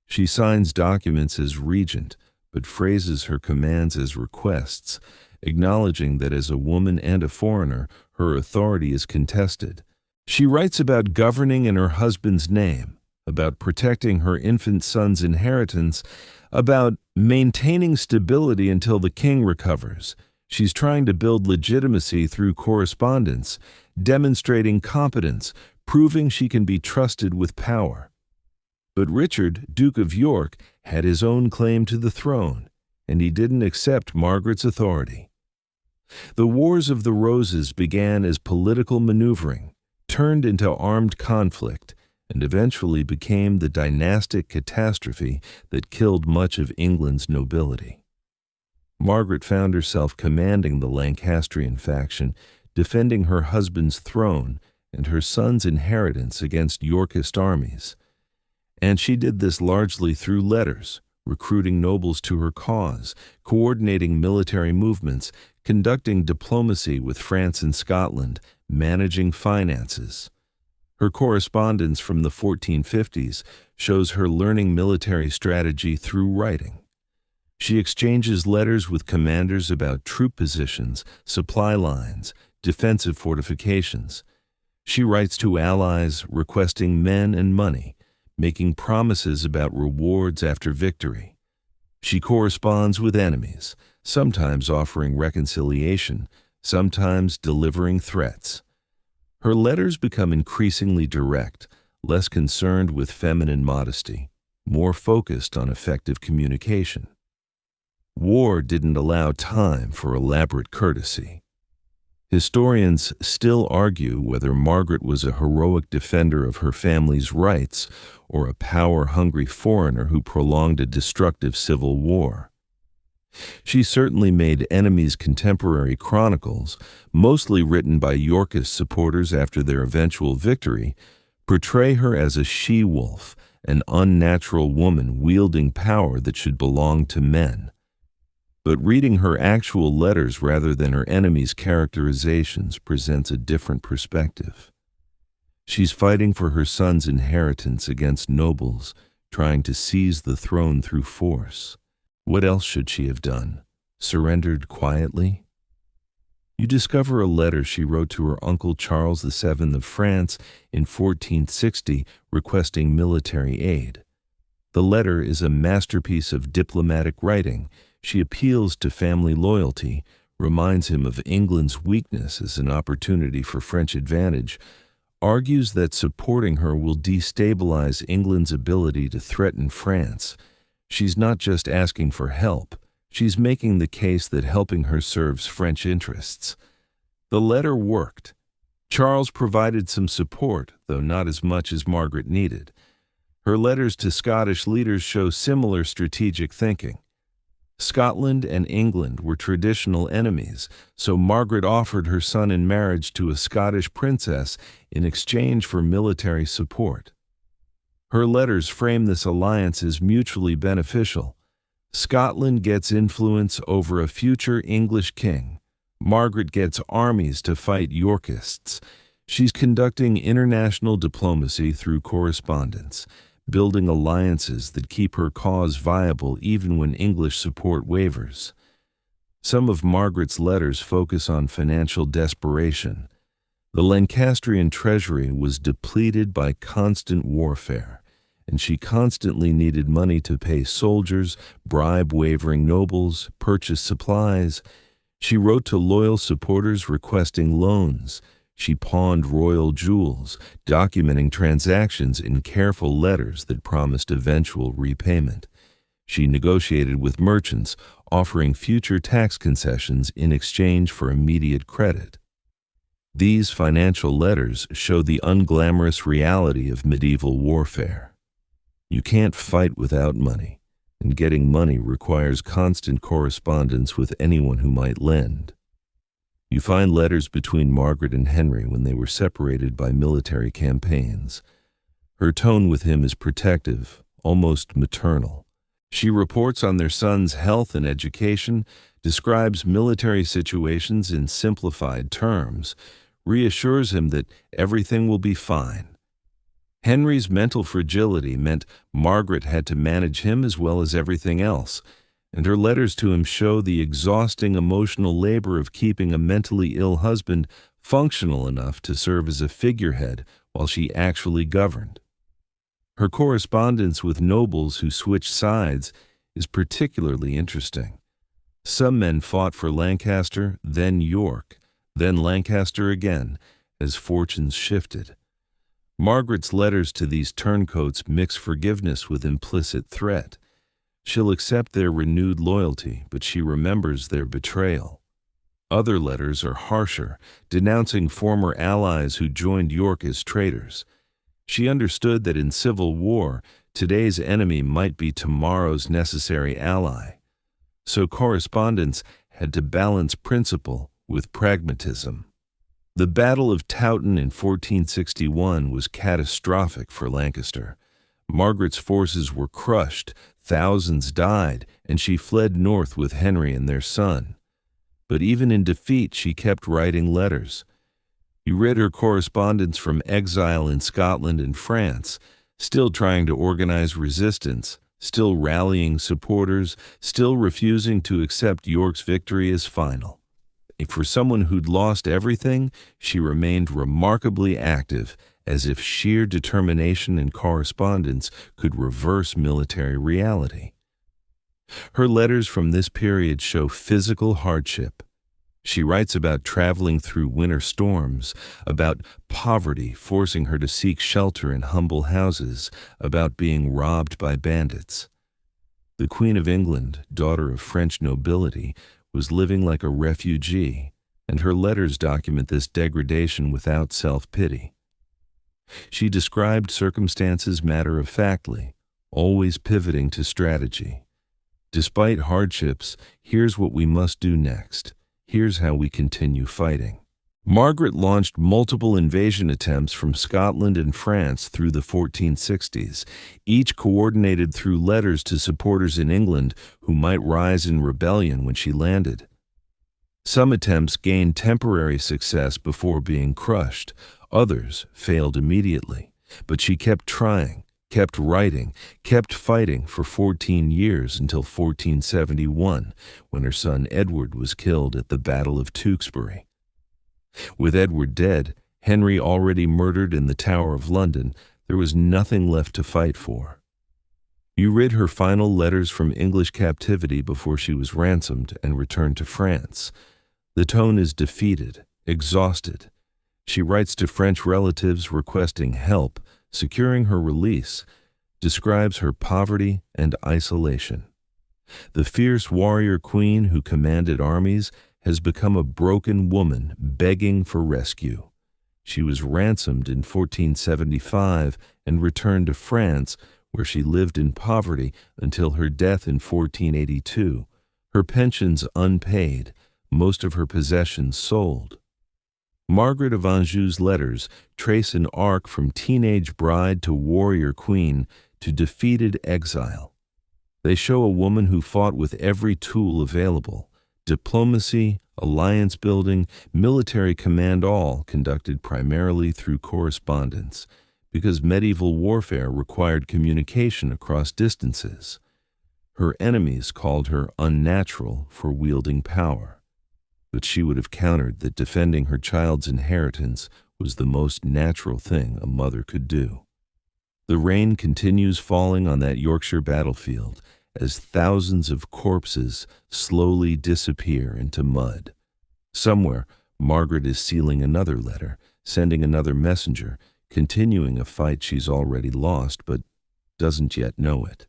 [SPEAKER 1] She signs documents as regent, but phrases her commands as requests, acknowledging that as a woman and a foreigner, her authority is contested. She writes about governing in her husband's name, about protecting her infant son's inheritance, about maintaining stability until the king recovers. She's trying to build legitimacy through correspondence, demonstrating competence, proving she can be trusted with power. But Richard, Duke of York, had his own claim to the throne, and he didn't accept Margaret's authority. The Wars of the Roses began as political maneuvering, turned into armed conflict, and eventually became the dynastic catastrophe that killed much of England's nobility. Margaret found herself commanding the Lancastrian faction, defending her husband's throne and her son's inheritance against Yorkist armies. And she did this largely through letters, recruiting nobles to her cause, coordinating military movements, conducting diplomacy with France and Scotland, managing finances. Her correspondence from the 1450s shows her learning military strategy through writing. She exchanges letters with commanders about troop positions, supply lines, defensive fortifications. She writes to allies requesting men and money, making promises about rewards after victory. She corresponds with enemies, sometimes offering reconciliation, sometimes delivering threats. Her letters become increasingly direct, less concerned with feminine modesty, more focused on effective communication. War didn't allow time for elaborate courtesy. Historians still argue whether Margaret was a heroic defender of her family's rights or a power-hungry foreigner who prolonged a destructive civil war. She certainly made enemies' contemporary chronicles, mostly written by Yorkist supporters after their eventual victory, portray her as a she-wolf, an unnatural woman wielding power that should belong to men. But reading her actual letters rather than her enemies' characterizations presents a different perspective. She's fighting for her son's inheritance against nobles, trying to seize the throne through force. What else should she have done? Surrendered quietly? You discover a letter she wrote to her uncle Charles VII of France in 1460 requesting military aid. The letter is a masterpiece of diplomatic writing. She appeals to family loyalty, reminds him of England's weakness as an opportunity for French advantage, argues that supporting her will destabilize England's ability to threaten France. She's not just asking for help, she's making the case that helping her serves French interests. The letter worked. Charles provided some support, though not as much as Margaret needed. Her letters to Scottish leaders show similar strategic thinking. Scotland and England were traditional enemies, so Margaret offered her son in marriage to a Scottish princess in exchange for military support. Her letters frame this alliance as mutually beneficial. Scotland gets influence over a future English king. Margaret gets armies to fight Yorkists. She's conducting international diplomacy through correspondence, building alliances that keep her cause viable even when English support wavers. Some of Margaret's letters focus on financial desperation. The Lancastrian treasury was depleted by constant warfare, and she constantly needed money to pay soldiers, bribe wavering nobles, purchase supplies. She wrote to loyal supporters requesting loans. She pawned royal jewels, documenting transactions in careful letters that promised eventual repayment. She negotiated with merchants, offering future tax concessions in exchange for immediate credit. These financial letters show the unglamorous reality of medieval warfare. You can't fight without money, and getting money requires constant correspondence with anyone who might lend. You find letters between Margaret and Henry when they were separated by military campaigns. Her tone with him is protective, almost maternal. She reports on their son's health and education, describes military situations in simplified terms, reassures him that everything will be fine. Henry's mental fragility meant Margaret had to manage him as well as everything else, and her letters to him show the exhausting emotional labor of keeping a mentally ill husband functional enough to serve as a figurehead while she actually governed. Her correspondence with nobles who switched sides is particularly interesting. Some men fought for Lancaster, then York, then Lancaster again, as fortunes shifted. Margaret's letters to these turncoats mix forgiveness with implicit threat. She'll accept their renewed loyalty, but she remembers their betrayal. Other letters are harsher, denouncing former allies who joined York as traitors. She understood that in civil war, today's enemy might be tomorrow's necessary ally. So correspondence had to balance principle with pragmatism. The Battle of Towton in 1461 was catastrophic for Lancaster. Margaret's forces were crushed, thousands died, and she fled north with Henry and their son. But even in defeat, she kept writing letters. You read her correspondence from exile in Scotland and France, still trying to organize resistance, still rallying supporters, still refusing to accept York's victory as final. For someone who'd lost everything, she remained remarkably active, as if sheer determination and correspondence could reverse military reality. Her letters from this period show physical hardship. She writes about traveling through winter storms, about poverty forcing her to seek shelter in humble houses, about being robbed by bandits. The Queen of England, daughter of French nobility, was living like a refugee, and her letters document this degradation without self-pity. She described circumstances matter-of-factly, always pivoting to strategy. Despite hardships, here's what we must do next. Here's how we continue fighting. Margaret launched multiple invasion attempts from Scotland and France through the 1460s, each coordinated through letters to supporters in England who might rise in rebellion when she landed. Some attempts gained temporary success before being crushed. Others failed immediately. But she kept trying, kept writing, kept fighting for 14 years until 1471, when her son Edward was killed at the Battle of Tewkesbury. With Edward dead, Henry already murdered in the Tower of London, there was nothing left to fight for. You read her final letters from English captivity before she was ransomed and returned to France. The tone is defeated, exhausted. She writes to French relatives requesting help, securing her release, describes her poverty and isolation. The fierce warrior queen who commanded armies has become a broken woman begging for rescue. She was ransomed in 1475 and returned to France, where she lived in poverty until her death in 1482, her pensions unpaid, most of her possessions sold. Margaret of Anjou's letters trace an arc from teenage bride to warrior queen to defeated exile. They show a woman who fought with every tool available: diplomacy, alliance building, military command, all conducted primarily through correspondence, because medieval warfare required communication across distances. Her enemies called her unnatural for wielding power, but she would have countered that defending her child's inheritance was the most natural thing a mother could do. The rain continues falling on that Yorkshire battlefield as thousands of corpses slowly disappear into mud. Somewhere, Margaret is sealing another letter, sending another messenger, continuing a fight she's already lost but doesn't yet know it.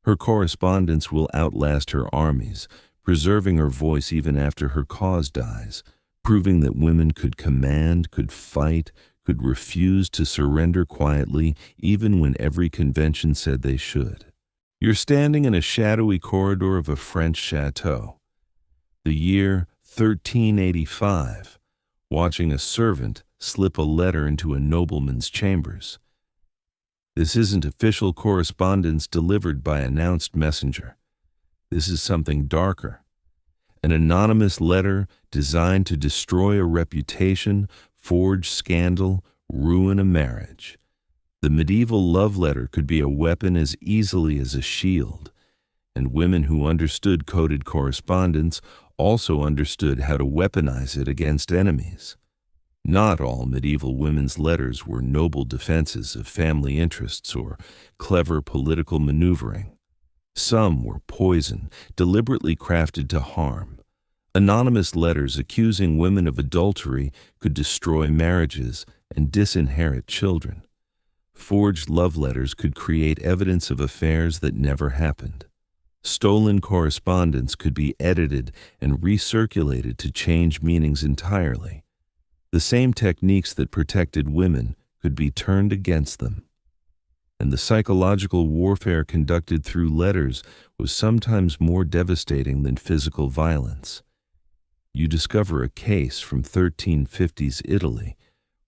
[SPEAKER 1] Her correspondence will outlast her armies, preserving her voice even after her cause dies, proving that women could command, could fight, could refuse to surrender quietly even when every convention said they should. You're standing in a shadowy corridor of a French chateau. The year 1385, watching a servant slip a letter into a nobleman's chambers. This isn't official correspondence delivered by announced messenger. This is something darker. An anonymous letter designed to destroy a reputation, forge scandal, ruin a marriage. The medieval love letter could be a weapon as easily as a shield, and women who understood coded correspondence also understood how to weaponize it against enemies. Not all medieval women's letters were noble defenses of family interests or clever political maneuvering. Some were poison, deliberately crafted to harm. Anonymous letters accusing women of adultery could destroy marriages and disinherit children. Forged love letters could create evidence of affairs that never happened. Stolen correspondence could be edited and recirculated to change meanings entirely. The same techniques that protected women could be turned against them. And the psychological warfare conducted through letters was sometimes more devastating than physical violence. You discover a case from 1350s Italy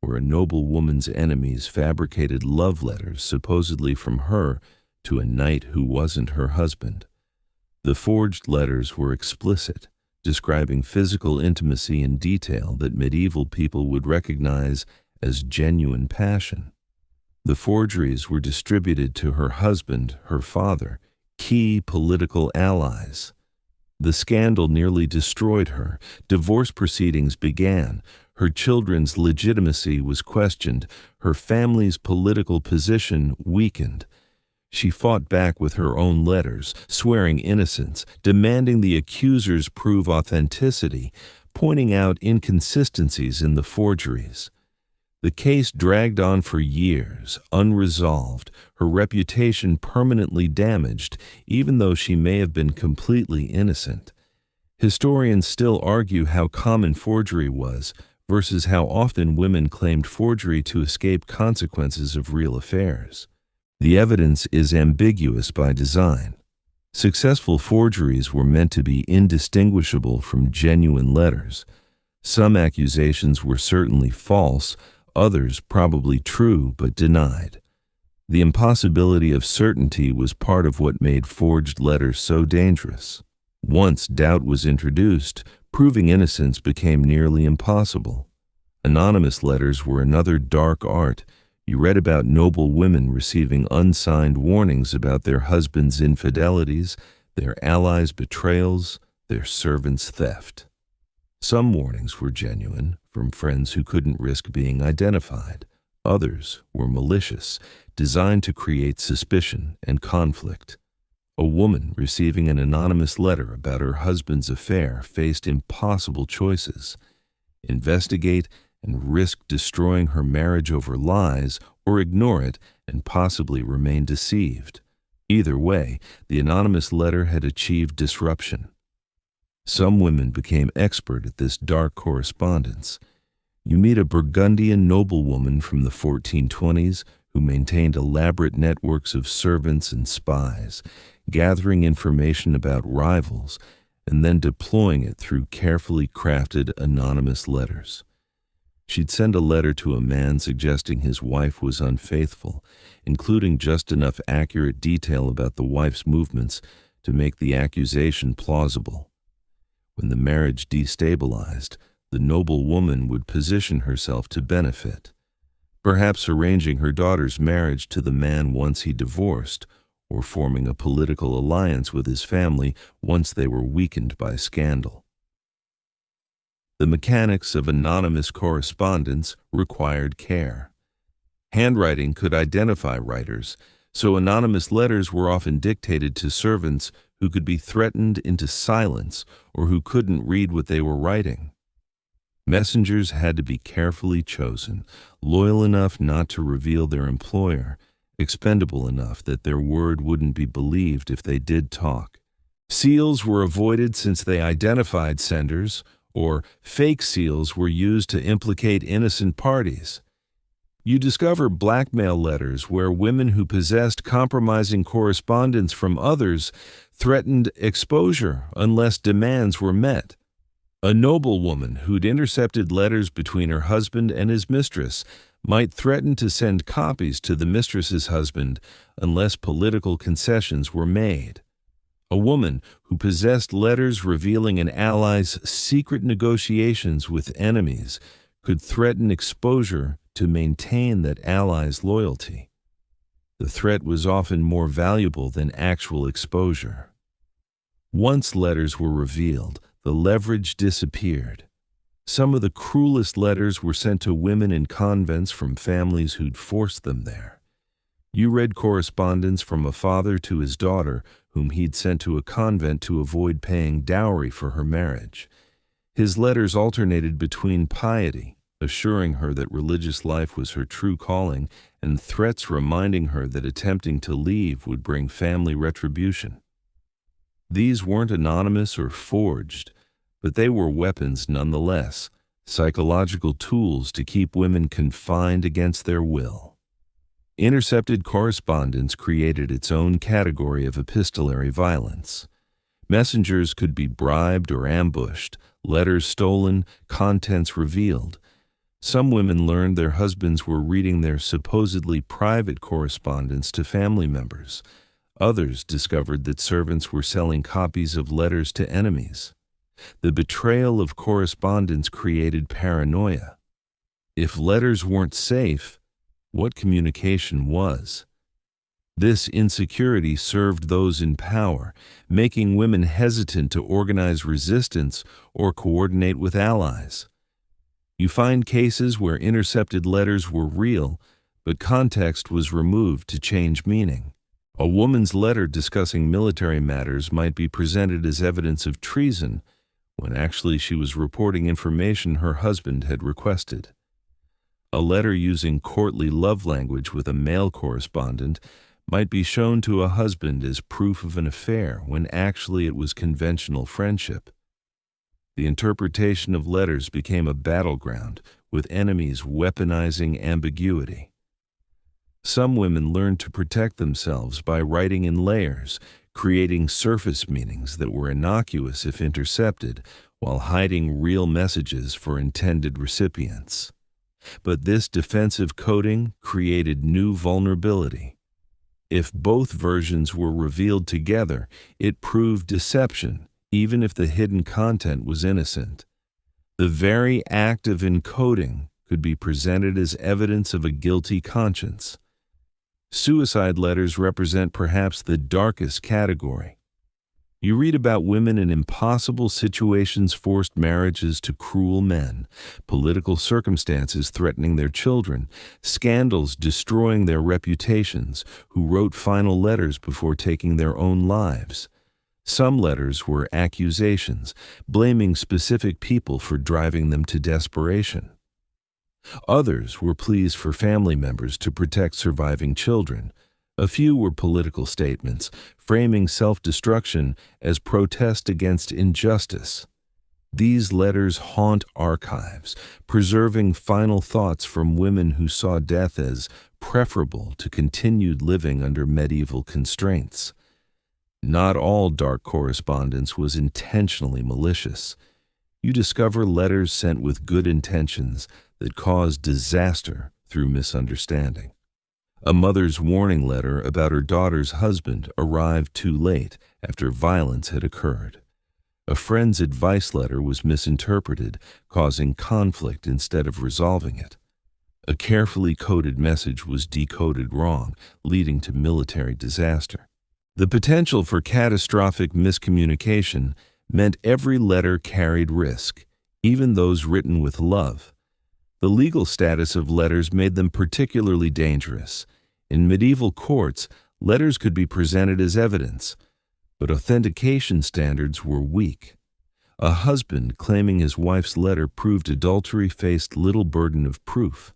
[SPEAKER 1] where a noble woman's enemies fabricated love letters supposedly from her to a knight who wasn't her husband. The forged letters were explicit, describing physical intimacy in detail that medieval people would recognize as genuine passion. The forgeries were distributed to her husband, her father, key political allies. The scandal nearly destroyed her. Divorce proceedings began. Her children's legitimacy was questioned. Her family's political position weakened. She fought back with her own letters, swearing innocence, demanding the accusers prove authenticity, pointing out inconsistencies in the forgeries. The case dragged on for years, unresolved, her reputation permanently damaged, even though she may have been completely innocent. Historians still argue how common forgery was versus how often women claimed forgery to escape consequences of real affairs. The evidence is ambiguous by design. Successful forgeries were meant to be indistinguishable from genuine letters. Some accusations were certainly false, others probably true but denied. The impossibility of certainty was part of what made forged letters so dangerous. Once doubt was introduced, proving innocence became nearly impossible. Anonymous letters were another dark art. You read about noble women receiving unsigned warnings about their husbands' infidelities, their allies' betrayals, their servants' theft. Some warnings were genuine, from friends who couldn't risk being identified. Others were malicious, designed to create suspicion and conflict. A woman receiving an anonymous letter about her husband's affair faced impossible choices: investigate and risk destroying her marriage over lies, or ignore it and possibly remain deceived. Either way, the anonymous letter had achieved disruption. Some women became expert at this dark correspondence. You meet a Burgundian noblewoman from the 1420s who maintained elaborate networks of servants and spies, gathering information about rivals and then deploying it through carefully crafted anonymous letters. She'd send a letter to a man suggesting his wife was unfaithful, including just enough accurate detail about the wife's movements to make the accusation plausible. When the marriage destabilized, the noble woman would position herself to benefit, perhaps arranging her daughter's marriage to the man once he divorced, or forming a political alliance with his family once they were weakened by scandal. The mechanics of anonymous correspondence required care. Handwriting could identify writers, so anonymous letters were often dictated to servants who could be threatened into silence or who couldn't read what they were writing. Messengers had to be carefully chosen, loyal enough not to reveal their employer, expendable enough that their word wouldn't be believed if they did talk. Seals were avoided since they identified senders, or fake seals were used to implicate innocent parties. You discover blackmail letters where women who possessed compromising correspondence from others threatened exposure unless demands were met. A noblewoman who'd intercepted letters between her husband and his mistress might threaten to send copies to the mistress's husband unless political concessions were made. A woman who possessed letters revealing an ally's secret negotiations with enemies could threaten exposure to maintain that ally's loyalty. The threat was often more valuable than actual exposure. Once letters were revealed, the leverage disappeared. Some of the cruelest letters were sent to women in convents from families who'd forced them there. You read correspondence from a father to his daughter whom he'd sent to a convent to avoid paying dowry for her marriage. His letters alternated between piety, assuring her that religious life was her true calling, and threats reminding her that attempting to leave would bring family retribution. These weren't anonymous or forged, but they were weapons nonetheless, psychological tools to keep women confined against their will. Intercepted correspondence created its own category of epistolary violence. Messengers could be bribed or ambushed, letters stolen, contents revealed. Some women learned their husbands were reading their supposedly private correspondence to family members. Others discovered that servants were selling copies of letters to enemies. The betrayal of correspondence created paranoia. If letters weren't safe, what communication was? This insecurity served those in power, making women hesitant to organize resistance or coordinate with allies. You find cases where intercepted letters were real, but context was removed to change meaning. A woman's letter discussing military matters might be presented as evidence of treason, when actually she was reporting information her husband had requested. A letter using courtly love language with a male correspondent might be shown to a husband as proof of an affair when actually it was conventional friendship. The interpretation of letters became a battleground, with enemies weaponizing ambiguity. Some women learned to protect themselves by writing in layers, creating surface meanings that were innocuous if intercepted, while hiding real messages for intended recipients. But this defensive coding created new vulnerability. If both versions were revealed together, it proved deception, even if the hidden content was innocent. The very act of encoding could be presented as evidence of a guilty conscience. Suicide letters represent perhaps the darkest category. You read about women in impossible situations, forced marriages to cruel men, political circumstances threatening their children, scandals destroying their reputations, who wrote final letters before taking their own lives. Some letters were accusations, blaming specific people for driving them to desperation. Others were pleas for family members to protect surviving children. A few were political statements, framing self-destruction as protest against injustice. These letters haunt archives, preserving final thoughts from women who saw death as preferable to continued living under medieval constraints. Not all dark correspondence was intentionally malicious. You discover letters sent with good intentions that caused disaster through misunderstanding. A mother's warning letter about her daughter's husband arrived too late after violence had occurred. A friend's advice letter was misinterpreted, causing conflict instead of resolving it. A carefully coded message was decoded wrong, leading to military disaster. The potential for catastrophic miscommunication meant every letter carried risk, even those written with love. The legal status of letters made them particularly dangerous. In medieval courts, letters could be presented as evidence, but authentication standards were weak. A husband claiming his wife's letter proved adultery faced little burden of proof.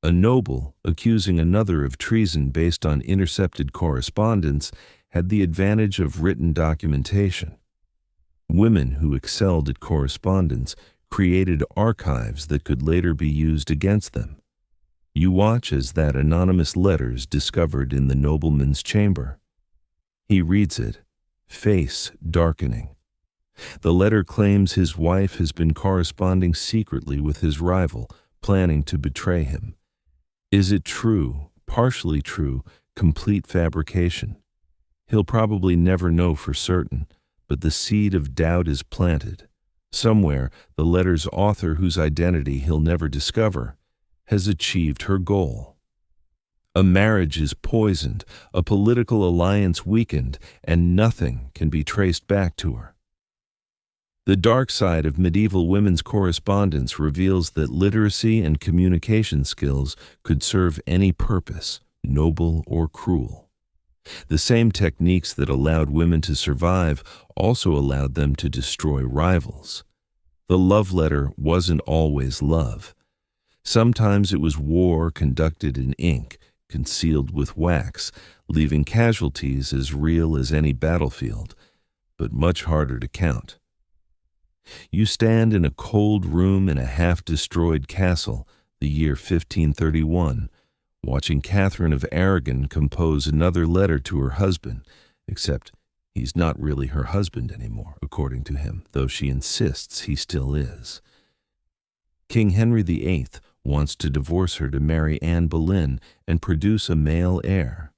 [SPEAKER 1] A noble accusing another of treason based on intercepted correspondence had the advantage of written documentation. Women who excelled at correspondence created archives that could later be used against them. You watch as that anonymous letter is discovered in the nobleman's chamber. He reads it, face darkening. The letter claims his wife has been corresponding secretly with his rival, planning to betray him. Is it true, partially true, complete fabrication? He'll probably never know for certain, but the seed of doubt is planted. Somewhere, the letter's author, whose identity he'll never discover, has achieved her goal. A marriage is poisoned, a political alliance weakened, and nothing can be traced back to her. The dark side of medieval women's correspondence reveals that literacy and communication skills could serve any purpose, noble or cruel. The same techniques that allowed women to survive also allowed them to destroy rivals. The love letter wasn't always love. Sometimes it was war conducted in ink, concealed with wax, leaving casualties as real as any battlefield, but much harder to count. You stand in a cold room in a half-destroyed castle, the year 1531, watching Catherine of Aragon compose another letter to her husband, except he's not really her husband anymore, according to him, though she insists he still is. King Henry VIII wants to divorce her to marry Anne Boleyn and produce a male heir.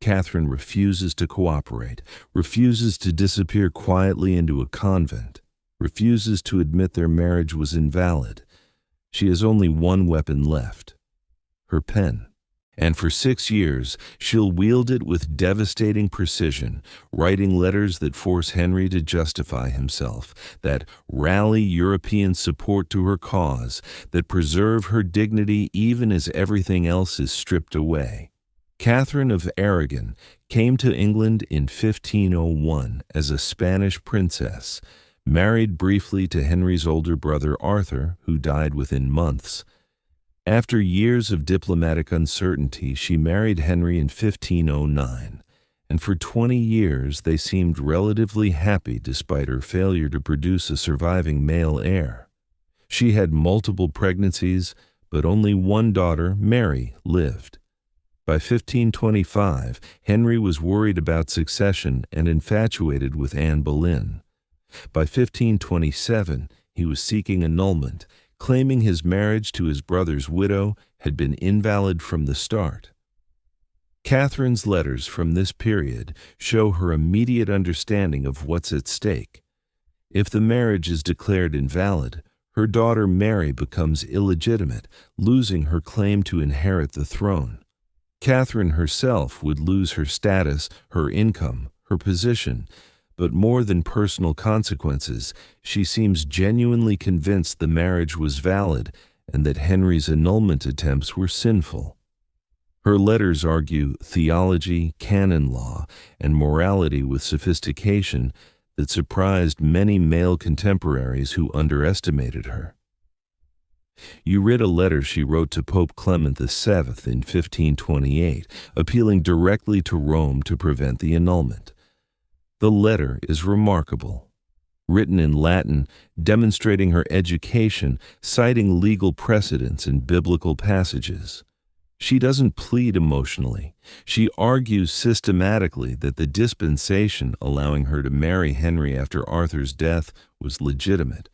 [SPEAKER 1] Catherine refuses to cooperate, refuses to disappear quietly into a convent, refuses to admit their marriage was invalid. She has only one weapon left, her pen. And for 6 years, she'll wield it with devastating precision, writing letters that force Henry to justify himself, that rally European support to her cause, that preserve her dignity even as everything else is stripped away. Catherine of Aragon came to England in 1501 as a Spanish princess, married briefly to Henry's older brother Arthur, who died within months. After years of diplomatic uncertainty, she married Henry in 1509, and for 20 years they seemed relatively happy despite her failure to produce a surviving male heir. She had multiple pregnancies, but only one daughter, Mary, lived. By 1525, Henry was worried about succession and infatuated with Anne Boleyn. By 1527, he was seeking annulment, claiming his marriage to his brother's widow had been invalid from the start. Catherine's letters from this period show her immediate understanding of what's at stake. If the marriage is declared invalid, her daughter Mary becomes illegitimate, losing her claim to inherit the throne. Catherine herself would lose her status, her income, her position, but more than personal consequences, she seems genuinely convinced the marriage was valid and that Henry's annulment attempts were sinful. Her letters argue theology, canon law, and morality with sophistication that surprised many male contemporaries who underestimated her. You read a letter she wrote to Pope Clement VII in 1528, appealing directly to Rome to prevent the annulment. The letter is remarkable. Written in Latin, demonstrating her education, citing legal precedents and biblical passages. She doesn't plead emotionally. She argues systematically that the dispensation allowing her to marry Henry after Arthur's death was legitimate,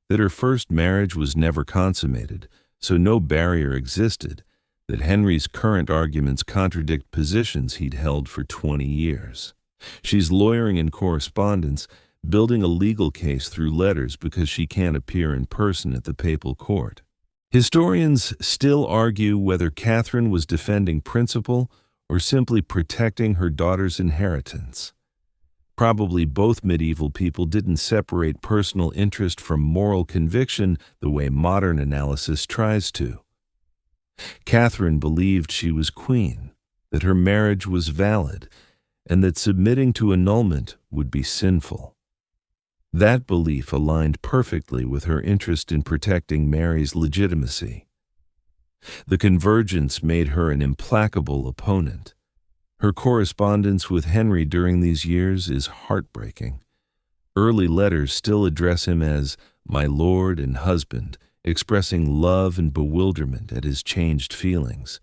[SPEAKER 1] that her first marriage was never consummated, so no barrier existed, that Henry's current arguments contradict positions he'd held for 20 years. She's lawyering in correspondence, building a legal case through letters because she can't appear in person at the papal court. Historians still argue whether Catherine was defending principle or simply protecting her daughter's inheritance. Probably both medieval people didn't separate personal interest from moral conviction the way modern analysis tries to. Catherine believed she was queen, that her marriage was valid, and that submitting to annulment would be sinful. That belief aligned perfectly with her interest in protecting Mary's legitimacy. The convergence made her an implacable opponent. Her correspondence with Henry during these years is heartbreaking. Early letters still address him as "my lord and husband," expressing love and bewilderment at his changed feelings.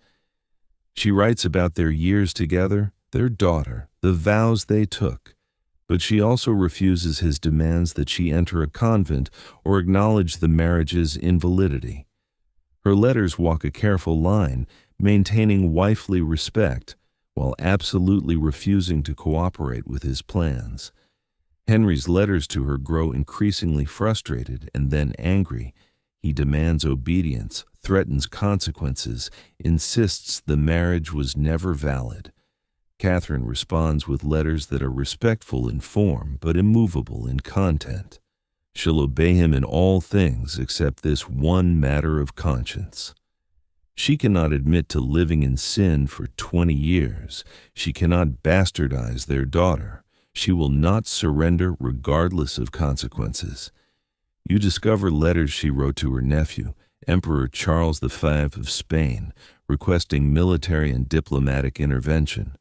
[SPEAKER 1] She writes about their years together, their daughter, the vows they took, but she also refuses his demands that she enter a convent or acknowledge the marriage's invalidity. Her letters walk a careful line, maintaining wifely respect, while absolutely refusing to cooperate with his plans. Henry's letters to her grow increasingly frustrated and then angry. He demands obedience, threatens consequences, insists the marriage was never valid. Catherine responds with letters that are respectful in form but immovable in content. She'll obey him in all things except this one matter of conscience. She cannot admit to living in sin for 20 years. She cannot bastardize their daughter. She will not surrender regardless of consequences. You discover letters she wrote to her nephew, Emperor Charles V of Spain, requesting military and diplomatic intervention.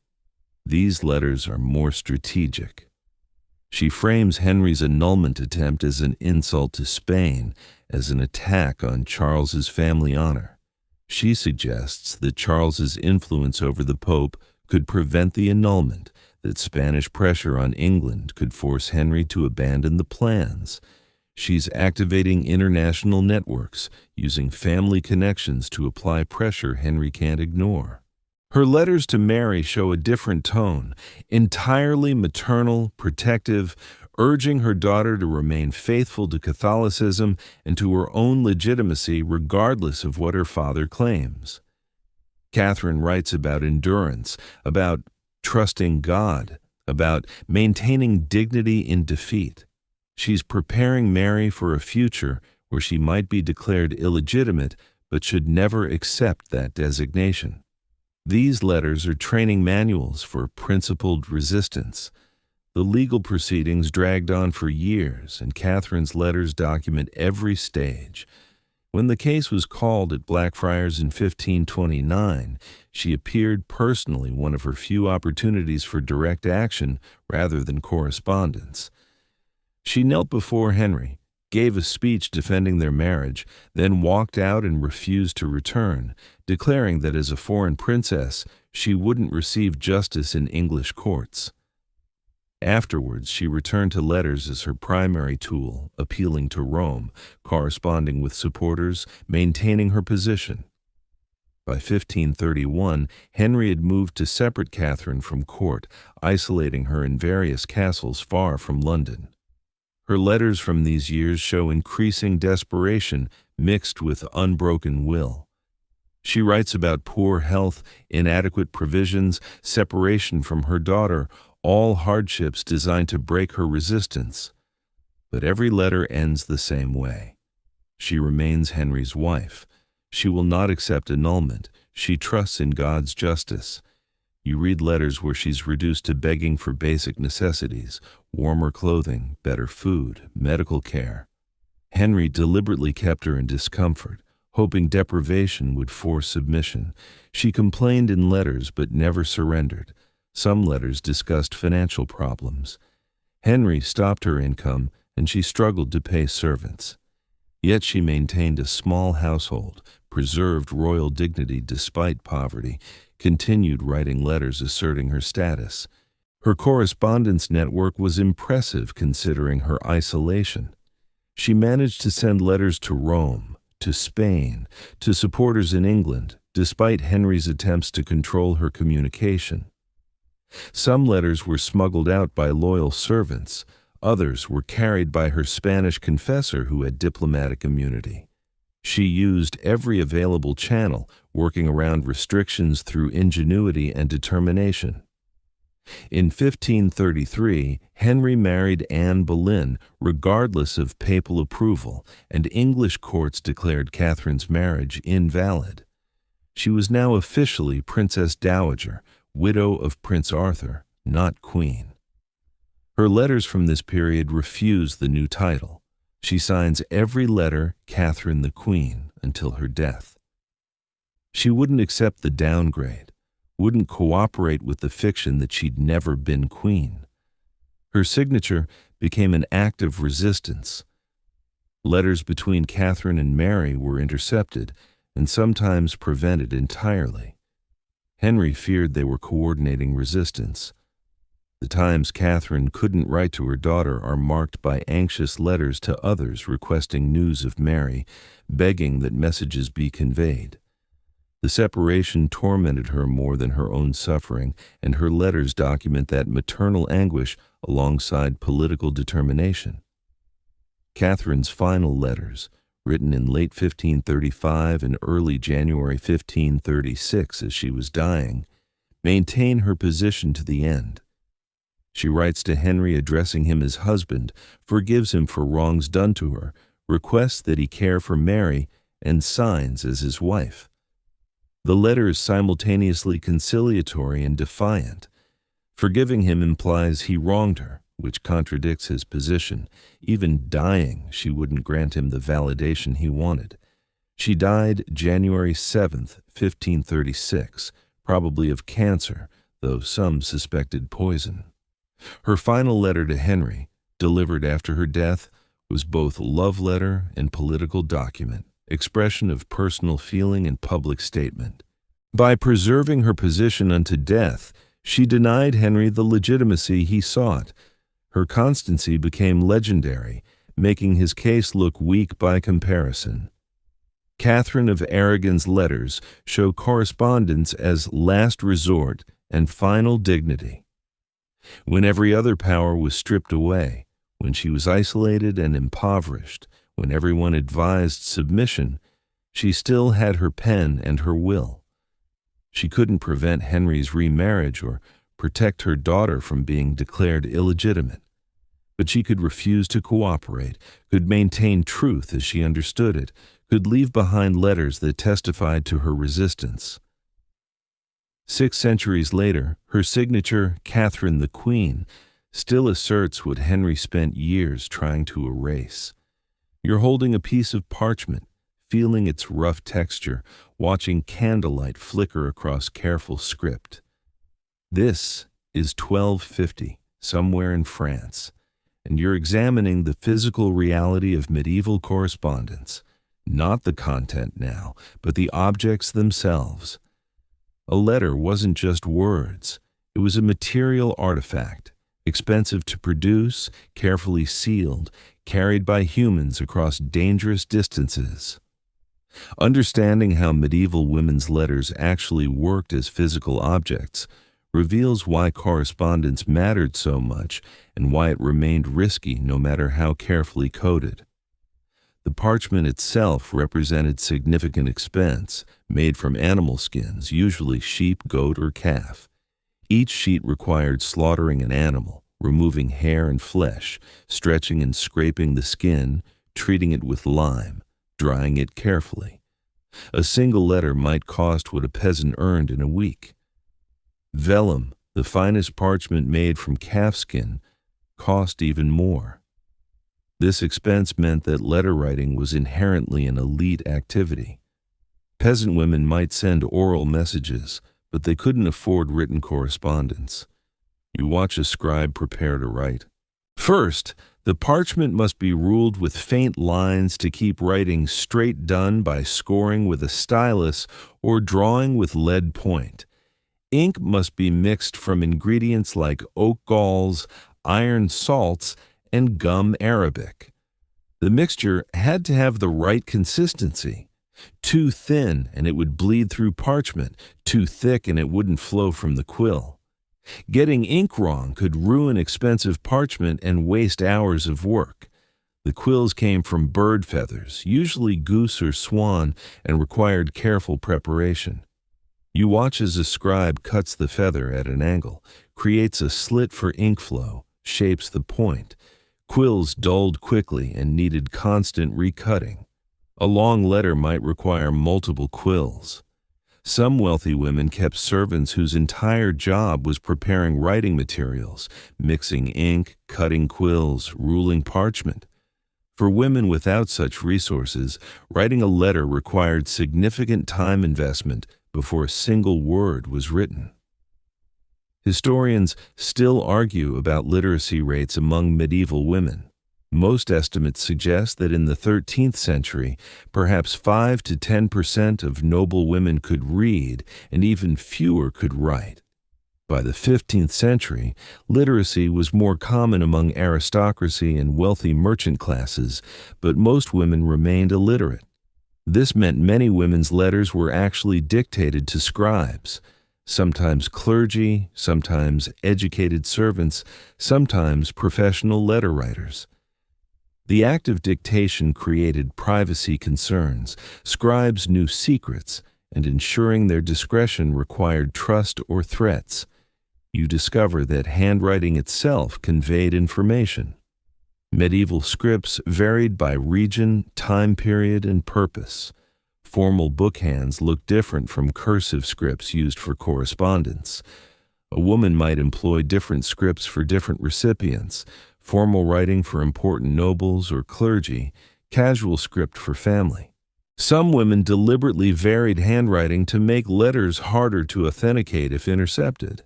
[SPEAKER 1] These letters are more strategic. She frames Henry's annulment attempt as an insult to Spain, as an attack on Charles's family honor. She suggests that Charles's influence over the Pope could prevent the annulment, that Spanish pressure on England could force Henry to abandon the plans. She's activating international networks, using family connections to apply pressure Henry can't ignore. Her letters to Mary show a different tone, entirely maternal, protective, urging her daughter to remain faithful to Catholicism and to her own legitimacy regardless of what her father claims. Catherine writes about endurance, about trusting God, about maintaining dignity in defeat. She's preparing Mary for a future where she might be declared illegitimate but should never accept that designation. These letters are training manuals for principled resistance. The legal proceedings dragged on for years, and Catherine's letters document every stage. When the case was called at Blackfriars in 1529, she appeared personally, one of her few opportunities for direct action rather than correspondence. She knelt before Henry, gave a speech defending their marriage, then walked out and refused to return, declaring that as a foreign princess, she wouldn't receive justice in English courts. Afterwards, she returned to letters as her primary tool, appealing to Rome, corresponding with supporters, maintaining her position. By 1531, Henry had moved to separate Catherine from court, isolating her in various castles far from London. Her letters from these years show increasing desperation mixed with unbroken will. She writes about poor health, inadequate provisions, separation from her daughter, all hardships designed to break her resistance. But every letter ends the same way. She remains Henry's wife. She will not accept annulment. She trusts in God's justice. You read letters where she's reduced to begging for basic necessities, warmer clothing, better food, medical care. Henry deliberately kept her in discomfort, hoping deprivation would force submission. She complained in letters but never surrendered. Some letters discussed financial problems. Henry stopped her income, and she struggled to pay servants. Yet she maintained a small household, preserved royal dignity despite poverty, continued writing letters asserting her status. Her correspondence network was impressive considering her isolation. She managed to send letters to Rome, to Spain, to supporters in England, despite Henry's attempts to control her communication. Some letters were smuggled out by loyal servants. Others were carried by her Spanish confessor who had diplomatic immunity. She used every available channel, working around restrictions through ingenuity and determination. In 1533, Henry married Anne Boleyn, regardless of papal approval, and English courts declared Catherine's marriage invalid. She was now officially Princess Dowager, widow of Prince Arthur, not queen. Her letters from this period refuse the new title. She signs every letter Catherine the Queen until her death. She wouldn't accept the downgrade, wouldn't cooperate with the fiction that she'd never been queen. Her signature became an act of resistance. Letters between Catherine and Mary were intercepted and sometimes prevented entirely. Henry feared they were coordinating resistance. The times Catherine couldn't write to her daughter are marked by anxious letters to others requesting news of Mary, begging that messages be conveyed. The separation tormented her more than her own suffering, and her letters document that maternal anguish alongside political determination. Catherine's final letters, written in late 1535 and early January 1536 as she was dying, maintain her position to the end. She writes to Henry addressing him as husband, forgives him for wrongs done to her, requests that he care for Mary, and signs as his wife. The letter is simultaneously conciliatory and defiant. Forgiving him implies he wronged her, which contradicts his position. Even dying, she wouldn't grant him the validation he wanted. She died January 7th, 1536, probably of cancer, though some suspected poison. Her final letter to Henry, delivered after her death, was both love letter and political document, expression of personal feeling and public statement. By preserving her position unto death, she denied Henry the legitimacy he sought. Her constancy became legendary, making his case look weak by comparison. Catherine of Aragon's letters show correspondence as last resort and final dignity. When every other power was stripped away, when she was isolated and impoverished, when everyone advised submission, she still had her pen and her will. She couldn't prevent Henry's remarriage or protect her daughter from being declared illegitimate, but she could refuse to cooperate, could maintain truth as she understood it, could leave behind letters that testified to her resistance. 6 centuries later, her signature, Catherine the Queen, still asserts what Henry spent years trying to erase. You're holding a piece of parchment, feeling its rough texture, watching candlelight flicker across careful script. This is 1250, somewhere in France, and you're examining the physical reality of medieval correspondence, not the content now, but the objects themselves. A letter wasn't just words, it was a material artifact, expensive to produce, carefully sealed, carried by humans across dangerous distances. Understanding how medieval women's letters actually worked as physical objects reveals why correspondence mattered so much and why it remained risky no matter how carefully coded. The parchment itself represented significant expense, made from animal skins, usually sheep, goat, or calf. Each sheet required slaughtering an animal, removing hair and flesh, stretching and scraping the skin, treating it with lime, drying it carefully. A single letter might cost what a peasant earned in a week. Vellum, the finest parchment made from calfskin, cost even more. This expense meant that letter writing was inherently an elite activity. Peasant women might send oral messages, but they couldn't afford written correspondence. You watch a scribe prepare to write. First, the parchment must be ruled with faint lines to keep writing straight, done by scoring with a stylus or drawing with lead point. Ink must be mixed from ingredients like oak galls, iron salts, and gum arabic. The mixture had to have the right consistency. Too thin and it would bleed through parchment, too thick and it wouldn't flow from the quill. Getting ink wrong could ruin expensive parchment and waste hours of work. The quills came from bird feathers, usually goose or swan, and required careful preparation. You watch as a scribe cuts the feather at an angle, creates a slit for ink flow, shapes the point. Quills dulled quickly and needed constant recutting. A long letter might require multiple quills. Some wealthy women kept servants whose entire job was preparing writing materials, mixing ink, cutting quills, ruling parchment. For women without such resources, writing a letter required significant time investment before a single word was written. Historians still argue about literacy rates among medieval women. Most estimates suggest that in the 13th century, perhaps 5 to 10% of noble women could read, and even fewer could write. By the 15th century, literacy was more common among aristocracy and wealthy merchant classes, but most women remained illiterate. This meant many women's letters were actually dictated to scribes, sometimes clergy, sometimes educated servants, sometimes professional letter writers. The act of dictation created privacy concerns. Scribes knew secrets, and ensuring their discretion required trust or threats. You discover that handwriting itself conveyed information. Medieval scripts varied by region, time period, and purpose. Formal bookhands looked different from cursive scripts used for correspondence. A woman might employ different scripts for different recipients, formal writing for important nobles or clergy, casual script for family. Some women deliberately varied handwriting to make letters harder to authenticate if intercepted.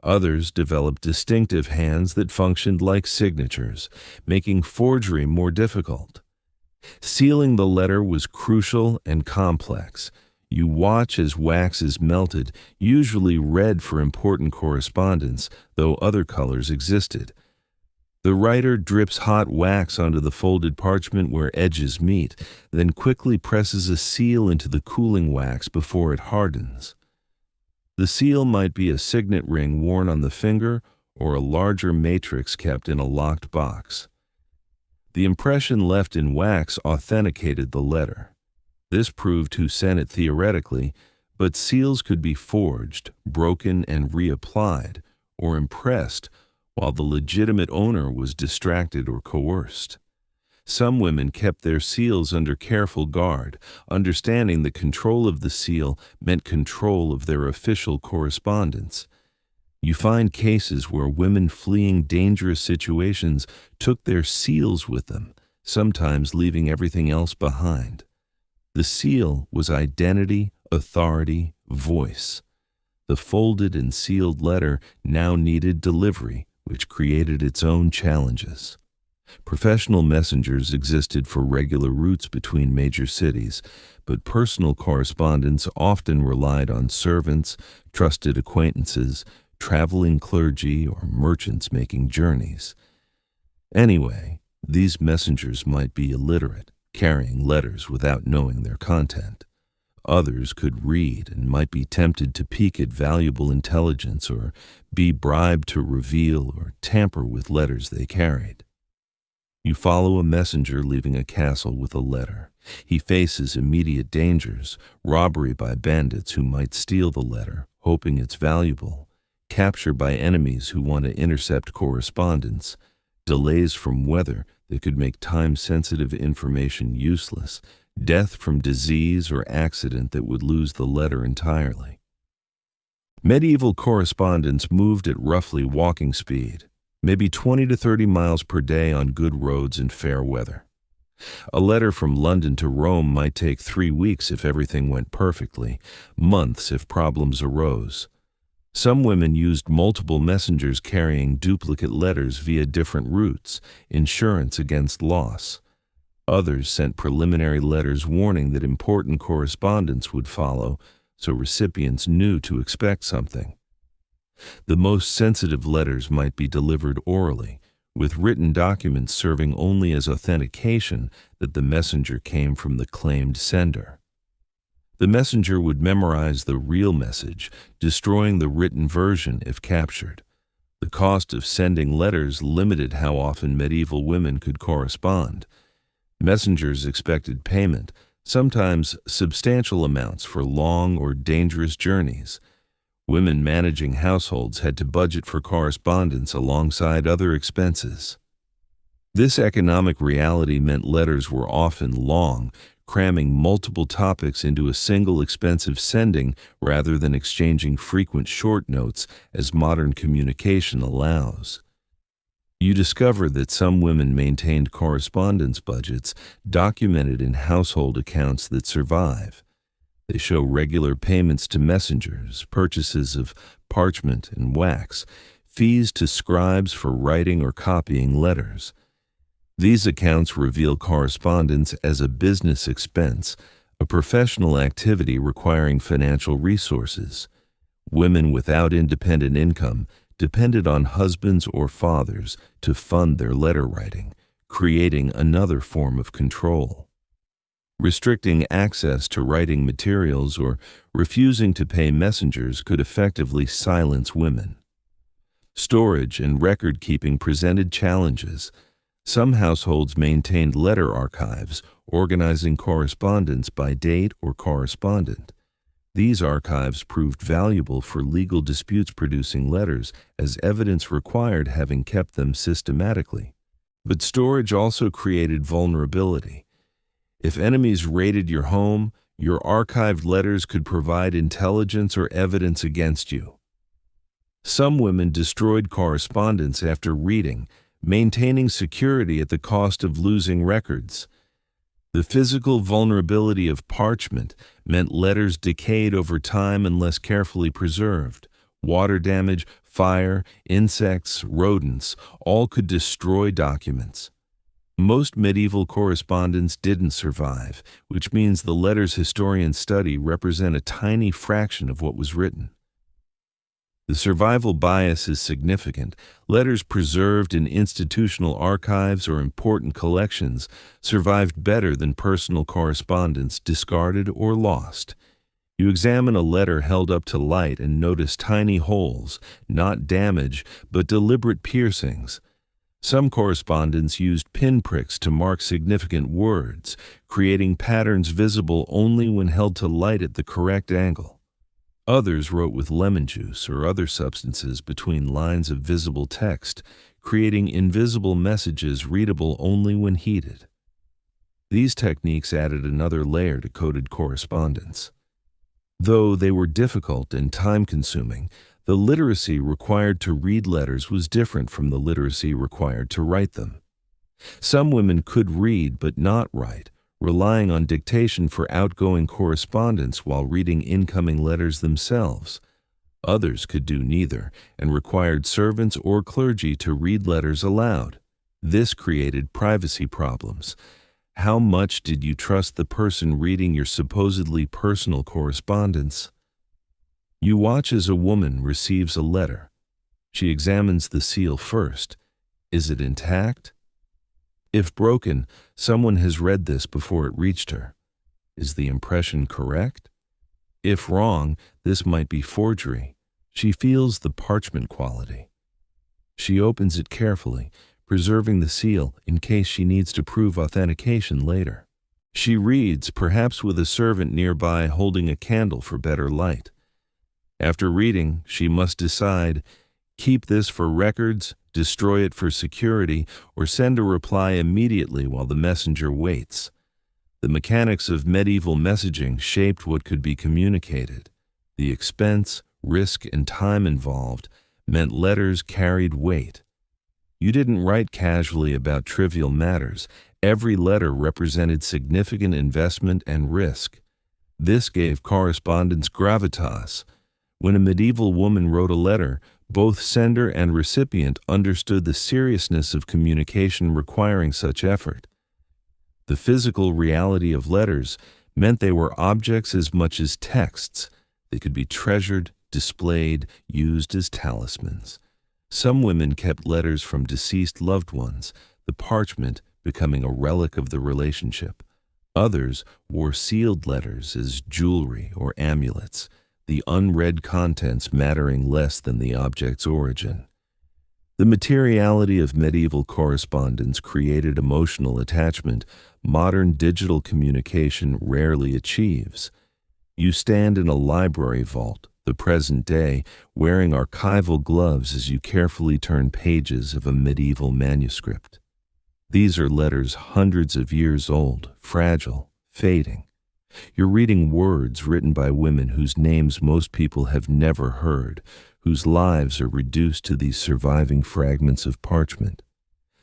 [SPEAKER 1] Others developed distinctive hands that functioned like signatures, making forgery more difficult. Sealing the letter was crucial and complex. You watch as wax is melted, usually red for important correspondence, though other colors existed. The writer drips hot wax onto the folded parchment where edges meet, then quickly presses a seal into the cooling wax before it hardens. The seal might be a signet ring worn on the finger or a larger matrix kept in a locked box. The impression left in wax authenticated the letter. This proved who sent it theoretically, but seals could be forged, broken, and reapplied, or impressed while the legitimate owner was distracted or coerced. Some women kept their seals under careful guard, understanding that control of the seal meant control of their official correspondence. You find cases where women fleeing dangerous situations took their seals with them, sometimes leaving everything else behind. The seal was identity, authority, voice. The folded and sealed letter now needed delivery, which created its own challenges. Professional messengers existed for regular routes between major cities, but personal correspondence often relied on servants, trusted acquaintances, traveling clergy, or merchants making journeys. Anyway, these messengers might be illiterate, carrying letters without knowing their content. Others could read and might be tempted to peek at valuable intelligence or be bribed to reveal or tamper with letters they carried. You follow a messenger leaving a castle with a letter. He faces immediate dangers, robbery by bandits who might steal the letter, hoping it's valuable, capture by enemies who want to intercept correspondence, delays from weather that could make time-sensitive information useless, death from disease or accident that would lose the letter entirely. Medieval correspondence moved at roughly walking speed, maybe 20 to 30 miles per day on good roads and fair weather. A letter from London to Rome might take 3 weeks if everything went perfectly, months if problems arose. Some women used multiple messengers carrying duplicate letters via different routes, insurance against loss. Others sent preliminary letters warning that important correspondence would follow, so recipients knew to expect something. The most sensitive letters might be delivered orally, with written documents serving only as authentication that the messenger came from the claimed sender. The messenger would memorize the real message, destroying the written version if captured. The cost of sending letters limited how often medieval women could correspond. Messengers expected payment, sometimes substantial amounts for long or dangerous journeys. Women managing households had to budget for correspondence alongside other expenses. This economic reality meant letters were often long, cramming multiple topics into a single expensive sending rather than exchanging frequent short notes as modern communication allows. You discover that some women maintained correspondence budgets documented in household accounts that survive. They show regular payments to messengers, purchases of parchment and wax, fees to scribes for writing or copying letters. These accounts reveal correspondence as a business expense, a professional activity requiring financial resources. Women without independent income depended on husbands or fathers to fund their letter writing, creating another form of control. Restricting access to writing materials or refusing to pay messengers could effectively silence women. Storage and record-keeping presented challenges. Some households maintained letter archives, organizing correspondence by date or correspondent. These archives proved valuable for legal disputes producing letters, as evidence required having kept them systematically. But storage also created vulnerability. If enemies raided your home, your archived letters could provide intelligence or evidence against you. Some women destroyed correspondence after reading, maintaining security at the cost of losing records. The physical vulnerability of parchment meant letters decayed over time unless carefully preserved. Water damage, fire, insects, rodents, all could destroy documents. Most medieval correspondence didn't survive, which means the letters historians study represent a tiny fraction of what was written. The survival bias is significant. Letters preserved in institutional archives or important collections survived better than personal correspondence discarded or lost. You examine a letter held up to light and notice tiny holes, not damage, but deliberate piercings. Some correspondents used pinpricks to mark significant words, creating patterns visible only when held to light at the correct angle. Others wrote with lemon juice or other substances between lines of visible text, creating invisible messages readable only when heated. These techniques added another layer to coded correspondence. Though they were difficult and time-consuming, the literacy required to read letters was different from the literacy required to write them. Some women could read but not write, relying on dictation for outgoing correspondence while reading incoming letters themselves. Others could do neither and required servants or clergy to read letters aloud. This created privacy problems. How much did you trust the person reading your supposedly personal correspondence? You watch as a woman receives a letter. She examines the seal first. Is it intact? If broken, someone has read this before it reached her. Is the impression correct? If wrong, this might be forgery. She feels the parchment quality. She opens it carefully, preserving the seal in case she needs to prove authentication later. She reads, perhaps with a servant nearby holding a candle for better light. After reading, she must decide, keep this for records, destroy it for security, or send a reply immediately while the messenger waits. The mechanics of medieval messaging shaped what could be communicated. The expense, risk, and time involved meant letters carried weight. You didn't write casually about trivial matters. Every letter represented significant investment and risk. This gave correspondence gravitas. When a medieval woman wrote a letter, both sender and recipient understood the seriousness of communication requiring such effort. The physical reality of letters meant they were objects as much as texts. They could be treasured, displayed, used as talismans. Some women kept letters from deceased loved ones, the parchment becoming a relic of the relationship. Others wore sealed letters as jewelry or amulets, the unread contents mattering less than the object's origin. The materiality of medieval correspondence created emotional attachment modern digital communication rarely achieves. You stand in a library vault, the present day, wearing archival gloves as you carefully turn pages of a medieval manuscript. These are letters hundreds of years old, fragile, fading. You're reading words written by women whose names most people have never heard, whose lives are reduced to these surviving fragments of parchment.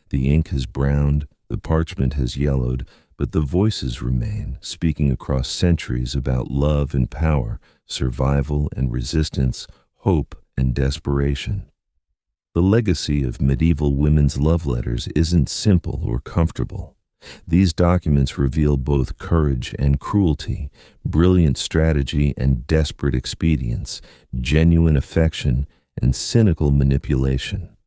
[SPEAKER 1] The ink has browned, the parchment has yellowed, but the voices remain, speaking across centuries about love and power, survival and resistance, hope and desperation. The legacy of medieval women's love letters isn't simple or comfortable. These documents reveal both courage and cruelty, brilliant strategy and desperate expedience, genuine affection and cynical manipulation.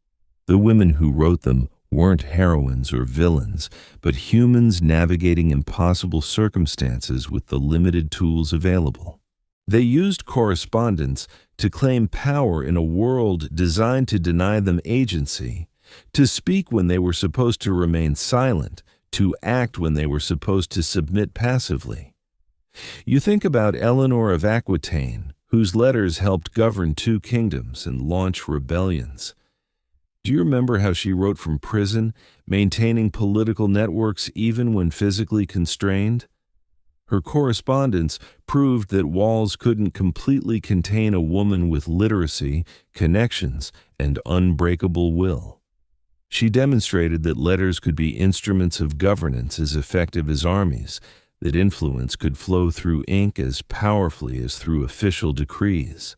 [SPEAKER 1] The women who wrote them weren't heroines or villains, but humans navigating impossible circumstances with the limited tools available. They used correspondence to claim power in a world designed to deny them agency, to speak when they were supposed to remain silent, to act when they were supposed to submit passively. You think about Eleanor of Aquitaine, whose letters helped govern 2 kingdoms and launch rebellions. Do you remember how she wrote from prison, maintaining political networks even when physically constrained? Her correspondence proved that walls couldn't completely contain a woman with literacy, connections, and unbreakable will. She demonstrated that letters could be instruments of governance as effective as armies, that influence could flow through ink as powerfully as through official decrees.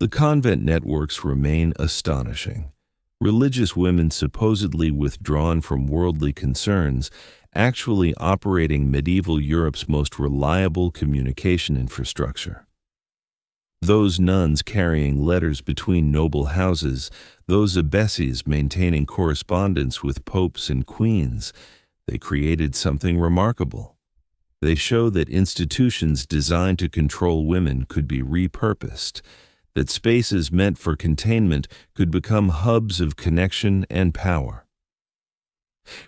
[SPEAKER 1] The convent networks remain astonishing. Religious women supposedly withdrawn from worldly concerns, actually operating medieval Europe's most reliable communication infrastructure. Those nuns carrying letters between noble houses, those abbesses maintaining correspondence with popes and queens, they created something remarkable. They show that institutions designed to control women could be repurposed, that spaces meant for containment could become hubs of connection and power.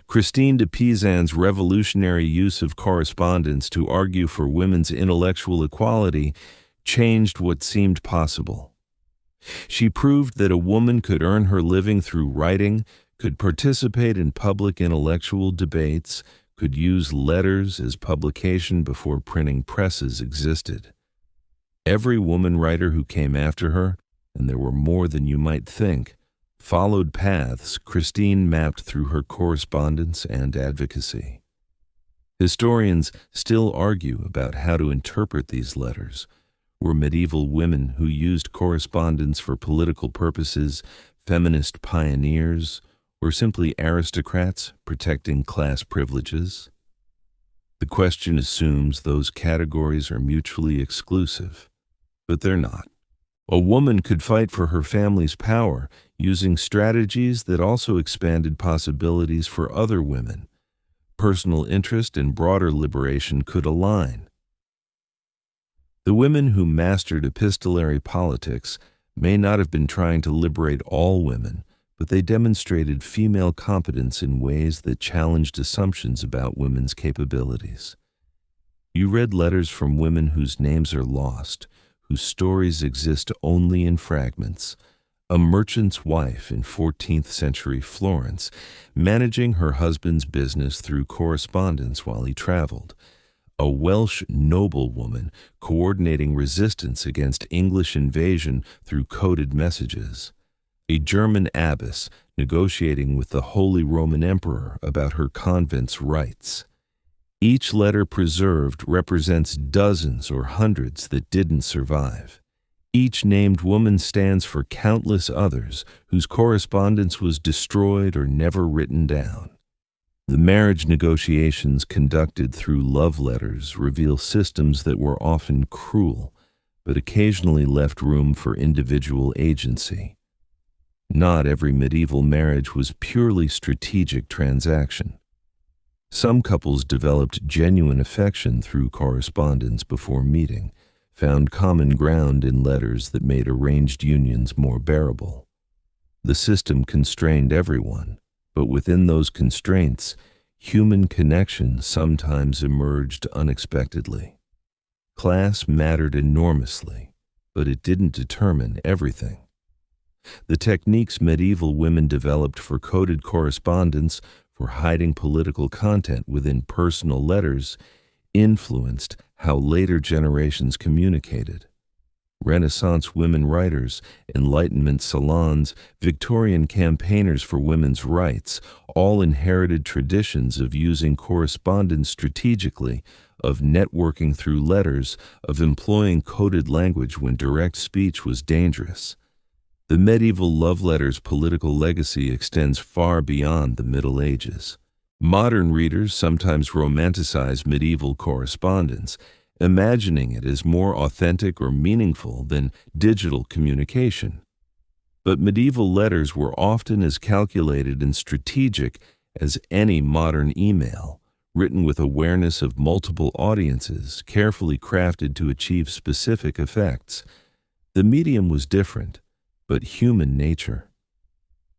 [SPEAKER 1] Christine de Pizan's revolutionary use of correspondence to argue for women's intellectual equality changed what seemed possible. She proved that a woman could earn her living through writing, could participate in public intellectual debates, could use letters as publication before printing presses existed. Every woman writer who came after her, and there were more than you might think, followed paths Christine mapped through her correspondence and advocacy. Historians still argue about how to interpret these letters. Were medieval women who used correspondence for political purposes feminist pioneers, or simply aristocrats protecting class privileges? The question assumes those categories are mutually exclusive, but they're not. A woman could fight for her family's power using strategies that also expanded possibilities for other women. Personal interest and broader liberation could align. The women who mastered epistolary politics may not have been trying to liberate all women, but they demonstrated female competence in ways that challenged assumptions about women's capabilities. You read letters from women whose names are lost, whose stories exist only in fragments. A merchant's wife in 14th century Florence, managing her husband's business through correspondence while he traveled. A Welsh noblewoman coordinating resistance against English invasion through coded messages. A German abbess negotiating with the Holy Roman Emperor about her convent's rights. Each letter preserved represents dozens or hundreds that didn't survive. Each named woman stands for countless others whose correspondence was destroyed or never written down. The marriage negotiations conducted through love letters reveal systems that were often cruel, but occasionally left room for individual agency. Not every medieval marriage was purely strategic transaction. Some couples developed genuine affection through correspondence before meeting, found common ground in letters that made arranged unions more bearable. The system constrained everyone, but within those constraints, human connection sometimes emerged unexpectedly. Class mattered enormously, but it didn't determine everything. The techniques medieval women developed for coded correspondence, for hiding political content within personal letters, influenced how later generations communicated. Renaissance women writers, Enlightenment salons, Victorian campaigners for women's rights, all inherited traditions of using correspondence strategically, of networking through letters, of employing coded language when direct speech was dangerous. The medieval love letter's political legacy extends far beyond the Middle Ages. Modern readers sometimes romanticize medieval correspondence, imagining it as more authentic or meaningful than digital communication. But medieval letters were often as calculated and strategic as any modern email, written with awareness of multiple audiences, carefully crafted to achieve specific effects. The medium was different, but human nature.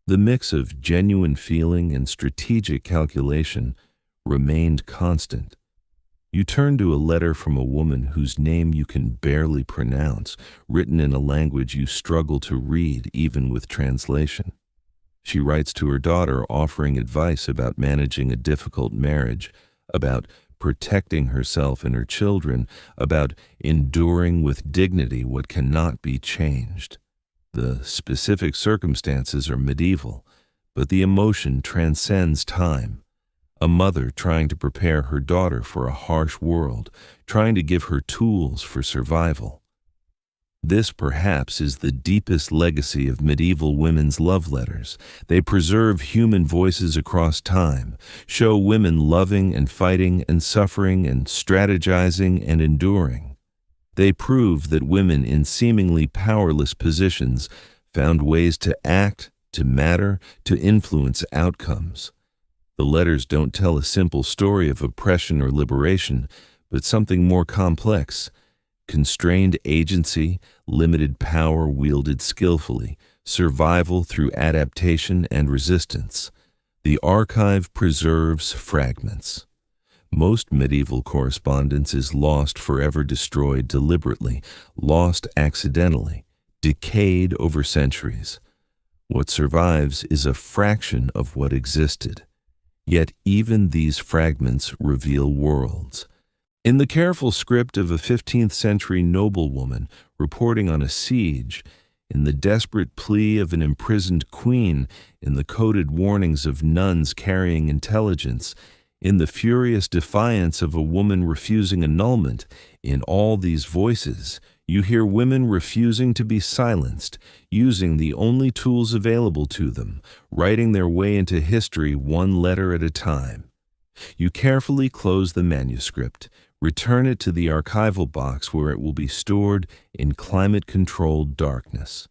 [SPEAKER 1] The mix of genuine feeling and strategic calculation remained constant. You turn to a letter from a woman whose name you can barely pronounce, written in a language you struggle to read even with translation. She writes to her daughter offering advice about managing a difficult marriage, about protecting herself and her children, about enduring with dignity what cannot be changed. The specific circumstances are medieval, but the emotion transcends time. A mother trying to prepare her daughter for a harsh world, trying to give her tools for survival. This perhaps is the deepest legacy of medieval women's love letters. They preserve human voices across time, show women loving and fighting and suffering and strategizing and enduring. They proved that women in seemingly powerless positions found ways to act, to matter, to influence outcomes. The letters don't tell a simple story of oppression or liberation, but something more complex. Constrained agency, limited power wielded skillfully, survival through adaptation and resistance. The archive preserves fragments. Most medieval correspondence is lost, forever destroyed deliberately, lost accidentally, decayed over centuries. What survives is a fraction of what existed. Yet even these fragments reveal worlds. In the careful script of a 15th century noblewoman reporting on a siege, in the desperate plea of an imprisoned queen, in the coded warnings of nuns carrying intelligence, in the furious defiance of a woman refusing annulment, in all these voices, you hear women refusing to be silenced, using the only tools available to them, writing their way into history one letter at a time. You carefully close the manuscript, return it to the archival box where it will be stored in climate-controlled darkness.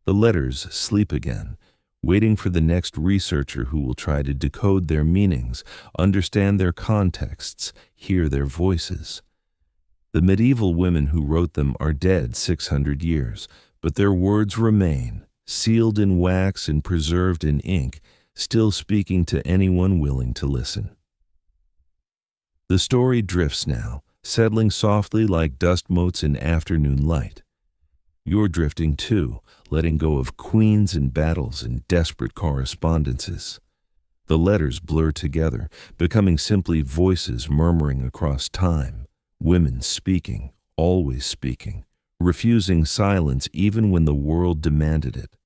[SPEAKER 1] The letters sleep again, waiting for the next researcher who will try to decode their meanings, understand their contexts, hear their voices. The medieval women who wrote them are dead 600 years, but their words remain, sealed in wax and preserved in ink, still speaking to anyone willing to listen. The story drifts now, settling softly like dust motes in afternoon light. You're drifting too, letting go of queens and battles and desperate correspondences. The letters blur together, becoming simply voices murmuring across time. Women speaking, always speaking, refusing silence even when the world demanded it.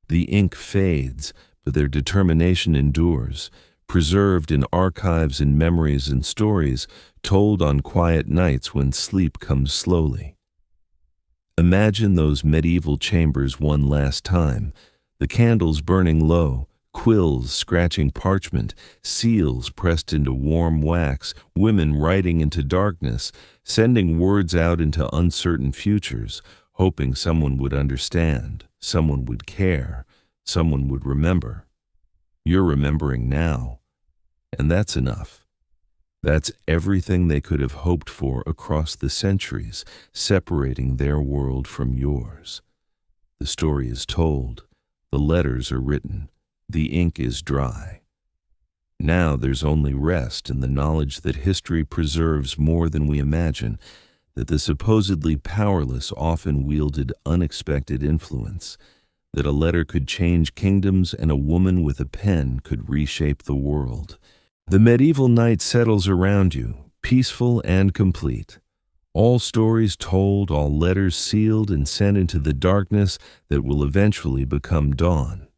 [SPEAKER 1] The ink fades, but their determination endures, preserved in archives and memories and stories told on quiet nights when sleep comes slowly. Imagine those medieval chambers one last time, the candles burning low, quills scratching parchment, seals pressed into warm wax, women writing into darkness, sending words out into uncertain futures, hoping someone would understand, someone would care, someone would remember. You're remembering now, and that's enough. That's everything they could have hoped for across the centuries, separating their world from yours. The story is told, the letters are written, the ink is dry. Now there's only rest in the knowledge that history preserves more than we imagine, that the supposedly powerless often wielded unexpected influence, that a letter could change kingdoms and a woman with a pen could reshape the world. The medieval night settles around you, peaceful and complete. All stories told, all letters sealed and sent into the darkness that will eventually become dawn.